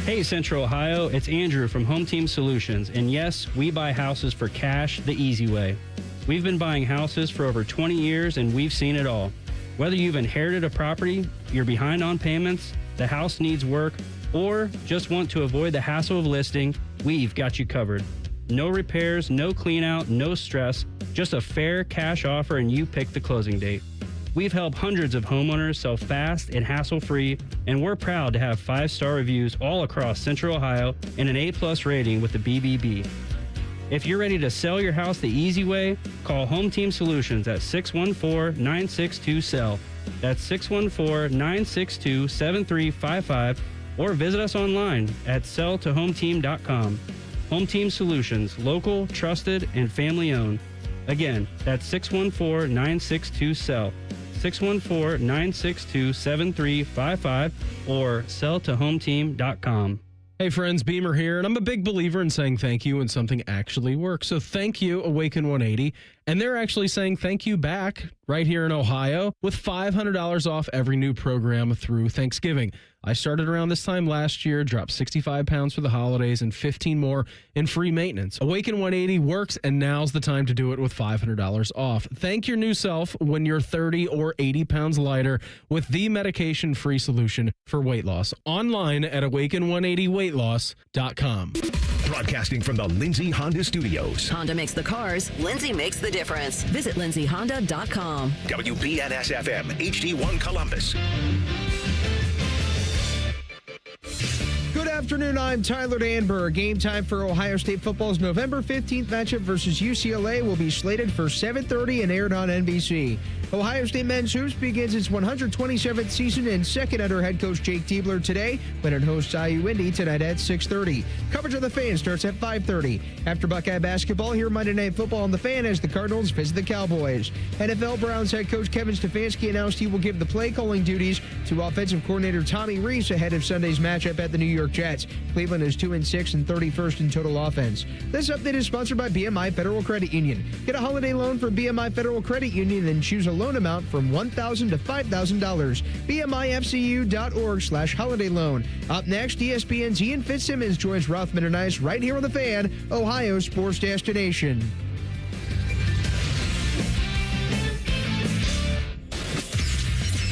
Hey, Central Ohio, it's Andrew from Home Team Solutions. And yes, we buy houses for cash the easy way. We've been buying houses for over 20 years and we've seen it all. Whether you've inherited a property, you're behind on payments, the house needs work, or just want to avoid the hassle of listing, we've got you covered. No repairs, no clean out, no stress, just a fair cash offer and you pick the closing date. We've helped hundreds of homeowners sell fast and hassle-free, and we're proud to have 5-star reviews all across Central Ohio and an A+ rating with the BBB. If you're ready to sell your house the easy way, call Home Team Solutions at 614-962-SELL. That's 614-962-7355, or visit us online at selltohometeam.com. Home Team Solutions, local, trusted, and family-owned. Again, that's 614-962-SELL, 614-962-7355, or selltohometeam.com. Hey friends, Beamer here, and I'm a big believer in saying thank you when something actually works. So thank you, Awaken 180. And they're actually saying thank you back right here in Ohio with $500 off every new program through Thanksgiving. I started around this time last year, dropped 65 pounds for the holidays and 15 more in free maintenance. Awaken 180 works, and now's the time to do it with $500 off. Thank your new self when you're 30 or 80 pounds lighter with the medication-free solution for weight loss. Online at awaken180weightloss.com. Broadcasting from the Lindsay Honda Studios. Honda makes the cars. Lindsay makes the difference. Visit lindsayhonda.com. WBNS-FM, HD1 Columbus. Good afternoon, I'm Tyler Danberg. Game time for Ohio State football's November 15th matchup versus UCLA will be slated for 7:30 and aired on NBC. Ohio State men's hoops begins its 127th season and second under head coach Jake Diebler today when it hosts IU Indy tonight at 6:30. Coverage of the Fan starts at 5:30. After Buckeye basketball, here Monday Night Football on the Fan as the Cardinals visit the Cowboys. NFL Browns head coach Kevin Stefanski announced he will give the play calling duties to offensive coordinator Tommy Rees ahead of Sunday's matchup at the New York Jets. Cleveland is 2-6 and 31st in total offense. This update is sponsored by BMI Federal Credit Union. Get a holiday loan from BMI Federal Credit Union and choose a loan amount from $1,000 to $5,000. BMIFCU.org/holiday loan. Up next, ESPN's Ian Fitzsimmons joins Rothman and Ice right here on the Fan, Ohio sports destination.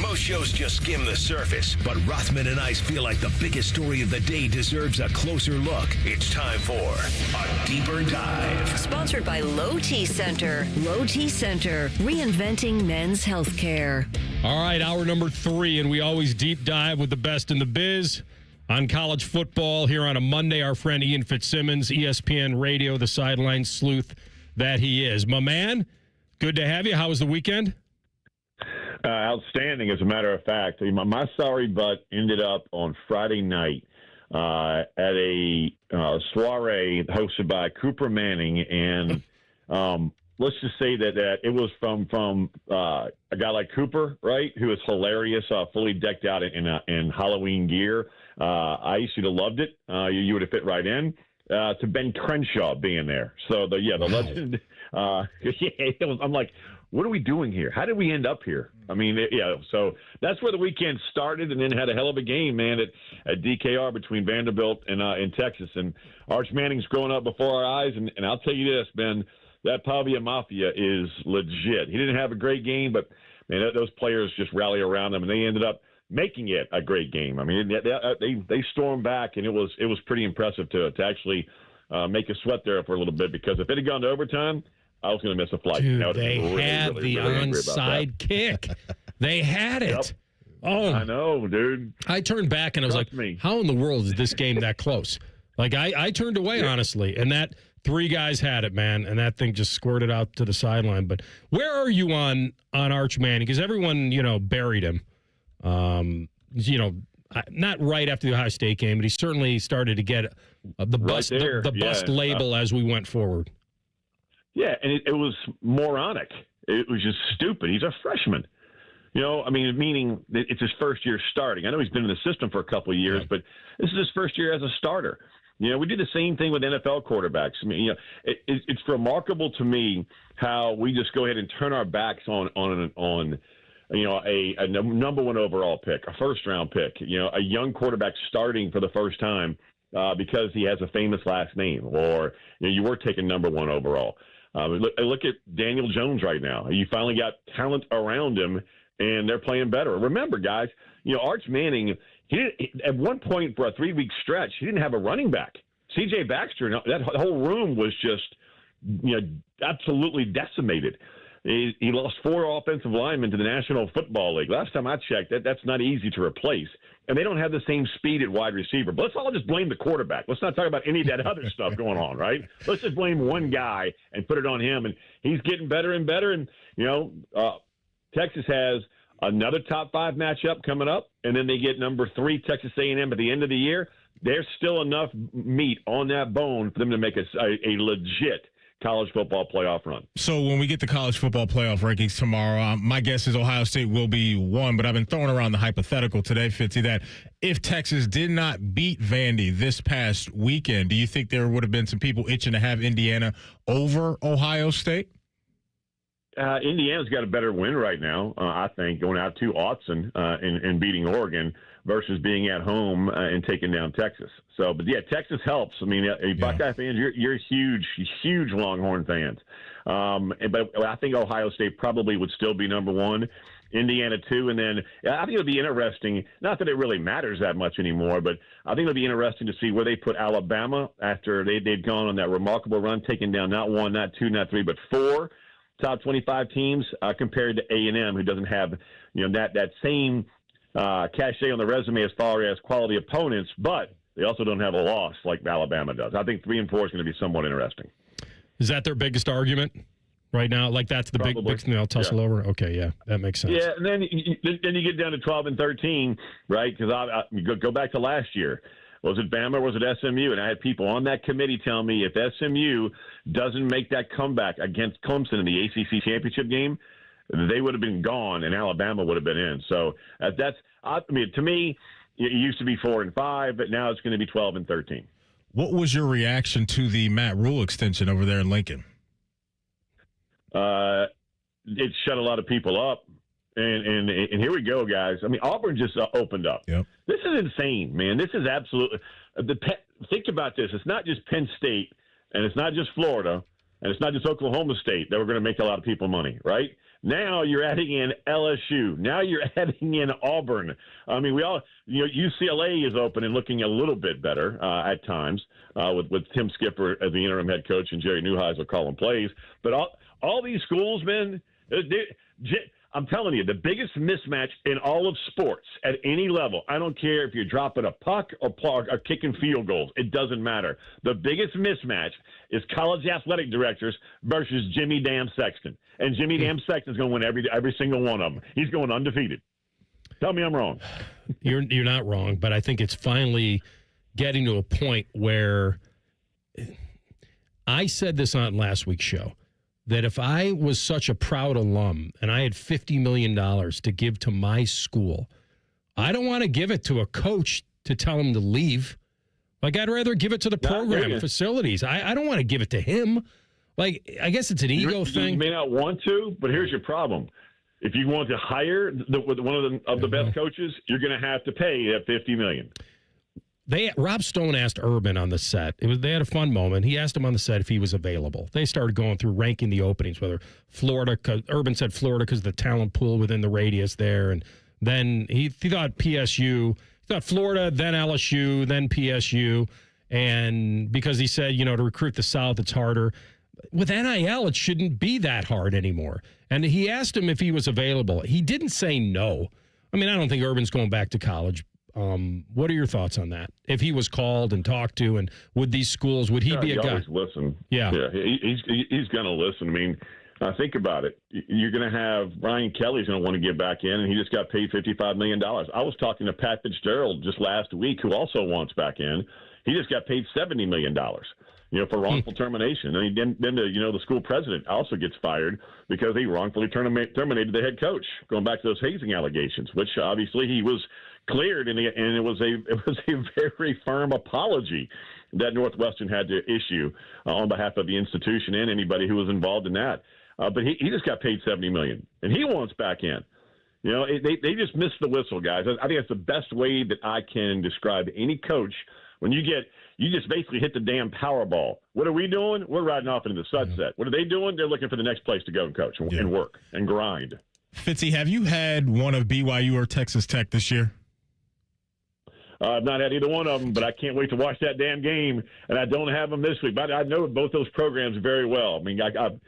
Most shows just skim the surface, but Rothman and I feel like the biggest story of the day deserves a closer look. It's time for a deeper dive. Sponsored by Low T Center. Low T Center, reinventing men's healthcare. All right, hour number 3, and we always deep dive with the best in the biz on college football. Here on a Monday, our friend Ian Fitzsimmons, ESPN Radio, the sideline sleuth that he is. My man, good to have you. How was the weekend? Outstanding, as a matter of fact. My sorry butt ended up on Friday night at a soiree hosted by Cooper Manning, and let's just say that it was from a guy like Cooper, right, who is hilarious, fully decked out in Halloween gear. I used to have loved it. You would have fit right in. To Ben Crenshaw being there. So, the legend. I'm like, what are we doing here? How did we end up here? I mean, so that's where the weekend started, and then had a hell of a game, man, at DKR between Vanderbilt and Texas. And Arch Manning's growing up before our eyes, and I'll tell you this, Ben, that Pavia Mafia is legit. He didn't have a great game, but, man, those players just rally around him, and they ended up making it a great game. I mean, they stormed back, and it was pretty impressive to actually make a sweat there for a little bit, because if it had gone to overtime, I was going to miss a flight. Dude, they had the onside kick. They had it. Yep. Oh, I know, dude. I turned back and I was like, how in the world is this game that close? Like, I turned away, honestly, and that 3 guys had it, man, and that thing just squirted out to the sideline. But where are you on Arch Manning? Because everyone, buried him. Not right after the Ohio State game, but he certainly started to get the bust label as we went forward. Yeah, and it was moronic. It was just stupid. He's a freshman. Meaning it's his first year starting. I know he's been in the system for a couple of years, but this is his first year as a starter. We do the same thing with NFL quarterbacks. I mean, it's remarkable to me how we just go ahead and turn our backs on a number 1 overall pick, a first-round pick, a young quarterback starting for the first time because he has a famous last name, or you were taking number 1 overall. Look at Daniel Jones right now. You finally got talent around him, and they're playing better. Remember, guys, Arch Manning, at one point for a 3-week stretch, he didn't have a running back. C.J. Baxter, that whole room was just, absolutely decimated. He lost 4 offensive linemen to the National Football League. Last time I checked, that's not easy to replace. And they don't have the same speed at wide receiver. But let's all just blame the quarterback. Let's not talk about any of that other stuff going on, right? Let's just blame one guy and put it on him. And he's getting better and better. And, Texas has another top 5 matchup coming up. And then they get number 3, Texas A&M, at the end of the year. There's still enough meat on that bone for them to make a legit college football playoff run. So when we get the college football playoff rankings tomorrow, my guess is Ohio State will be 1, but I've been throwing around the hypothetical today, Fitzy, that if Texas did not beat Vandy this past weekend, do you think there would have been some people itching to have Indiana over Ohio State? Indiana's got a better win right now, I think, going out to Autzen and beating Oregon versus being at home and taking down Texas. So, but yeah, Texas helps. I mean, Buckeye fans, you're huge Longhorn fans. But I think Ohio State probably would still be number 1, Indiana 2, and then I think it'll be interesting. Not that it really matters that much anymore, but I think it'll be interesting to see where they put Alabama after they've gone on that remarkable run, taking down not 1, not 2, not 3, but 4 top 25 teams compared to A&M, who doesn't have that same cachet on the resume as far as quality opponents, but they also don't have a loss like Alabama does. I think 3 and 4 is going to be somewhat interesting. Is that their biggest argument right now? Like, that's the big thing they'll tussle over? Okay, yeah, that makes sense. Yeah, and then you get down to 12 and 13, right? Because I go back to last year. Was it Bama or was it SMU? And I had people on that committee tell me if SMU doesn't make that comeback against Clemson in the ACC championship game, they would have been gone and Alabama would have been in. So to me, it used to be 4 and 5, but now it's going to be 12 and 13. What was your reaction to the Matt Rule extension over there in Lincoln? It shut a lot of people up. And here we go, guys. I mean, Auburn just opened up. Yep. This is insane, man. This is absolutely think about this. It's not just Penn State, and it's not just Florida. And it's not just Oklahoma State that we're going to make a lot of people money, right? Now you're adding in LSU. Now you're adding in Auburn. I mean, UCLA is open and looking a little bit better at times with Tim Skipper as the interim head coach and Jerry Neuheisel calling plays. But all these schools, man, I'm telling you, the biggest mismatch in all of sports at any level, I don't care if you're dropping a puck or kicking field goals. It doesn't matter. The biggest mismatch is college athletic directors versus Jimmy Damn Sexton. And Jimmy Damn Sexton's going to win every single one of them. He's going undefeated. Tell me I'm wrong. You're not wrong, but I think it's finally getting to a point where I said this on last week's show, that if I was such a proud alum and I had $50 million to give to my school, I don't want to give it to a coach to tell him to leave. Like, I'd rather give it to the program and facilities. I don't want to give it to him. Like, I guess it's an ego thing. You may not want to, but here's your problem. If you want to hire one of the best coaches, you're going to have to pay that $50 million. Rob Stone asked Urban on the set. They had a fun moment. He asked him on the set if he was available. They started going through ranking the openings, whether Florida, because Urban said Florida because of the talent pool within the radius there, and then he thought PSU, he thought Florida, then LSU, then PSU, and because he said, to recruit the South, it's harder. With NIL, it shouldn't be that hard anymore. And he asked him if he was available. He didn't say no. I mean, I don't think Urban's going back to college. What are your thoughts on that? If he was called and talked to, and would these schools, would he be a guy? Always listen. Yeah. He's going to listen. I mean, think about it. You're going to have Brian Kelly's going to want to get back in, and he just got paid $55 million. I was talking to Pat Fitzgerald just last week, who also wants back in. He just got paid $70 million. For wrongful termination. And then the school president also gets fired because he wrongfully terminated the head coach, going back to those hazing allegations, which obviously he was cleared, and it was a very firm apology that Northwestern had to issue on behalf of the institution and anybody who was involved in that. But he just got paid $70 million, and he wants back in. They just missed the whistle, guys. I think that's the best way that I can describe any coach. When you just basically hit the damn Powerball. What are we doing? We're riding off into the sunset. What are they doing? They're looking for the next place to go and coach and work and grind. Fitzy, have you had one of BYU or Texas Tech this year? I've not had either one of them, but I can't wait to watch that damn game, and I don't have them this week. But I know both those programs very well. I mean, I've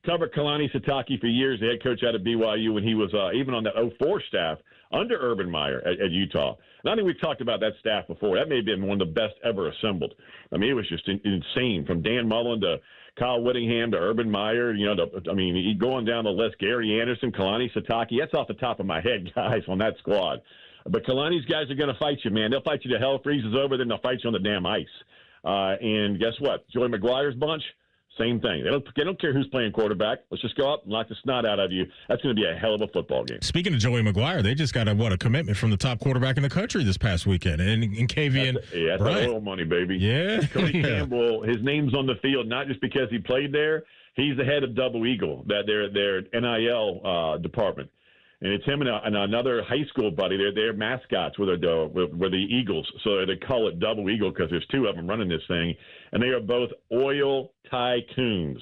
covered Kalani Sitake for years, the head coach out of BYU, when he was even on that 04 staff under Urban Meyer at Utah. And I think we've talked about that staff before. That may have been one of the best ever assembled. I mean, it was just insane, from Dan Mullen to Kyle Whittingham to Urban Meyer. Going down the list, Gary Anderson, Kalani Sitake. That's off the top of my head, guys, on that squad. But Kalani's guys are going to fight you, man. They'll fight you till hell freezes over, then they'll fight you on the damn ice. And guess what? Joey McGuire's bunch, same thing. They don't care who's playing quarterback. Let's just go up and knock the snot out of you. That's going to be a hell of a football game. Speaking of Joey McGuire, they just got a commitment from the top quarterback in the country this past weekend, and Kavian. That's oil money, baby. Yeah, Cody Campbell. His name's on the field not just because he played there. He's the head of Double Eagle, their NIL department. And it's him and another high school buddy. They're mascots with the Eagles. So they call it Double Eagle because there's two of them running this thing. And they are both oil tycoons.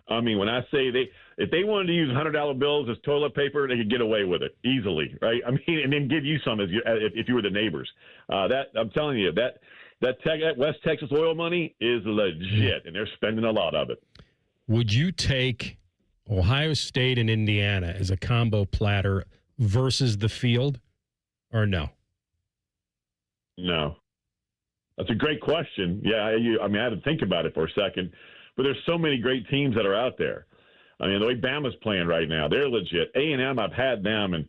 I mean, when I say if they wanted to use $100 bills as toilet paper, they could get away with it easily, right? I mean, and then give you some if you were the neighbors. I'm telling you, that West Texas oil money is legit, and they're spending a lot of it. Would you take Ohio State and Indiana as a combo platter versus the field, or no? No. That's a great question. Yeah, I had to think about it for a second. But there's so many great teams that are out there. I mean, the way Bama's playing right now, they're legit. A&M, I've had them, and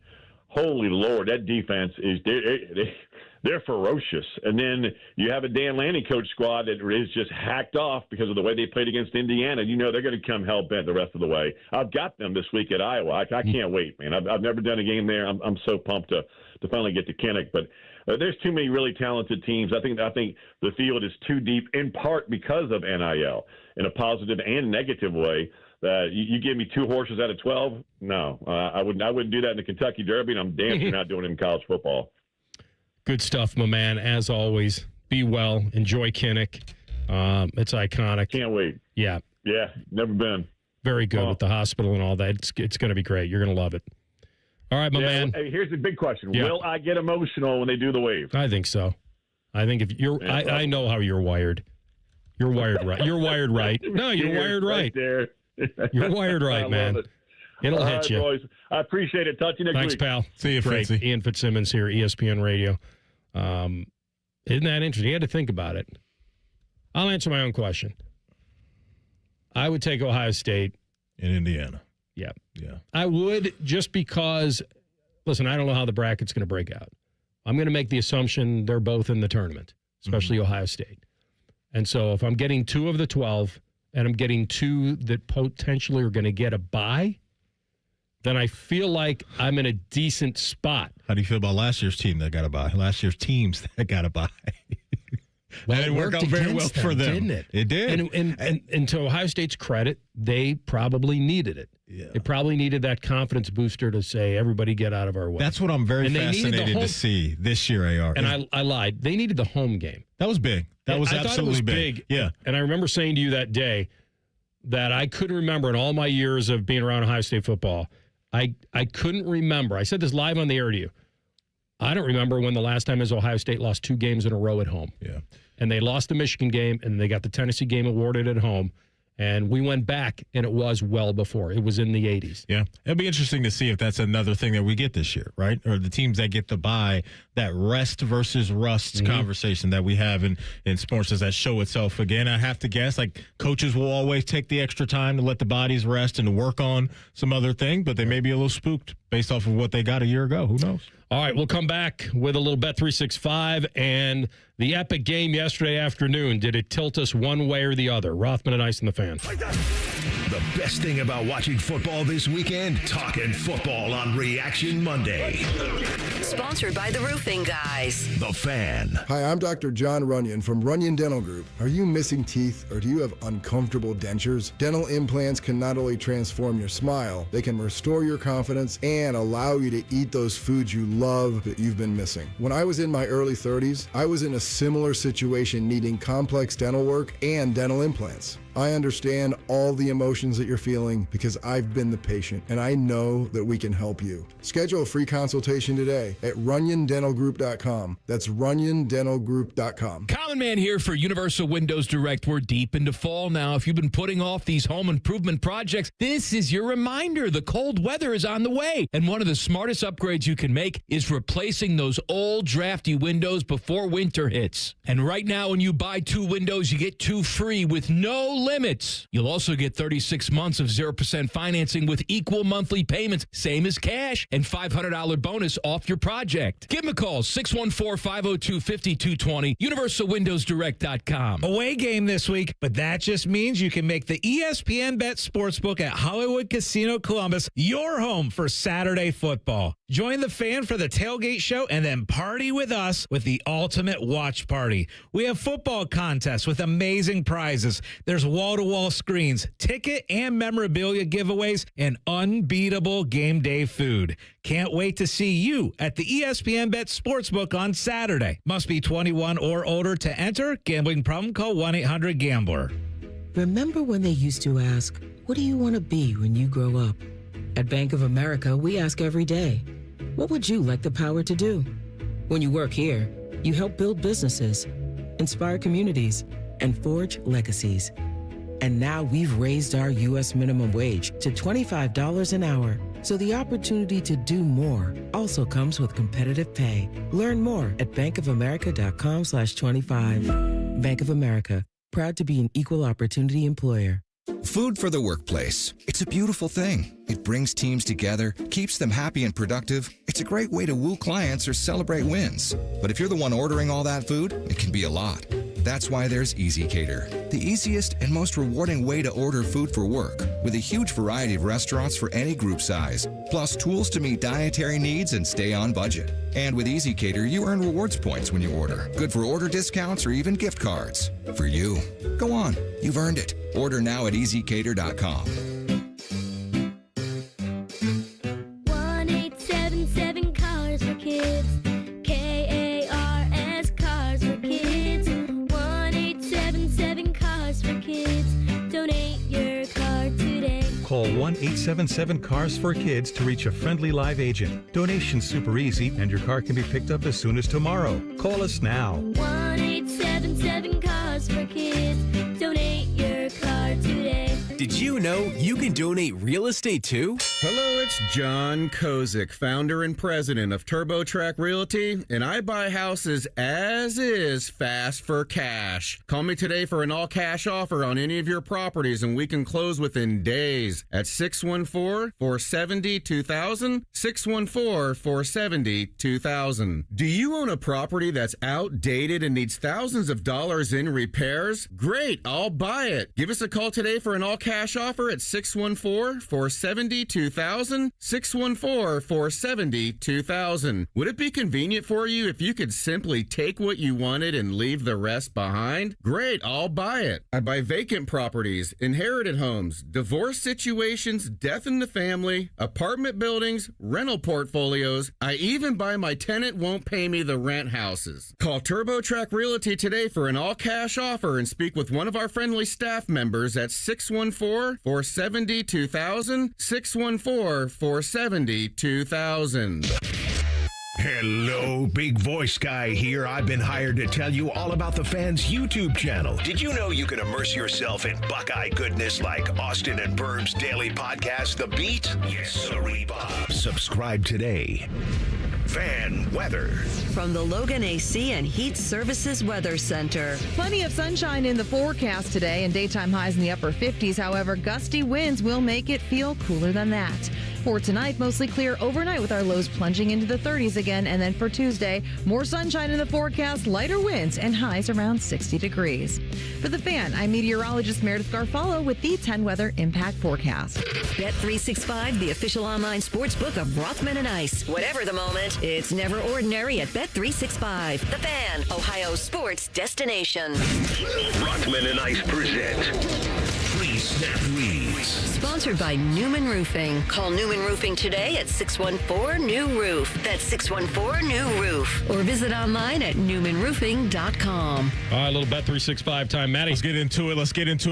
holy Lord, that defense is they're ferocious. And then you have a Dan Lanning coach squad that is just hacked off because of the way they played against Indiana. They're going to come hell-bent the rest of the way. I've got them this week at Iowa. I can't wait, man. I've never done a game there. I'm so pumped to finally get to Kinnick. But there's too many really talented teams. I think the field is too deep, in part because of NIL, in a positive and negative way. You give me 2 horses out of 12? No, I wouldn't do that in the Kentucky Derby, and I'm damn sure not doing it in college football. Good stuff, my man. As always, be well. Enjoy Kinnick. It's iconic. Can't wait. Yeah. Yeah, never been. Very good with the hospital and all that. It's going to be great. You're going to love it. All right, my man. Hey, here's the big question: Yeah. Will I get emotional when they do the wave? I think so. I think if you're, I know how you're wired. You're wired right. You're wired right. No, you're wired right. There. You're wired right, man. It'll All hit right, you. boys. I appreciate it. Talk to you next Thanks, week. pal. See you, Great. Fritzy. Ian Fitzsimmons here, ESPN Radio. Isn't that interesting? You had to think about it. I'll answer my own question. I would take Ohio State. In Indiana. Yeah. Yeah. I would, just because, listen, I don't know how the bracket's going to break out. I'm going to make the assumption they're both in the tournament, especially Ohio State. And so if I'm getting 2 of the 12 and I'm getting 2 that potentially are going to get a bye, then I feel like I'm in a decent spot. How do you feel about last year's team that got a bye? Last year's teams that got a bye. Well, it worked out very well for them, didn't it? It did. And to Ohio State's credit, they probably needed it. Yeah. They probably needed that confidence booster to say, everybody get out of our way. That's what I'm very fascinated to see this year, AR. And I lied. They needed the home game. That was big. That was I thought absolutely it was big. Yeah. And I remember saying to you that day that I couldn't remember in all my years of being around Ohio State football, I couldn't remember. I said this live on the air to you. I don't remember when the last time Ohio State lost 2 games in a row at home. Yeah. And they lost the Michigan game, and they got the Tennessee game awarded at home. And we went back, and it was well before. It was in the 80s. Yeah. It'll be interesting to see if that's another thing that we get this year, right? Or the teams that get the bye, that rest versus rust conversation that we have in sports, does that show itself again? I have to guess, like, coaches will always take the extra time to let the bodies rest and to work on some other thing, but they may be a little spooked based off of what they got a year ago. Who knows? All right, we'll come back with a little Bet365 and the epic game yesterday afternoon. Did it tilt us one way or the other? Rothman and Ice and the Fan. The best thing about watching football this weekend, talking football on Reaction Monday. Sponsored by the Roofing Guys. The Fan. Hi, I'm Dr. John Runyon from Runyon Dental Group. Are you missing teeth or do you have uncomfortable dentures? Dental implants can not only transform your smile, they can restore your confidence and allow you to eat those foods you love that you've been missing. When I was in my early 30s, I was in a similar situation needing complex dental work and dental implants. I understand all the emotions that you're feeling because I've been the patient and I know that we can help you. Schedule a free consultation today at runyondentalgroup.com. That's runyondentalgroup.com. Common Man here for Universal Windows Direct. We're deep into fall now. If you've been putting off these home improvement projects, this is your reminder. The cold weather is on the way. And one of the smartest upgrades you can make is replacing those old drafty windows before winter hits. And right now, when you buy 2 windows, you get 2 free with no limits. You'll also get 36 months of 0% financing with equal monthly payments, same as cash, and $500 bonus off your project. Give them a call, 614-502-5220, universalwindowsdirect.com. Away game this week, but that just means you can make the ESPN Bet Sportsbook at Hollywood Casino Columbus your home for Saturday football. Join the Fan for the tailgate show and then party with us with the ultimate watch party. We have football contests with amazing prizes. There's wall-to-wall screens, ticket and memorabilia giveaways, and unbeatable game day food. Can't wait to see you at the ESPN Bet Sportsbook on Saturday. Must be 21 or older to enter. Gambling problem? Call 1-800-GAMBLER. Remember when they used to ask, what do you want to be when you grow up? At Bank of America, we ask every day, what would you like the power to do? When you work here, you help build businesses, inspire communities, and forge legacies. And now we've raised our U.S. minimum wage to $25 an hour. So the opportunity to do more also comes with competitive pay. Learn more at bankofamerica.com/25. Bank of America, proud to be an equal opportunity employer. Food for the workplace. It's a beautiful thing. It brings teams together, keeps them happy and productive. It's a great way to woo clients or celebrate wins. But if you're the one ordering all that food, it can be a lot. That's why there's Easy Cater, the easiest and most rewarding way to order food for work, with a huge variety of restaurants for any group size, plus tools to meet dietary needs and stay on budget. And with Easy Cater, you earn rewards points when you order, good for order discounts or even gift cards. For you. Go on, you've earned it. Order now at easycater.com. 1-877 Cars for Kids. KARS Cars for Kids. 1-877 Cars Cars for Kids. Donate your car today. Call 1-877-CARS for Kids to reach a friendly live agent. Donation's super easy, and your car can be picked up as soon as tomorrow. Call us now. 1-877-Cars for Kids. Donate your car today. Did you know you can donate real estate too? Hello, it's John Kozik, founder and president of TurboTrack Realty, and I buy houses as is fast for cash. Call me today for an all-cash offer on any of your properties, and we can close within days at 614-470-2000, 614-470-2000. Do you own a property that's outdated and needs thousands of dollars in repairs? Great, I'll buy it. Give us a call today for an all-cash offer at 614-470-2000, 614-470-2000. Would it be convenient for you if you could simply take what you wanted and leave the rest behind? Great, I'll buy it. I buy vacant properties, inherited homes, divorce situations, death in the family, apartment buildings, rental portfolios. I even buy my tenant won't pay me the rent houses. Call TurboTrack Realty today for an all-cash offer and speak with one of our friendly staff members at 614-470-2000, 614-470-2000. Hello, big voice guy here. I've been hired to tell you all about the Fans YouTube channel. Did you know you can immerse yourself in Buckeye goodness like Austin and Burb's daily podcast, The Beat? Yes, sirree, Bob. Subscribe today. Fan weather. From the Logan AC and Heat Services Weather Center. Plenty of sunshine in the forecast today and daytime highs in the upper 50s. However, gusty winds will make it feel cooler than that. For tonight, mostly clear overnight with our lows plunging into the 30s again. And then for Tuesday, more sunshine in the forecast, lighter winds, and highs around 60 degrees. For The Fan, I'm meteorologist Meredith Garfalo with the 10 Weather Impact Forecast. Bet365, the official online sports book of Rothman and Ice. Whatever the moment, it's never ordinary at Bet365. The Fan, Ohio sports destination. Rothman and Ice present Pre-Snap Leads. Sponsored by Newman Roofing. Call Newman Roofing today at 614-NEW-ROOF. That's 614-NEW-ROOF. Or visit online at newmanroofing.com. All right, a little Bet365 time. Maddie. Let's get into it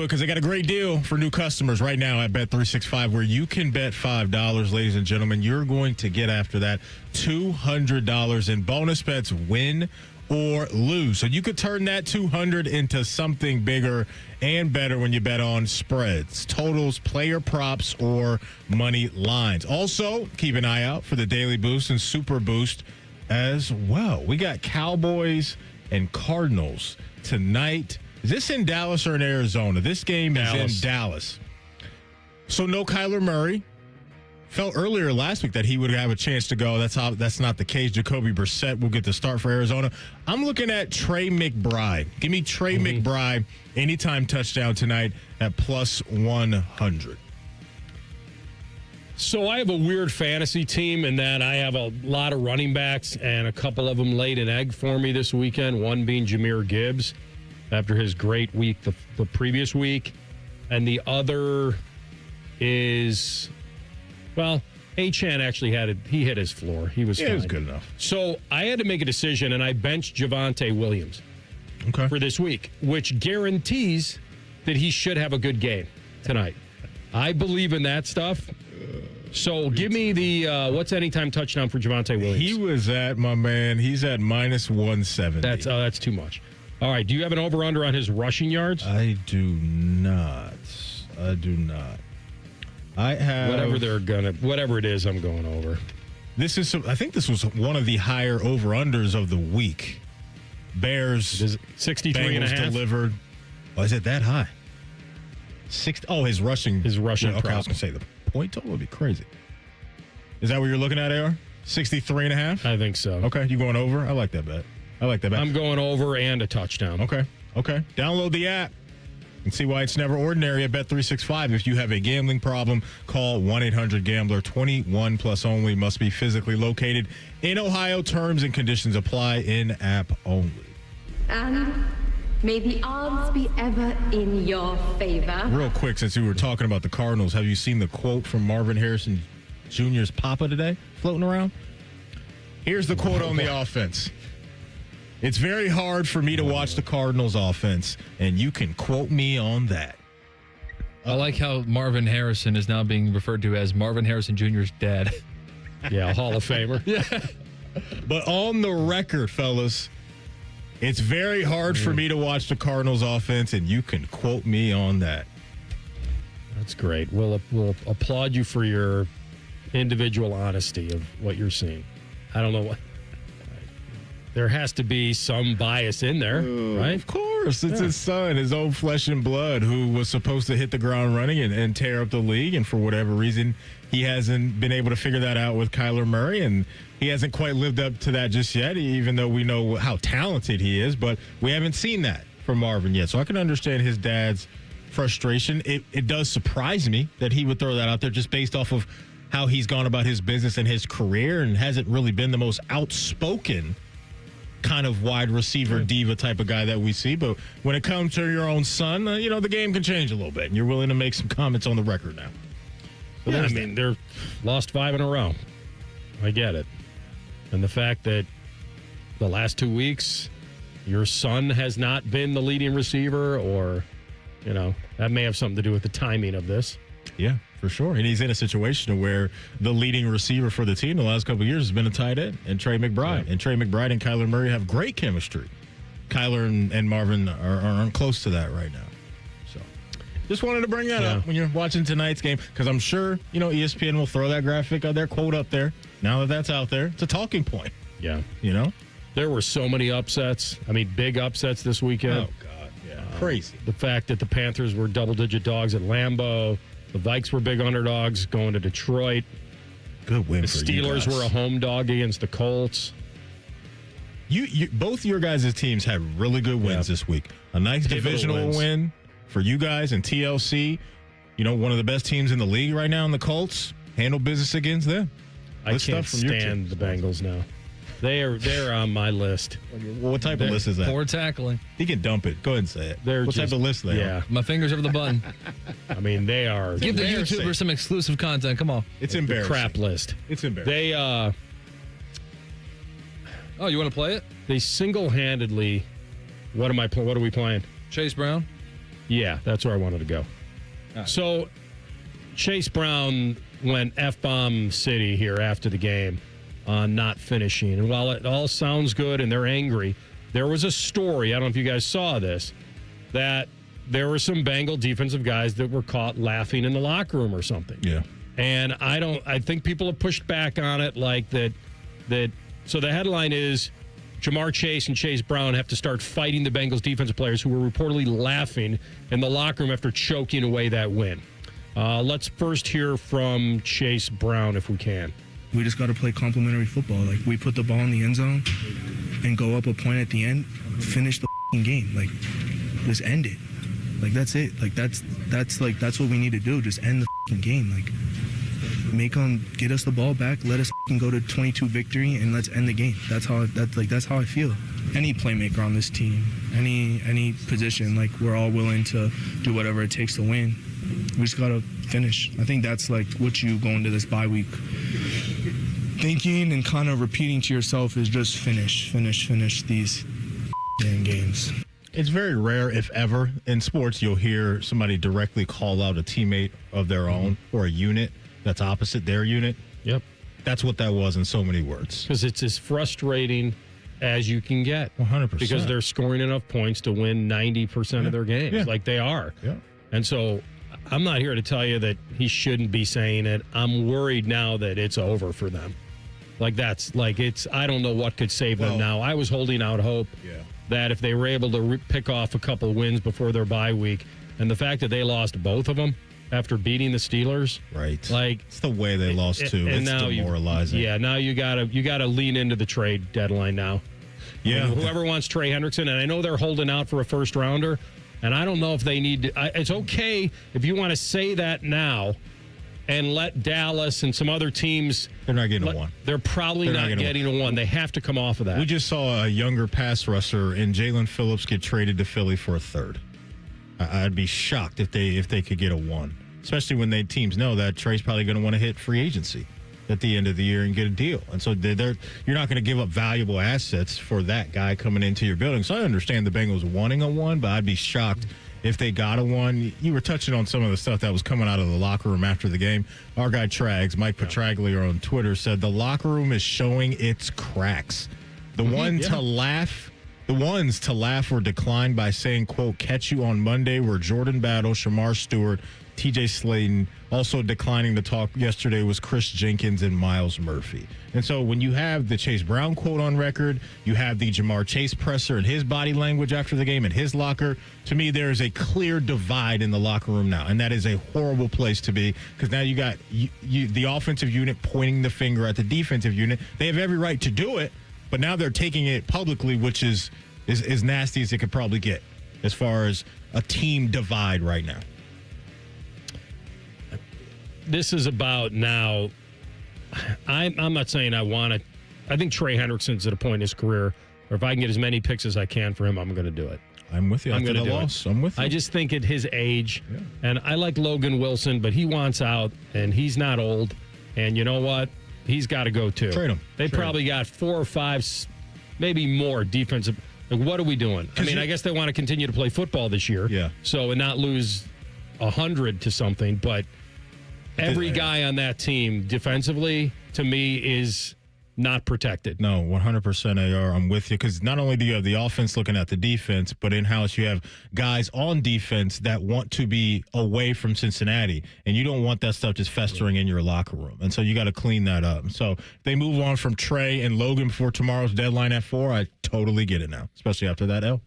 because they got a great deal for new customers right now at Bet365 where you can bet $5, ladies and gentlemen. You're going to get after that $200 in bonus bets, win or lose. So you could turn that $200 into something bigger and better when you bet on spreads, totals, player props, or money lines. Also, keep an eye out for the Daily Boost and Super Boost as well. We got Cowboys and Cardinals tonight. Is this in Dallas or in Arizona? This game is in Dallas. So no Kyler Murray. Felt earlier last week that he would have a chance to go. That's not the case. Jacoby Brissett will get the start for Arizona. I'm looking at Trey McBride. Give me Trey McBride anytime touchdown tonight at plus 100. So I have a weird fantasy team in that I have a lot of running backs, and a couple of them laid an egg for me this weekend, one being Jahmyr Gibbs after his great week the previous week, and the other is... Well, Achane actually he hit his floor. He was fine. It was good enough. So I had to make a decision, and I benched Javonte Williams for this week, which guarantees that he should have a good game tonight. I believe in that stuff. So give me the what's anytime touchdown for Javonte Williams? He was at, my man, he's at minus 170. That's too much. All right, do you have an over-under on his rushing yards? I do not. I have whatever it is, I'm going over. I think this was one of the higher over-unders of the week. Bears 63 and a half delivered. Oh, is it that high? His rushing. Okay, I was going to say the point total would be crazy. Is that what you're looking at, AR? 63 and a half? I think so. Okay, you going over? I like that bet. I'm going over and a touchdown. Okay. Download the app and see why it's never ordinary at Bet365. If you have a gambling problem, call 1-800-GAMBLER. 21 plus only. Must be physically located in Ohio. Terms and conditions apply. In-app only. And may the odds be ever in your favor. Real quick, since we were talking about the Cardinals, have you seen the quote from Marvin Harrison Jr.'s papa today floating around? Here's the quote on the offense. It's very hard for me to watch the Cardinals offense, and you can quote me on that. I like how Marvin Harrison is now being referred to as Marvin Harrison Jr.'s dad. Yeah, Hall of Famer. Yeah. But on the record, fellas, it's very hard for me to watch the Cardinals offense, and you can quote me on that. That's great. We'll applaud you for your individual honesty of what you're seeing. I don't know what. There has to be some bias in there, right? Of course. It's his son, his own flesh and blood, who was supposed to hit the ground running and tear up the league. And for whatever reason, he hasn't been able to figure that out with Kyler Murray. And he hasn't quite lived up to that just yet, even though we know how talented he is. But we haven't seen that from Marvin yet. So I can understand his dad's frustration. It does surprise me that he would throw that out there just based off of how he's gone about his business and his career and hasn't really been the most outspoken kind of wide receiver diva type of guy that we see. But when it comes to your own son, the game can change a little bit, and you're willing to make some comments on the record now. So I mean, they're lost 5 in a row. I get it. And the fact that the last 2 weeks, your son has not been the leading receiver, or, that may have something to do with the timing of this. Yeah, for sure. And he's in a situation where the leading receiver for the team the last couple of years has been a tight end, and Trey McBride. Yeah. And Trey McBride and Kyler Murray have great chemistry. Kyler and Marvin aren't close to that right now. So just wanted to bring that up when you're watching tonight's game, because I'm sure, ESPN will throw that graphic of their quote up there. Now that that's out there, it's a talking point. Yeah. There were so many upsets. I mean, big upsets this weekend. Oh, God. Yeah. Crazy. The fact that the Panthers were double-digit dogs at Lambeau. The Vikes were big underdogs going to Detroit. Good win the for you Steelers guys. were a home dog against the Colts. You both your guys' teams had really good wins this week. A nice divisional win for you guys and TLC. One of the best teams in the league right now in the Colts. Handle business against them. I can't stand the Bengals now. They're on my list. What type of list is that? Poor tackling. He can dump it. Go ahead and say it. What type of list are they on? My fingers over the button. I mean, they are. Give the YouTubers some exclusive content. Come on. It's embarrassing. Crap list. It's embarrassing. They, oh, you want to play it? They single-handedly, what are we playing? Chase Brown? Yeah, that's where I wanted to go. Right. So, Chase Brown went F-bomb city here after the game on not finishing. And while it all sounds good and they're angry, there was a story, I don't know if you guys saw this, that there were some Bengal defensive guys that were caught laughing in the locker room or something. Yeah. And I think people have pushed back on it like that. So the headline is Jamar Chase and Chase Brown have to start fighting the Bengals defensive players who were reportedly laughing in the locker room after choking away that win. Let's first hear from Chase Brown if we can. We just got to play complimentary football. Like, we put the ball in the end zone and go up a point at the end, finish the game. Like, just end it. Like, that's it. Like, that's what we need to do. Just end the game. Like, get us the ball back. Let us go to 22 victory and let's end the game. That's how I feel. Any playmaker on this team, any position, like, we're all willing to do whatever it takes to win. We just got to finish. I think that's like what you go into this bye week thinking and kind of repeating to yourself is just finish these damn games. It's very rare, if ever, in sports you'll hear somebody directly call out a teammate of their own or a unit that's opposite their unit. Yep. That's what that was in so many words. Because it's as frustrating as you can get. 100%. Because they're scoring enough points to win 90% of their games. Like they are. Yeah. And so I'm not here to tell you that he shouldn't be saying it. I'm worried now that it's over for them. I don't know what could save them now. I was holding out hope that if they were able to pick off a couple wins before their bye week, and the fact that they lost both of them after beating the Steelers. Right. Like, it's the way they lost too. And it's now demoralizing. now you gotta lean into the trade deadline now. Yeah. I mean, whoever wants Trey Hendrickson, and I know they're holding out for a first rounder, and I don't know if they need to. It's okay if you want to say that now and let Dallas and some other teams. They're not getting a one. They're probably not getting a one. They have to come off of that. We just saw a younger pass rusher in Jalen Phillips get traded to Philly for a third. I'd be shocked if they could get a one, especially when teams know that Trey's probably going to want to hit free agency. at the end of the year and get a deal. And so you're not going to give up valuable assets for that guy coming into your building. So I understand the Bengals wanting a one, but I'd be shocked if they got a one. You were touching on some of the stuff that was coming out of the locker room after the game. Our guy Trags, Mike Petraglia on Twitter, said the locker room is showing its cracks. The ones to laugh were declined by saying, quote, catch you on Monday were Jordan Battle, Shamar Stewart, TJ Slaton. Also declining the talk yesterday was Chris Jenkins and Miles Murphy. And so when you have the Chase Brown quote on record, you have the Jamar Chase presser and his body language after the game in his locker, to me there is a clear divide in the locker room now. And that is a horrible place to be, because now you got the offensive unit pointing the finger at the defensive unit. They have every right to do it, but now they're taking it publicly, which is as nasty as it could probably get as far as a team divide right now. This is about now. I'm not saying I want it. I think Trey Hendrickson's at a point in his career where if I can get as many picks as I can for him, I'm going to do it. I'm with you. I'm going to do it. I'm with you. I just think at his age, and I like Logan Wilson, but he wants out, and he's not old. And you know what? He's got to go too. Trade him. They probably got 4 or 5, maybe more defensive. Like, what are we doing? I mean, I guess they want to continue to play football this year. Yeah. So and not lose 100 to something, but every guy on that team defensively, to me, is not protected. No, 100% AR. I'm with you, because not only do you have the offense looking at the defense, but in-house you have guys on defense that want to be away from Cincinnati, and you don't want that stuff just festering in your locker room. And so you got to clean that up. So if they move on from Trey and Logan before tomorrow's deadline at 4, I totally get it now, especially after that L.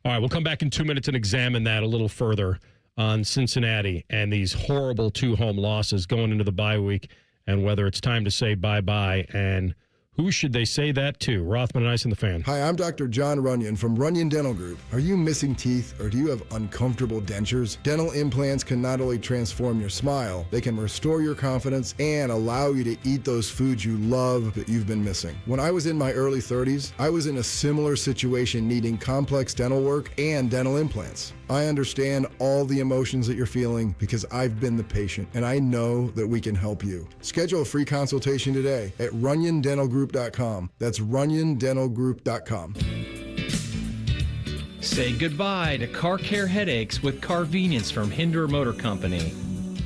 All right, we'll come back in 2 minutes and examine that a little further on Cincinnati and these horrible 2 home losses going into the bye week, and whether it's time to say bye-bye, and who should they say that to? Rothman and Ice and the Fan. Hi, I'm Dr. John Runyon from Runyon Dental Group. Are you missing teeth, or do you have uncomfortable dentures? Dental implants can not only transform your smile, they can restore your confidence and allow you to eat those foods you love that you've been missing. When I was in my early 30s, I was in a similar situation needing complex dental work and dental implants. I understand all the emotions that you're feeling because I've been the patient, and I know that we can help you. Schedule a free consultation today at RunyonDentalGroup.com. That's RunyonDentalGroup.com. Say goodbye to car care headaches with Carvenience from Hinderer Motor Company.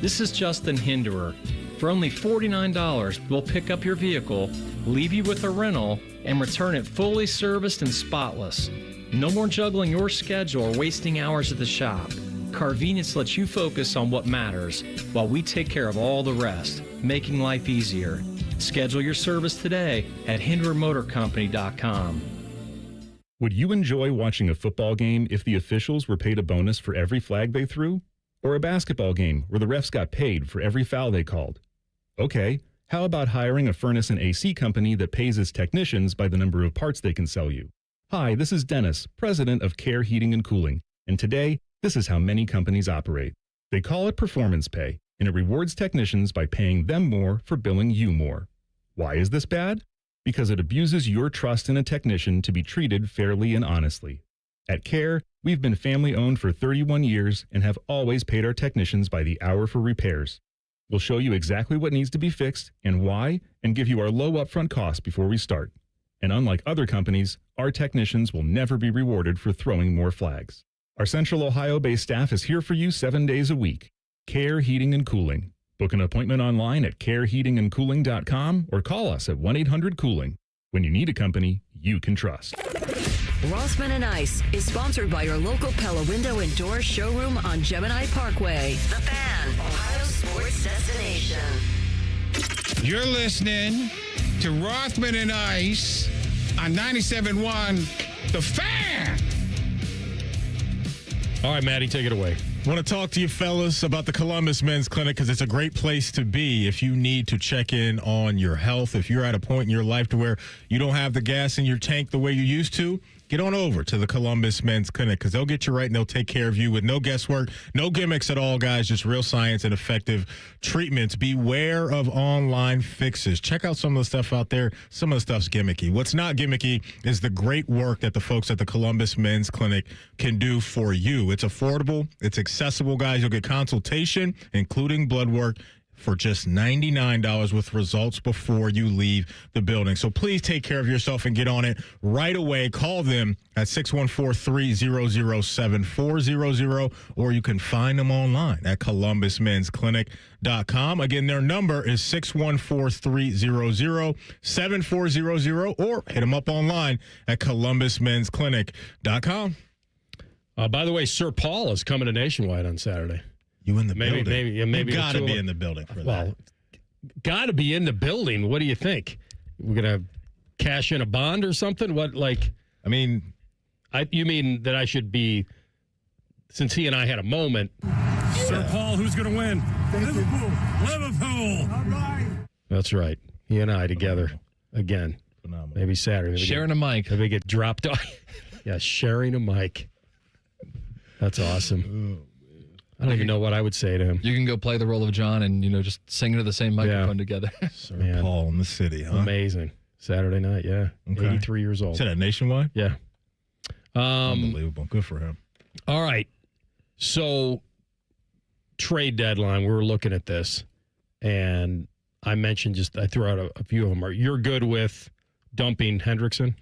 This is Justin Hinderer. For only $49, we'll pick up your vehicle, leave you with a rental, and return it fully serviced and spotless. No more juggling your schedule or wasting hours at the shop. Carvenience lets you focus on what matters while we take care of all the rest, making life easier. Schedule your service today at HindererMotorCompany.com. Would you enjoy watching a football game if the officials were paid a bonus for every flag they threw? Or a basketball game where the refs got paid for every foul they called? Okay, how about hiring a furnace and AC company that pays its technicians by the number of parts they can sell you? Hi, this is Dennis, president of Care Heating and Cooling, and today, this is how many companies operate. They call it performance pay, and it rewards technicians by paying them more for billing you more. Why is this bad? Because it abuses your trust in a technician to be treated fairly and honestly. At Care, we've been family-owned for 31 years and have always paid our technicians by the hour for repairs. We'll show you exactly what needs to be fixed and why, and give you our low upfront costs before we start. And unlike other companies, our technicians will never be rewarded for throwing more flags. Our Central Ohio-based staff is here for you 7 days a week. Care Heating and Cooling. Book an appointment online at careheatingandcooling.com or call us at 1-800-COOLING. When you need a company you can trust. Rothman and Ice is sponsored by your local Pella Window and Door showroom on Gemini Parkway. The Fan, Ohio sports destination. You're listening to Rothman and Ice on 97.1 The Fan. All right, Maddie, take it away. Want to talk to you fellas about the Columbus Men's Clinic, because it's a great place to be if you need to check in on your health. If you're at a point in your life to where you don't have the gas in your tank the way you used to, get on over to the Columbus Men's Clinic, because they'll get you right and they'll take care of you with no guesswork, no gimmicks at all, guys, just real science and effective treatments. Beware of online fixes. Check out some of the stuff out there. Some of the stuff's gimmicky. What's not gimmicky is the great work that the folks at the Columbus Men's Clinic can do for you. It's affordable. It's accessible, guys. You'll get consultation, including blood work, for just $99 with results before you leave the building. So please take care of yourself and get on it right away. Call them at 614-300-7400, or you can find them online at columbusmensclinic.com. Again, their number is 614-300-7400, or hit them up online at columbusmensclinic.com. By the way, Sir Paul is coming to Nationwide on Saturday. You in the building? Maybe you got to be in the building for that. Well, got to be in the building. What do you think? We're gonna cash in a bond or something? What, like? I mean, you mean that I should be? Since he and I had a moment. Sir Paul, who's going to win? Liverpool. Liverpool. All right. That's right. He and I together again. Phenomenal. Maybe Saturday. Sharing a mic. Maybe get dropped off. Yeah, sharing a mic. That's awesome. I don't even know what I would say to him. You can go play the role of John and, just sing into the same microphone together. Sir Paul in the city, huh? Amazing. Saturday night, yeah. Okay. 83 years old. Is that Nationwide? Yeah. Unbelievable. Good for him. All right. So, trade deadline, we were looking at this, and I mentioned I threw out a few of them. You're good with dumping Hendrickson?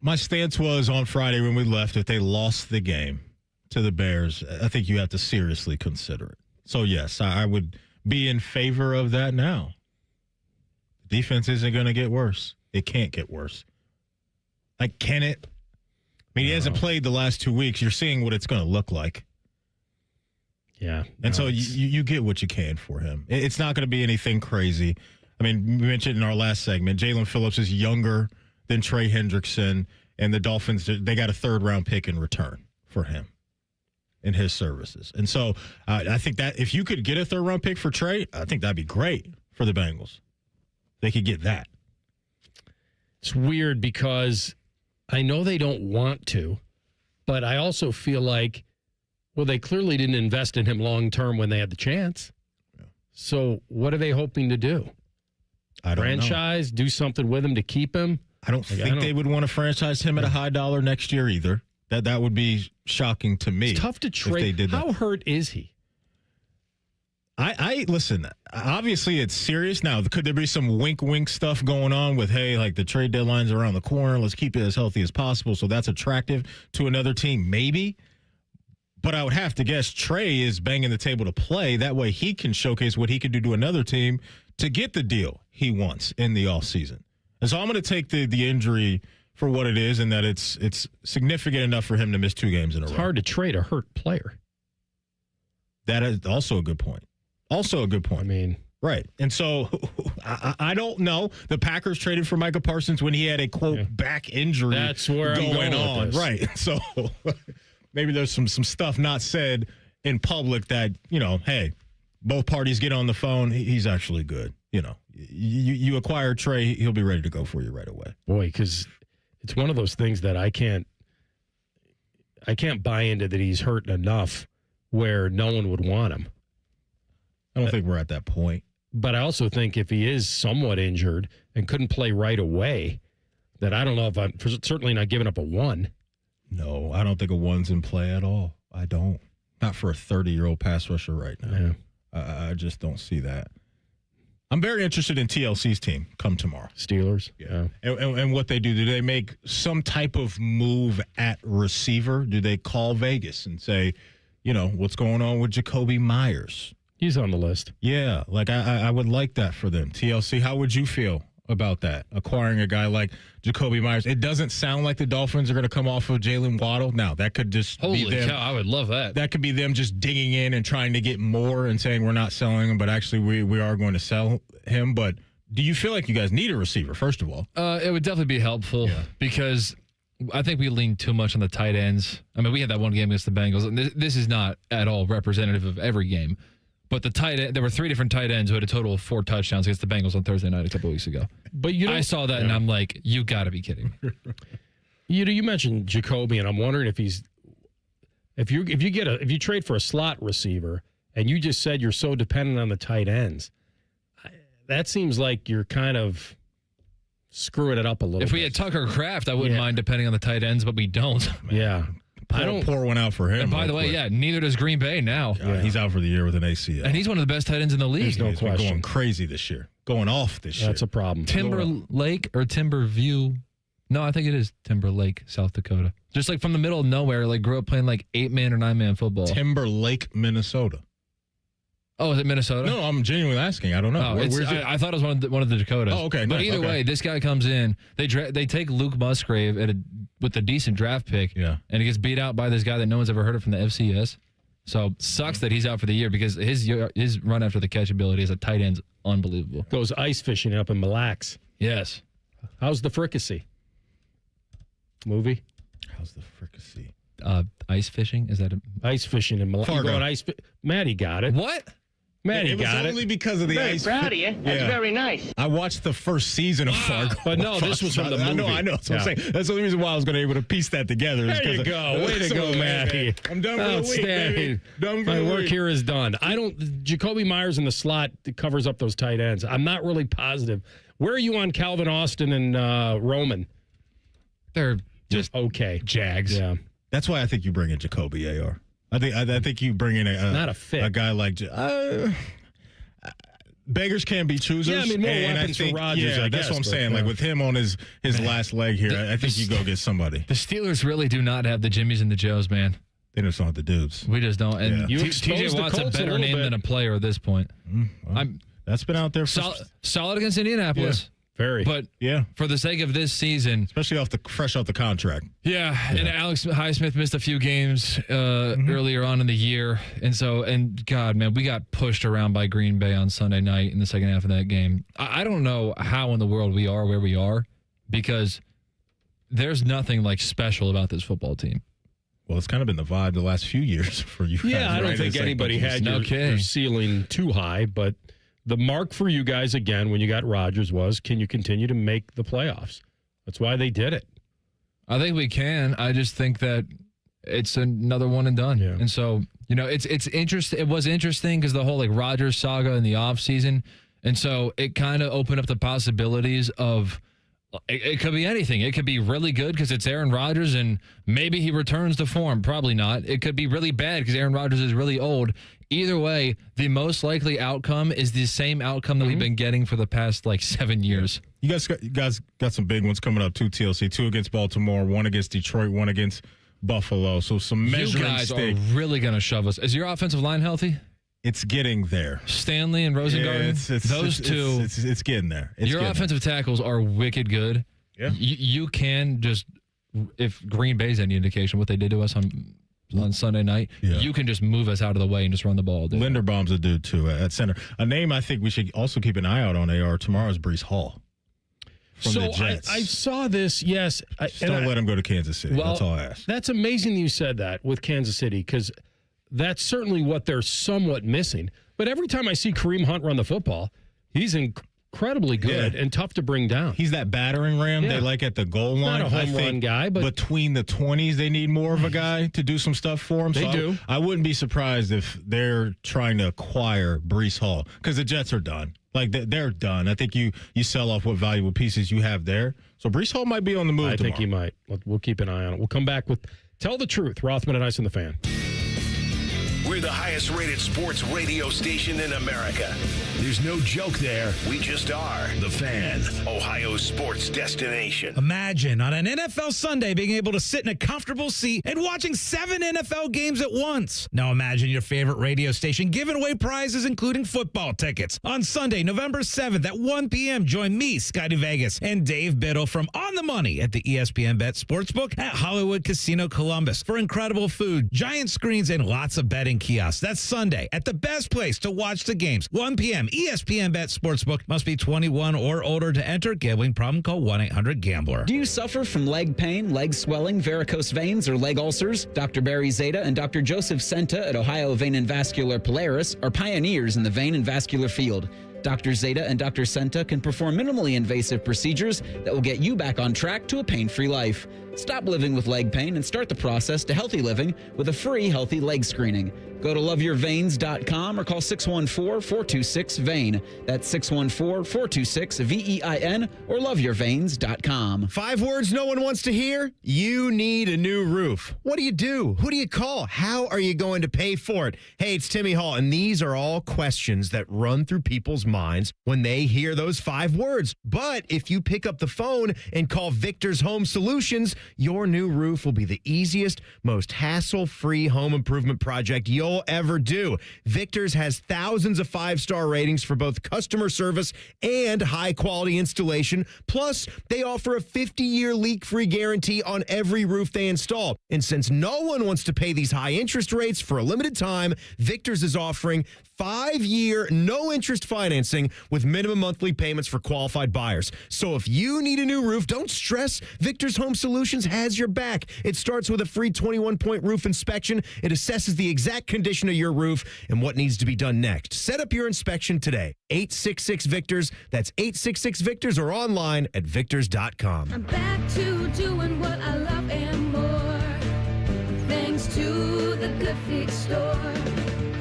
My stance was on Friday when we left, if they lost the game to the Bears, I think you have to seriously consider it. So, yes, I would be in favor of that now. Defense isn't going to get worse. It can't get worse. Like, can it? I mean, he hasn't played the last 2 weeks. You're seeing what it's going to look like. Yeah. And so you get what you can for him. It's not going to be anything crazy. I mean, we mentioned in our last segment, Jalen Phillips is younger than Trey Hendrickson, and the Dolphins, they got a third-round pick in return for him in his services. And so I think that if you could get a third-round pick for Trey, I think that'd be great for the Bengals. They could get that. It's weird because I know they don't want to, but I also feel like, well, they clearly didn't invest in him long-term when they had the chance. Yeah. So what are they hoping to do? I don't Franchise, do something with him to keep him? I don't think they would want to franchise him at a high dollar next year either. That would be shocking to me. It's tough to trade. If they did that. How hurt is he? I listen, obviously it's serious. Now, could there be some wink stuff going on with, hey, like the trade deadline's around the corner, let's keep it as healthy as possible, so that's attractive to another team? Maybe. But I would have to guess Trey is banging the table to play. That way he can showcase what he could do to another team to get the deal he wants in the offseason. And so I'm going to take the injury for what it is, and that it's significant enough for him to miss 2 games in a row. It's hard to trade a hurt player. That is also a good point. Also a good point. I mean, right. And so I don't know. The Packers traded for Micah Parsons when he had a, quote, back injury. That's where I'm going on. With this. Right. So maybe there's some stuff not said in public that, hey, both parties get on the phone. He's actually good. You acquire Trey, he'll be ready to go for you right away. Boy, because it's one of those things that I can't buy into that he's hurt enough where no one would want him. I don't think we're at that point. But I also think if he is somewhat injured and couldn't play right away, that I don't know if I'm certainly not giving up a 1. No, I don't think a 1's in play at all. I don't. Not for a 30-year-old pass rusher right now. Yeah. I just don't see that. I'm very interested in TLC's team come tomorrow. Steelers? Yeah. And what they do. Do they make some type of move at receiver? Do they call Vegas and say, what's going on with Jacoby Myers? He's on the list. Yeah, like I would like that for them. TLC, how would you feel about that? Acquiring a guy like Jacoby Myers. It doesn't sound like the Dolphins are going to come off of Jalen Waddle. Now, that could just be them. Cow, I would love that. That could be them just digging in and trying to get more and saying we're not selling him, but actually we are going to sell him. But do you feel like you guys need a receiver, first of all? It would definitely be helpful because I think we lean too much on the tight ends. I mean, we had that one game against the Bengals, and this is not at all representative of every game. But the tight end, there were 3 different tight ends who had a total of 4 touchdowns against the Bengals on Thursday night a couple of weeks ago. But I saw that and I'm like, you got to be kidding. You mentioned Jacoby, and I'm wondering if you trade for a slot receiver, and you just said you're so dependent on the tight ends, that seems like you're kind of screwing it up a little bit. If we had Tucker Kraft, I wouldn't mind depending on the tight ends, but we don't. Yeah. Pour one out for him. And by the way, neither does Green Bay now. He's out for the year with an ACL. And he's one of the best tight ends in the league. He's been going crazy this year. Going off this year. That's a problem. Timberlake or Timberview? No, I think it is Timberlake, South Dakota. Just like from the middle of nowhere, like grew up playing like 8-man or 9-man football. Timberlake, Minnesota. Oh, is it Minnesota? No, I'm genuinely asking. I don't know. Oh, Where's it? I thought it was one of the Dakotas. Oh, okay. But nice. either way, this guy comes in. They take Luke Musgrave with a decent draft pick. Yeah. And he gets beat out by this guy that no one's ever heard of from the FCS. So sucks that he's out for the year because his run after the catch ability as a tight end's unbelievable. Goes ice fishing up in Mille Lacs. Yes. How's the fricassee? Movie? How's the fricassee? Ice fishing? Is that ice fishing in Mille Lacs? Fargo. Maddie got it. What? Maddie it was got only because of the Very ice. proud of you. That's very nice. I watched the first season of Fargo. But no, this was from the movie. I know. That's what I'm saying. That's the only reason why I was going to be able to piece that together. There you go. Way to go, Maddie. I'm done for the week, baby. Done for My the work week. here is done. Jacoby Myers in the slot covers up those tight ends. I'm not really positive. Where are you on Calvin Austin and Roman? They're just okay. Jags. Yeah. That's why I think you bring in Jacoby AR. I think you bring in not a fit. A guy like beggars can't be choosers. Yeah, I mean, more and weapons I think, for Rodgers, Yeah, I that's guess, what I'm but, saying. Like with him on his last leg here, I think you go get somebody. The Steelers really do not have the Jimmies and the Joes, man. They just don't have the dudes. We just don't. And You TJ exposed the Watt's a Colts a better little name bit. than a player at this point. That's been out there for solid against Indianapolis. Very. But for the sake of this season, especially fresh off the contract. Yeah, and Alex Highsmith missed a few games earlier on in the year. And God, man, we got pushed around by Green Bay on Sunday night in the second half of that game. I don't know how in the world we are where we are because there's nothing like special about this football team. Well, it's kind of been the vibe the last few years for you guys. Yeah, I don't think anybody had your ceiling too high, but the mark for you guys, again, when you got Rodgers was, can you continue to make the playoffs? That's why they did it. I think we can. I just think that it's another one and done. Yeah. And so, it's interesting. It was interesting because the whole like Rodgers saga in the offseason. And so it kind of opened up the possibilities of it could be anything. It could be really good because it's Aaron Rodgers and maybe he returns to form. Probably not. It could be really bad because Aaron Rodgers is really old. Either way, the most likely outcome is the same outcome that we've been getting for the past 7 years. You guys got some big ones coming up too, TLC. 2 against Baltimore, 1 against Detroit, 1 against Buffalo. So some measuring You guys stick. are really going to shove us. Is your offensive line healthy? It's getting there. Stanley and Rosengarten? Those two. It's getting there. It's your getting offensive tackles are wicked good. Yeah. You can just, if Green Bay's any indication what they did to us on Sunday night, you can just move us out of the way and just run the ball. Linderbaum's a dude, too, at center. A name I think we should also keep an eye out on, AR, tomorrow is Breece Hall. From the Jets. I saw this, yes. Just don't let him go to Kansas City. Well, that's all I ask. That's amazing that you said that with Kansas City because that's certainly what they're somewhat missing. But every time I see Kareem Hunt run the football, he's incredibly good and tough to bring down. He's that battering ram they like at the goal line. Not a home run guy, but between the 20s, they need more of a guy to do some stuff for him. They do. I wouldn't be surprised if they're trying to acquire Breece Hall because the Jets are done. They're done. I think you sell off what valuable pieces you have there. So Breece Hall might be on the move. I think he might. We'll keep an eye on it. We'll come back with Tell the Truth. Rothman and Ice and the Fan. We're the highest rated sports radio station in America. There's no joke there. We just are. The Fan, Ohio's sports destination. Imagine on an NFL Sunday being able to sit in a comfortable seat and watching 7 NFL games at once. Now imagine your favorite radio station giving away prizes including football tickets. On Sunday, November 7th at 1 p.m., join me, Scotty Vegas, and Dave Biddle from On the Money at the ESPN Bet Sportsbook at Hollywood Casino Columbus for incredible food, giant screens, and lots of betting kiosks. That's Sunday at the best place to watch the games. 1 p.m. ESPN Bet Sportsbook. Must be 21 or older to enter. Gambling problem? Call 1-800-GAMBLER. Do you suffer from leg pain, leg swelling, varicose veins, or leg ulcers? Dr. Barry Zeta and Dr. Joseph Senta at Ohio Vein and Vascular Polaris are pioneers in the vein and vascular field. Dr. Zeta and Dr. Senta can perform minimally invasive procedures that will get you back on track to a pain-free life. Stop living with leg pain and start the process to healthy living with a free healthy leg screening. Go to loveyourveins.com or call 614-426-VEIN. That's 614-426-VEIN or loveyourveins.com. 5 words no one wants to hear? You need a new roof. What do you do? Who do you call? How are you going to pay for it? Hey, it's Timmy Hall, and these are all questions that run through people's minds when they hear those 5 words. But if you pick up the phone and call Victor's Home Solutions, your new roof will be the easiest, most hassle-free home improvement project you'll ever do. Victor's has thousands of 5-star ratings for both customer service and high-quality installation. Plus, they offer a 50-year leak-free guarantee on every roof they install. And since no one wants to pay these high interest rates for a limited time, Victor's is offering 5-year, no-interest financing with minimum monthly payments for qualified buyers. So if you need a new roof, don't stress. Victor's Home Solutions has your back. It starts with a free 21-point roof inspection. It assesses the exact condition of your roof and what needs to be done next. Set up your inspection today. 866-VICTORS. That's 866-VICTORS or online at victors.com. I'm back to doing what I love and more. Thanks to the Good Feet store.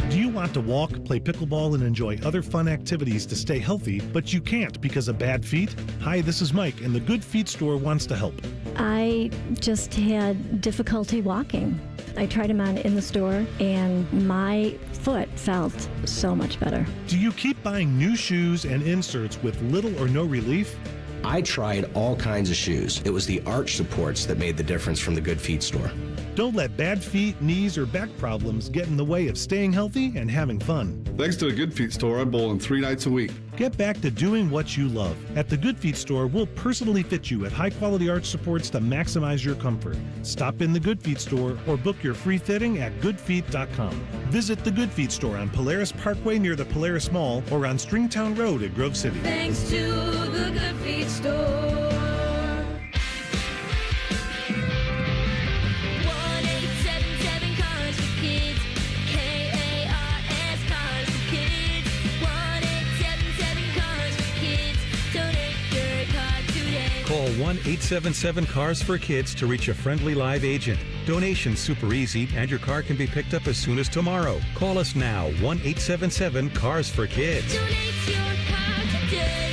Do you want to walk, play pickleball, and enjoy other fun activities to stay healthy, but you can't because of bad feet? Hi, this is Mike, and the Good Feet store wants to help. I just had difficulty walking. I tried them on in the store, and my foot felt so much better. Do you keep buying new shoes and inserts with little or no relief? I tried all kinds of shoes. It was the arch supports that made the difference from the Good Feet store. Don't let bad feet, knees, or back problems get in the way of staying healthy and having fun. Thanks to the Good Feet store, I bowl in 3 nights a week. Get back to doing what you love. At the Good Feet store, we'll personally fit you at high-quality arch supports to maximize your comfort. Stop in the Good Feet store or book your free fitting at goodfeet.com. Visit the Good Feet store on Polaris Parkway near the Polaris Mall or on Stringtown Road at Grove City. Thanks to the Good Feet store. 1-877 Cars for Kids. K-A-R-S Cars for Kids. 1-877 Cars for Kids. Donate your car today. Call 1-877-CARS for Kids to reach a friendly live agent. Donation's super easy, and your car can be picked up as soon as tomorrow. Call us now, 1-877-CARS for Kids. Donate your car today.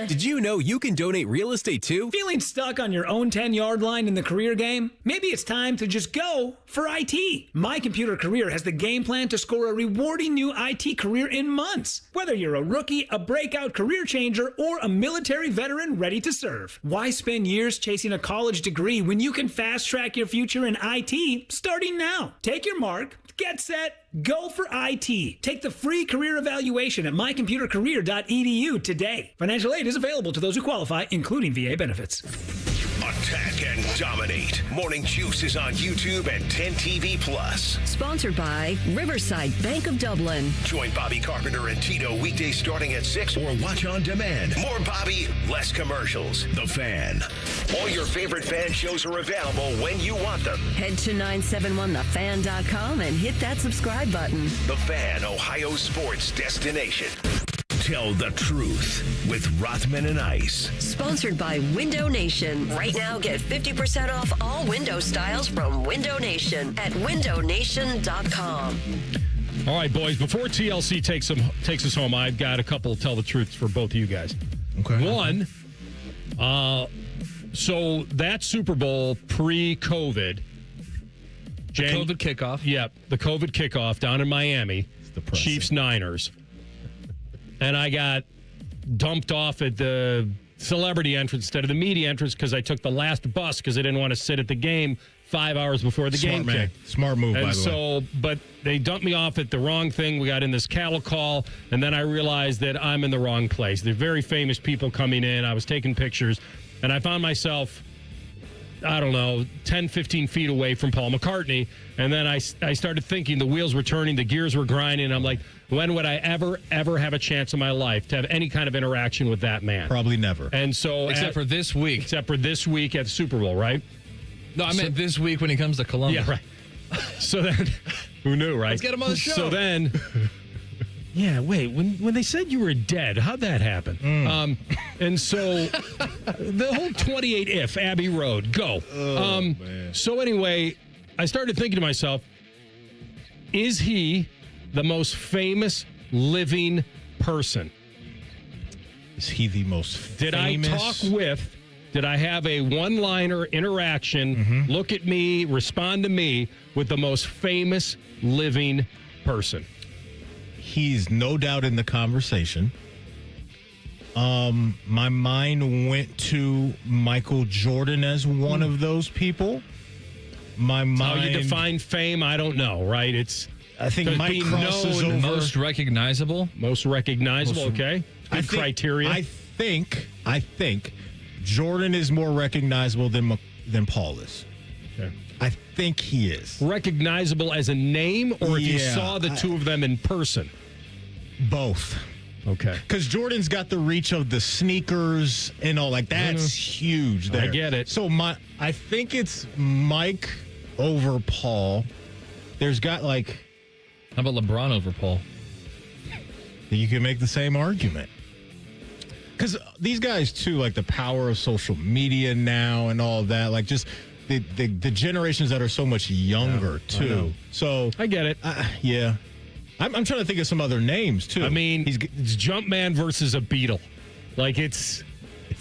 Did you know you can donate real estate too? Feeling stuck on your own 10-yard line in the career game? Maybe it's time to just go for IT. My Computer Career has the game plan to score a rewarding new IT career in months. Whether you're a rookie, a breakout career changer, or a military veteran ready to serve. Why spend years chasing a college degree when you can fast track your future in IT starting now? Take your mark, get set, go for IT. Take the free career evaluation at mycomputercareer.edu today. Financial aid is available to those who qualify, including VA benefits. Attack and dominate. Morning Juice is on YouTube and 10 TV Plus. Sponsored by Riverside Bank of Dublin. Join Bobby Carpenter and Tito weekdays starting at 6 or watch on demand. More Bobby, less commercials. The Fan. All your favorite fan shows are available when you want them. Head to 971thefan.com and hit that subscribe button. The Fan, Ohio sports destination. Tell the truth with Rothman and Ice. Sponsored by Window Nation. Right now, get 50% off all window styles from Window Nation at windownation.com. All right, boys, before TLC takes us home, I've got a couple of tell the truths for both of you guys. Okay. One, so that Super Bowl pre-COVID. The COVID kickoff. Yep, the COVID kickoff down in Miami. Chiefs-Niners. And I got dumped off at the celebrity entrance instead of the media entrance because I took the last bus because I didn't want to sit at the game 5 hours before the game kicked. Smart move, by the way. But they dumped me off at the wrong thing. We got in this cattle call, and then I realized that I'm in the wrong place. They're very famous people coming in. I was taking pictures, and I found myself, I don't know, 10, 15 feet away from Paul McCartney. And then I started thinking the wheels were turning, the gears were grinding. I'm like, when would I ever have a chance in my life to have any kind of interaction with that man? Probably never. And so, Except for this week at the Super Bowl, right? No, I meant this week when he comes to Columbus. Yeah, right. So then, who knew, right? Let's get him on the show. So then, yeah, wait, when they said you were dead, how'd that happen? And so, the whole 28 if, Abbey Road, go. Man. So anyway, I started thinking to myself, Is he the most famous living person? Is he the most famous? Did I have a one-liner interaction, look at me, respond to me, with the most famous living person? He's no doubt in the conversation. My mind went to Michael Jordan as one of those people. My mind. How you define fame, I don't know, right? I think Mike crosses over. Most recognizable? Okay. Good criteria. I think Jordan is more recognizable than Paul is. Okay. I think he is. Recognizable as a name, or if you saw the two of them in person? Both. Okay. Because Jordan's got the reach of the sneakers and all, like, that's huge there. I get it. So I think it's Mike over Paul. There's got, like... How about LeBron over Paul? You can make the same argument. Because these guys, too, like the power of social media now and all of that, like just the generations that are so much younger, too. So I get it. Yeah. I'm trying to think of some other names, too. I mean, it's Jumpman versus a Beatle. Like, it's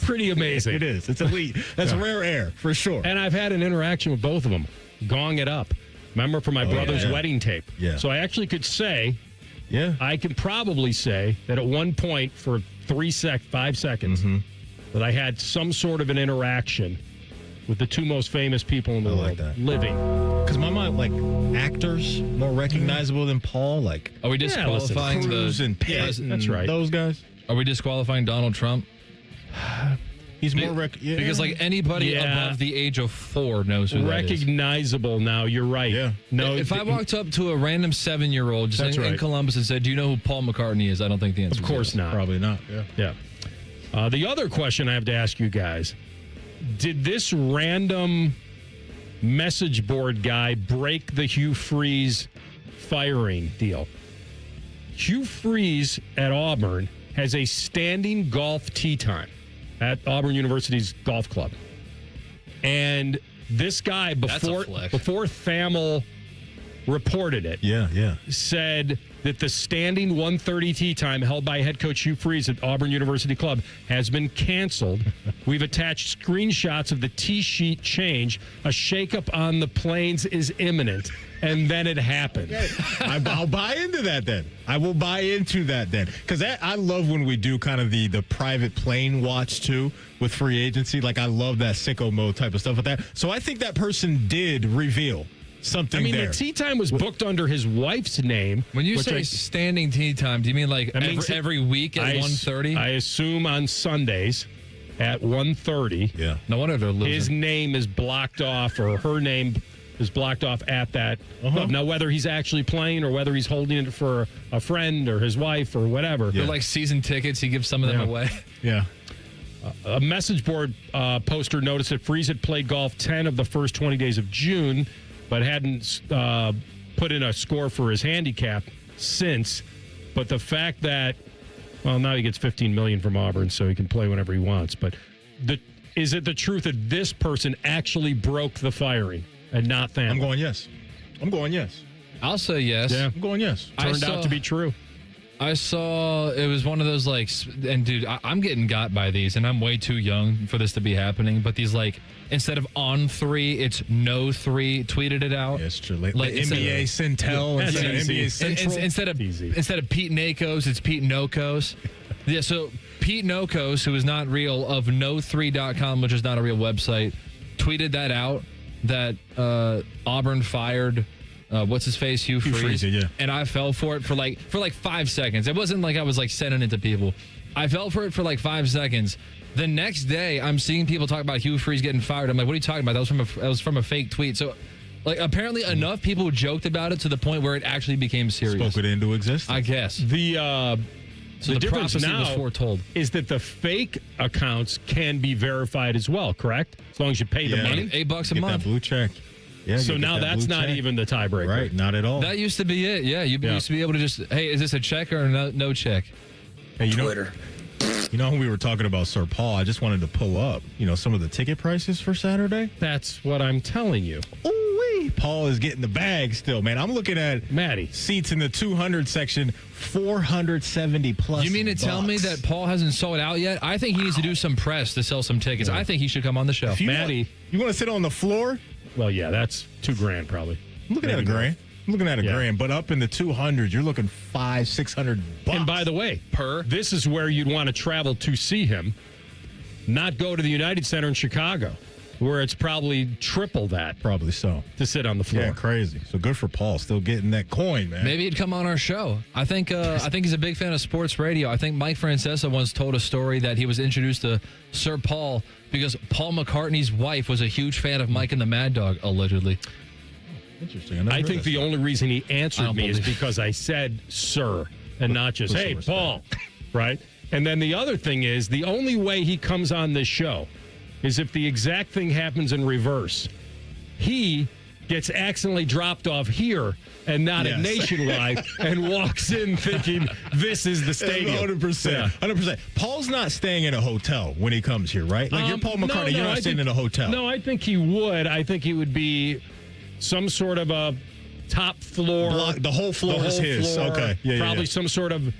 pretty amazing. It is. It's elite. That's rare air, for sure. And I've had an interaction with both of them, gong it up. Remember, for my brother's wedding tape. Yeah. So I actually could say, I can probably say that at one point for 5 seconds, that I had some sort of an interaction with the two most famous people in the world living. Because my mind, like, actors more recognizable than Paul. Like, are we disqualifying Cruz and Pitt and that's right. those guys? Are we disqualifying Donald Trump? He's more because like anybody above the age of 4 knows who that is. Recognizable now. You're right. Yeah. No, if I walked up to a random 7-year-old just in Columbus and said, "Do you know who Paul McCartney is?" I don't think the answer. Of course is not. Probably not. Yeah. The other question I have to ask you guys: did this random message board guy break the Hugh Freeze firing deal? Hugh Freeze at Auburn has a standing golf tee time at Auburn University's golf club. And this guy, before Thamel reported it, said that the standing 1:30 tee time held by head coach Hugh Freeze at Auburn University Club has been canceled. We've attached screenshots of the tee sheet change. A shakeup on the plains is imminent. And then it happened. I'll buy into that then. I will buy into that then. Because I love when we do kind of the private plane watch, too, with free agency. Like, I love that sicko mode type of stuff with that. So I think that person did reveal something there. The tee time was booked under his wife's name. When you say standing tee time, do you mean like every week at 1:30? I assume on Sundays at 1:30. Yeah. No wonder they're losing. His name is blocked off, or her name is blocked off at that club. Now, whether he's actually playing or whether he's holding it for a friend or his wife or whatever. They're like season tickets. He gives some of them away. Yeah. A message board poster noticed that Freeze had played golf 10 of the first 20 days of June, but hadn't put in a score for his handicap since. But the fact that, well, now he gets $15 million from Auburn, so he can play whenever he wants. But is it the truth that this person actually broke the firing and not Thamel? I'm going yes. I'll say yes. Yeah. I'm going yes. Turned out to be true. I saw it was one of those like, and dude, I'm getting got by these, and I'm way too young for this to be happening. But these like, instead of on 3, it's no 3. Tweeted it out. Yes, true. Like NBA Centel instead of NBA Central. Instead of Pete Nakos, it's Pete Nokos. Yeah, so Pete Nokos, who is not real, of no3.com, which is not a real website, tweeted that out. That Auburn fired what's his face, Hugh Freeze, and I fell for it for like 5 seconds. It wasn't like I was like sending it to people. I fell for it for like 5 seconds. The next day, I'm seeing people talk about Hugh Freeze getting fired. I'm like, what are you talking about? That was from a fake tweet. So, like, apparently enough people joked about it to the point where it actually became serious. Spoke it into existence, I guess. The difference now was foretold. Is that the fake accounts can be verified as well, correct? As long as you pay the money. $8 a get month. That blue check. Yeah. So now that's not even the tiebreaker. Right, not at all. That used to be it. Yeah, you used to be able to just, hey, is this a check or no check? Hey, Twitter. You know, when we were talking about Sir Paul, I just wanted to pull up, some of the ticket prices for Saturday. That's what I'm telling you. Ooh-wee. Paul is getting the bag still, man. I'm looking at Maddie seats in the 200 section, 470 plus. You mean to tell me that Paul hasn't sold out yet? I think he needs to do some press to sell some tickets. I think he should come on the show. Maddie, you want to sit on the floor? Well, yeah, that's $2,000 probably. I'm looking at $1,000. I'm looking at $1,000, but up in the 200, you're looking $500-600. And by the way, this is where you'd want to travel to see him, not go to the United Center in Chicago, where it's probably triple that. Probably so. To sit on the floor. Yeah, crazy. So good for Paul, still getting that coin, man. Maybe he'd come on our show. I think he's a big fan of sports radio. I think Mike Francesa once told a story that he was introduced to Sir Paul because Paul McCartney's wife was a huge fan of Mike and the Mad Dog, allegedly. Interesting. I think the only reason he answered me is because I said sir and not just, hey, Paul, right? And then the other thing is the only way he comes on this show is if the exact thing happens in reverse. He gets accidentally dropped off here and not at Nationwide and walks in thinking this is the stadium. 100%. 100%. Paul's not staying in a hotel when he comes here, right? Like you're Paul McCartney, you're not staying in a hotel. No, I think he would. I think he would be some sort of a top floor. The whole floor is his. Okay. Yeah, probably some sort of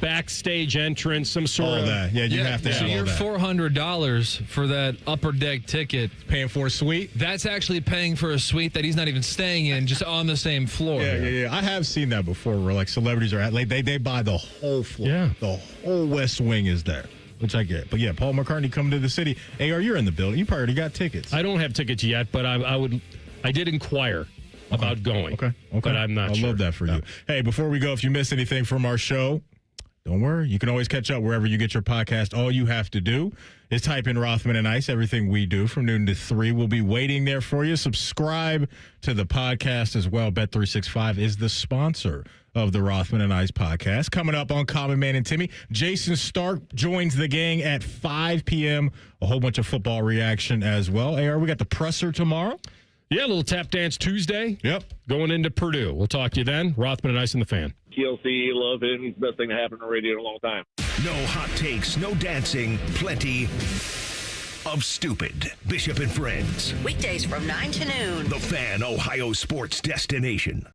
backstage entrance, some sort of that. Yeah, you have to have so all you're that. $400 for that upper deck ticket. Paying for a suite? That's actually paying for a suite that he's not even staying in, just on the same floor. Yeah. I have seen that before where like celebrities are at, like they buy the whole floor. Yeah. The whole West Wing is there, which I get. But yeah, Paul McCartney coming to the city. AR, you're in the building. You probably already got tickets. I don't have tickets yet, but I did inquire about going. Okay. But I'm not sure. I love that for you. Hey, before we go, if you missed anything from our show, don't worry. You can always catch up wherever you get your podcast. All you have to do is type in Rothman and Ice. Everything we do from noon to 3 will be waiting there for you. Subscribe to the podcast as well. Bet365 is the sponsor of the Rothman and Ice podcast. Coming up on Common Man and Timmy, Jason Stark joins the gang at 5 p.m. A whole bunch of football reaction as well. AR, we got the presser tomorrow. Yeah, a little tap dance Tuesday. Yep. Going into Purdue. We'll talk to you then. Rothman and Ice and the Fan. TLC, love him. He's the best thing to happen on radio in a long time. No hot takes, no dancing, plenty of stupid. Bishop and Friends. Weekdays from 9 to noon. The Fan, Ohio sports destination.